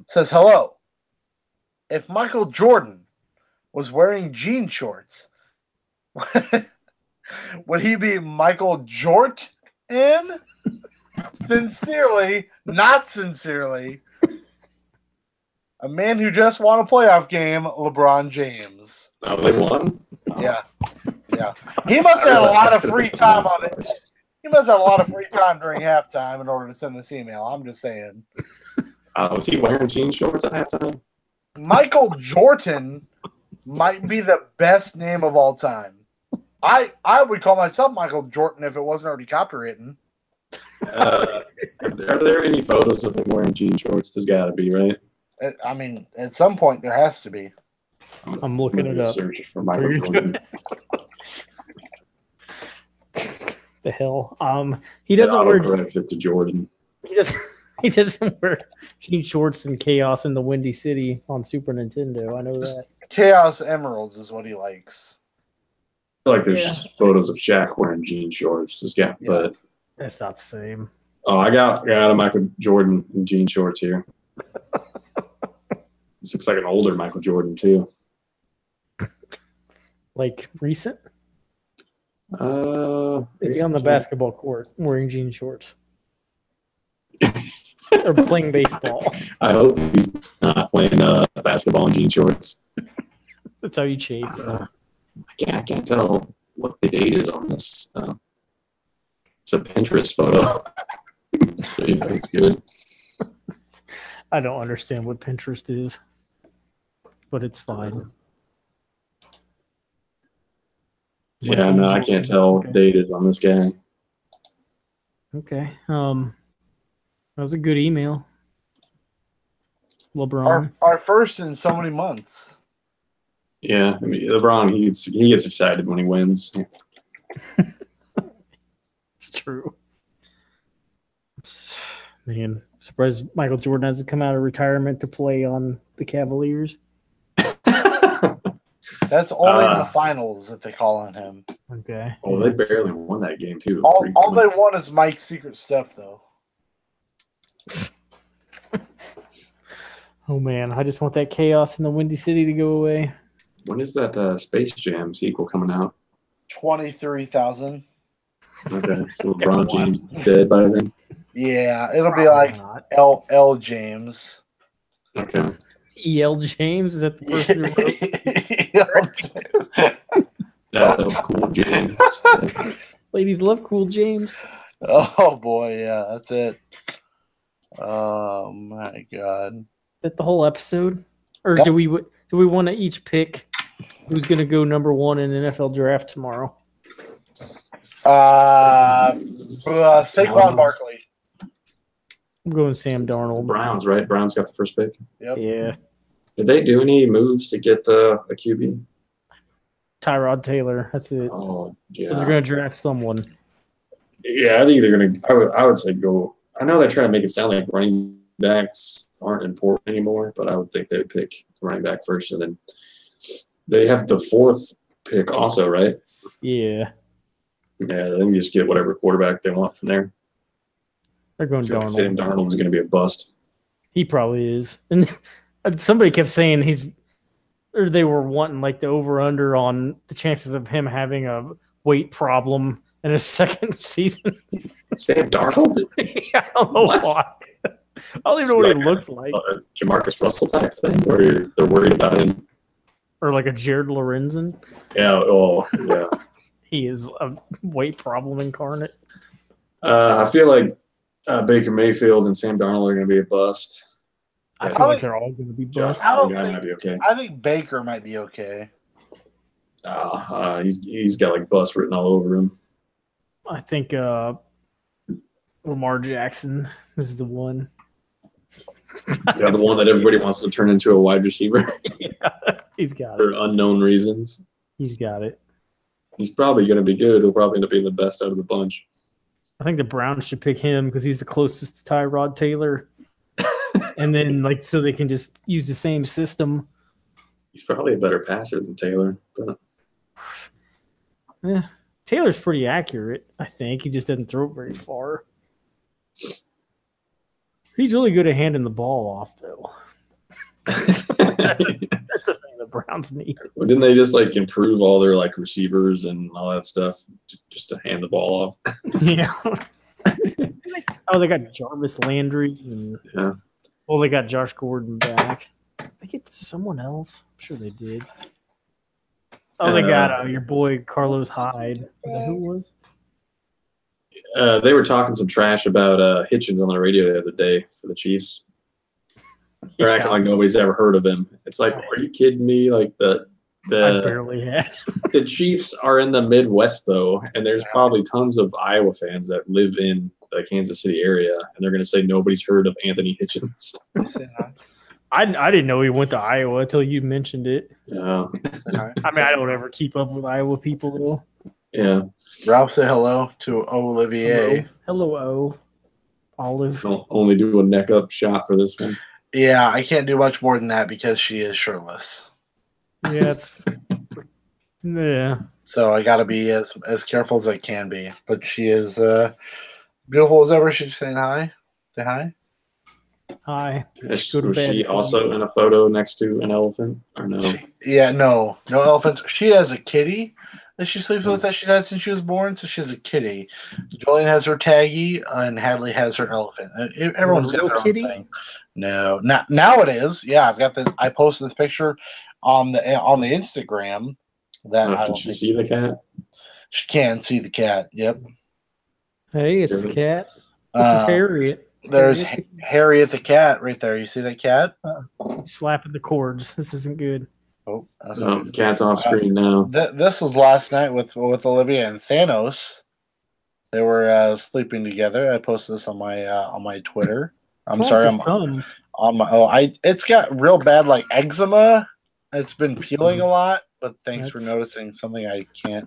says, hello. If Michael Jordan was wearing jean shorts, would he be Michael Jort in? Sincerely, not sincerely, a man who just won a playoff game, LeBron James. oh, they won. Oh. Yeah. Yeah. He must have had a lot of free time on it. He must have a lot of free time during halftime in order to send this email. I'm just saying. Was he wearing jean shorts at halftime? Michael Jordan might be the best name of all time. I would call myself Michael Jordan if it wasn't already copywritten. Are there any photos of him wearing jean shorts? There's got to be, right? I mean, at some point there has to be. I'm looking it up. Search for Michael Jordan. The hell? He doesn't wear. Corrects it to Jordan. He doesn't. He doesn't wear jean shorts and Chaos in the Windy City on Super Nintendo. I know that. Chaos Emeralds is what he likes. I feel like there's photos of Shaq wearing jean shorts. But That's not the same. oh, I got a Michael Jordan in jean shorts here. This looks like an older Michael Jordan too. Like recent? Is Is he on the basketball court wearing jean shorts? Or playing baseball? I hope he's not playing basketball in jean shorts. That's how you chafe. I can't tell what the date is on this. It's a Pinterest photo. So yeah, it's good. I don't understand what Pinterest is, but it's fine. Yeah, no, I can't tell what the date is on this guy. Okay. That was a good email. LeBron. Our first in so many months. Yeah, I mean LeBron, he gets excited when he wins. It's true. Man, surprised Michael Jordan hasn't come out of retirement to play on the Cavaliers. That's only in the finals that they call on him. Okay. Oh, they barely won that game too. All they want is Mike's secret stuff, though. Oh man, I just want that chaos in the Windy City to go away. When is that Space Jam sequel coming out? 23,000. Okay, so LeBron James dead by then. Yeah, it'll be like Not. L. James. Okay. E.L. James, is that the person who wrote? That was cool, James. Ladies love Cool James. Oh boy, yeah, that's it. Oh my god. Is that the whole episode? Or Yep. do we want to each pick who's going to go number one in NFL draft tomorrow? Saquon Barkley. I'm going Sam Darnold. Browns, right? Browns got the first pick. Yep. Yeah. Did they do any moves to get a QB? Tyrod Taylor. That's it. Oh, So they're yeah. going to draft someone. Yeah, I think they're going to. I would say go. I know they're trying to make it sound like running backs aren't important anymore, but I would think they would pick the running back first, and then they have the fourth pick also, right? Yeah. Yeah, then you just get whatever quarterback they want from there. They're going Darnold. Sam Darnold. Darnold is going to be a bust. He probably is. And somebody kept saying they were wanting like the over-under on the chances of him having a weight problem in his second season. Sam Darnold? I don't know What? why. I don't even know what he looks like. A Jamarcus Russell type thing where they're worried about him. Or like a Jared Lorenzen. Yeah, oh, yeah. He is a weight problem incarnate. I feel like Baker Mayfield and Sam Darnold are going to be a bust. I Yeah. feel like they're all going to be busts. I don't Guy think- might be okay. I think Baker might be okay. He's got like bust written all over him. I think Lamar Jackson is the one. Yeah, the one that everybody wants to turn into a wide receiver Yeah, he's got it. for unknown reasons. He's got it. He's probably going to be good. He'll probably end up being the best out of the bunch. I think the Browns should pick him because he's the closest to Tyrod Taylor. And then, like, so they can just use the same system. He's probably a better passer than Taylor. But Yeah. Taylor's pretty accurate, I think. He just doesn't throw it very far. He's really good at handing the ball off, though. That's the thing the Browns need. Well, didn't they just like improve all their like receivers and all that stuff just to hand the ball off? Yeah. Oh, they got Jarvis Landry. And, Yeah. well, they got Josh Gordon back. They get someone else. I'm sure they did. Oh, they got your boy Carlos Hyde. Is that who it was? They were talking some trash about Hitchens on the radio the other day for the Chiefs. They're acting like nobody's ever heard of him. It's like, are you kidding me? Like the I barely had. The Chiefs are in the Midwest, though, and there's probably tons of Iowa fans that live in the Kansas City area, and they're going to say nobody's heard of Anthony Hitchens. I didn't know he went to Iowa until you mentioned it. Yeah. I mean, I don't ever keep up with Iowa people, though. Yeah. Ralph, say hello to Olivier. Hello, O. Olive. I'll only do a neck up shot for this one. Yeah, I can't do much more than that because she is shirtless. Yeah, it's yeah. So I got to be as careful as I can be. But she is beautiful as ever. She's saying hi. Say hi. Hi. Was Go to bed, she son. also in a photo next to an elephant, or no? Yeah, no elephants. She has a kitty that she sleeps with that she's had since she was born. So she has a kitty. Jolene has her taggy, and Hadley has her elephant. Everyone's got real their own kitty? thing. No, now it is. Yeah, I've got this. I posted this picture on the Instagram. That I Did don't she think see the cat? she can see the cat. Yep. Hey, it's the cat. This is Harriet. There's Harriet the cat right there. You see that cat? Slapping the cords. This isn't good. Oh, that's The cat's off screen now. This was last night with Olivia and Thanos. They were sleeping together. I posted this on my Twitter. I'm It's sorry, off I'm the thumb. on my it's got real bad like eczema. It's been peeling a lot, but thanks for noticing something I can't.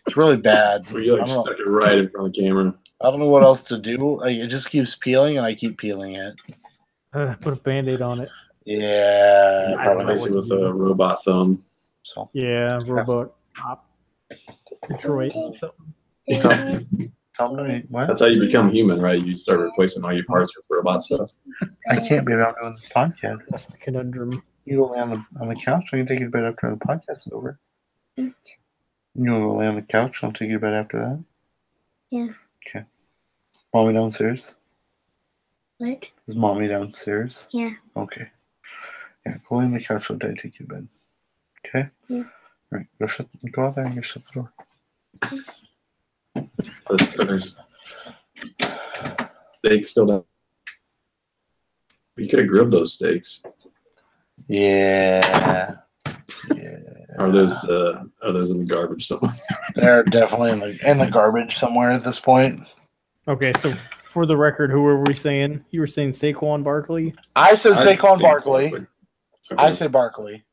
It's really bad. Well, you I don't know. stuck it right in front of the camera. I don't know what else to do. Like, it just keeps peeling, and I keep peeling it. Put a Band-Aid on it. Yeah, I don't know Replace it what with to do. a robot thumb. So Yeah, robot pop. Detroit. Something. tell me what? That's how you become human, right? You start replacing all your parts with robot stuff. I can't be about doing this podcast. That's the conundrum. You go lay on the couch. I can take you to bed after the podcast is over. You want to lay on the couch? I'll take you to bed after that. Yeah. Okay. Mommy downstairs. What? Is mommy downstairs? Yeah. Okay. Yeah, go lay on the couch until I take you to bed. Okay? Yeah. All right. Go out there and go shut the door. Steaks still don't. You could have grilled those steaks. Yeah. Yeah. Are those in the garbage somewhere? They're definitely in the garbage somewhere at this point. Okay, so for the record, who were we saying? You were saying Saquon Barkley? I said I Saquon think Barkley. Okay. I say Barkley.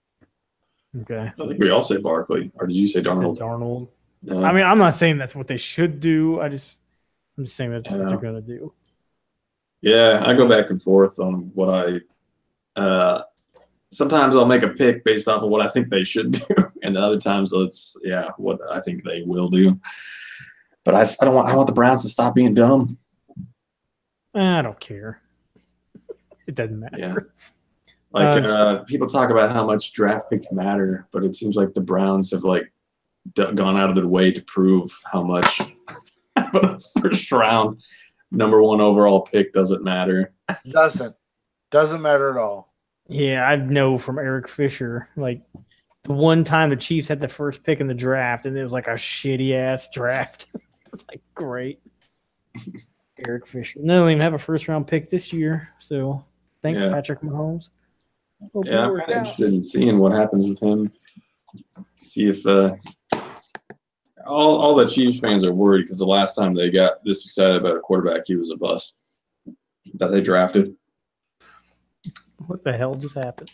Okay. I think we all say Barkley. Or did you say I said Darnold? Darnold. No. I mean, I'm not saying that's what they should do. I'm just saying that's what Yeah. they're gonna do. Yeah, I go back and forth on what I. Sometimes I'll make a pick based off of what I think they should do, and other times what I think they will do. But I want the Browns to stop being dumb. I don't care. It doesn't matter. Yeah. Like people talk about how much draft picks matter, but it seems like the Browns have gone out of their way to prove how much a first round number 1 overall pick doesn't matter. Doesn't matter at all. Yeah, I know from Eric Fisher, like the one time the Chiefs had the first pick in the draft, and it was like a shitty ass draft. It's like great. Eric Fisher. No, they don't even have a first round pick this year. So thanks, Yeah. Patrick Mahomes. Hope Yeah, it I'm worked kind of out. interested in seeing what happens with him. See if all the Chiefs fans are worried because the last time they got this excited about a quarterback, he was a bust that they drafted. What the hell just happened?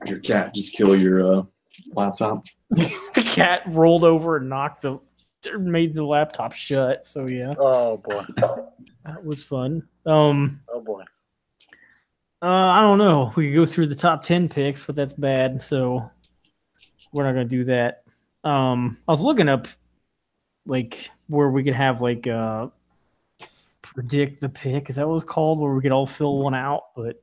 Did your cat just kill your laptop? The cat rolled over and made the laptop shut. So yeah, Oh boy. that was fun. Oh boy. I don't know. We could go through the top 10 picks, but that's bad. So we're not going to do that. I was looking up like where we could have predict the pick. Is that what it's called? Where we could all fill one out, but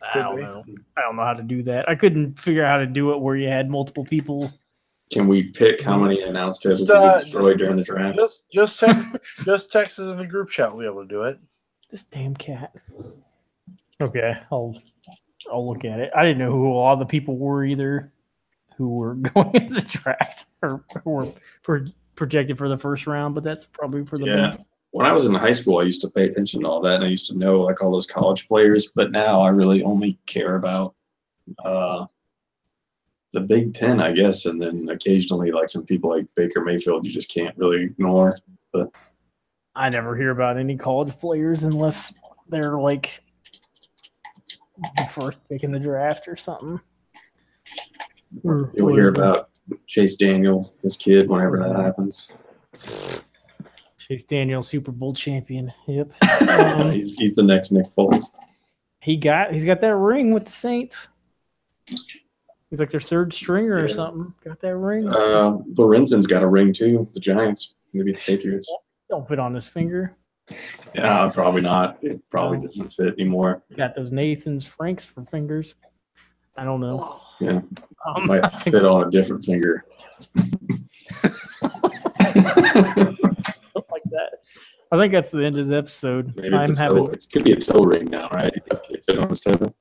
I don't know. I don't know how to do that. I couldn't figure out how to do it where you had multiple people. Can we pick how many announced tables we destroyed during the draft? Just text us in the group chat. We'll be able to do it. This damn cat. Okay, I'll look at it. I didn't know who a lot of the people were either who were going into the draft or who were projected for the first round, but that's probably for the best. When I was in high school, I used to pay attention to all that, and I used to know all those college players. But now I really only care about the Big Ten, I guess, and then occasionally like some people like Baker Mayfield, you just can't really ignore. But I never hear about any college players unless they're like the first pick in the draft or something. you'll hear about Chase Daniel, his kid, whenever that happens. Chase Daniel, Super Bowl champion. Yep. He's the next Nick Foles. He's got that ring with the Saints. He's like their third stringer or something. Got that ring? Lorenzen's got a ring too. The Giants, maybe the Patriots. Don't fit on his finger. Yeah, probably not. It probably doesn't fit anymore. Got those Nathan's Franks for fingers. I don't know. Yeah, might fit on a different finger. Like that. I think that's the end of the episode. Maybe it's it could be a toe ring now, right? You think it fit on his toe?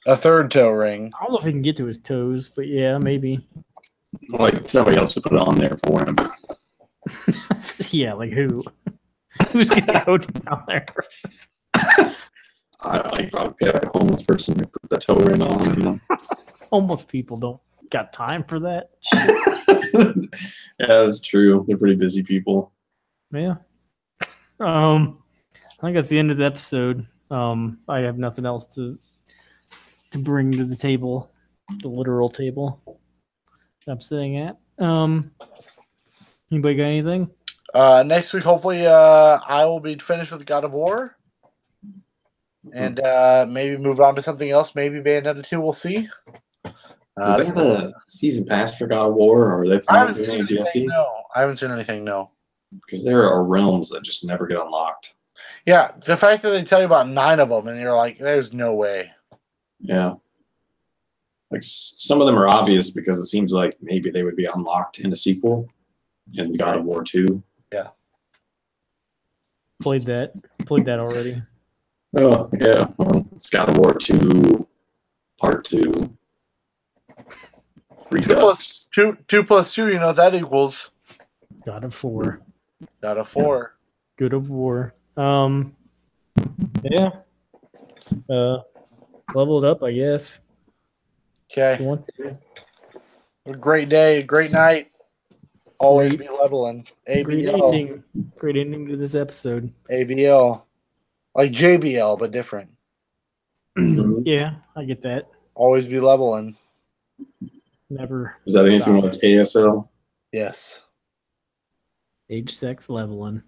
A third toe ring. I don't know if he can get to his toes, but yeah, maybe. Like somebody else would put it on there for him. Yeah, like who? Who's gonna go down there? I like probably get a homeless person to put the toe ring on. You know? Almost people don't got time for that. Yeah, that's true. They're pretty busy people. Yeah. I think that's the end of the episode. I have nothing else to bring to the table, the literal table I'm sitting at. Anybody got anything? Next week, hopefully, I will be finished with God of War, and maybe move on to something else. Maybe Bayonetta 2. We'll see. Do they have a season pass for God of War, or are they I haven't planning on seen doing DLC? anything. No, I haven't seen anything. No. Because there are realms that just never get unlocked. Yeah, the fact that they tell you about 9 of them, and you're like, "There's no way." Yeah. Like some of them are obvious because it seems like maybe they would be unlocked in a sequel in God of War 2. Yeah. Played that already. Oh, yeah. Well, it's God of War 2, Part 2. Redux. 2 plus 2, you know what that equals? God of War. God of 4. Good of War. Yeah. Leveled up, I guess. If Okay. you want to. A great day, a great night. Always be leveling. Great ABL. ending. Great ending to this episode. ABL. Like JBL, but different. Yeah, I get that. Always be leveling. Never Is that anything stop. like ASL? Yes. Age, sex, leveling.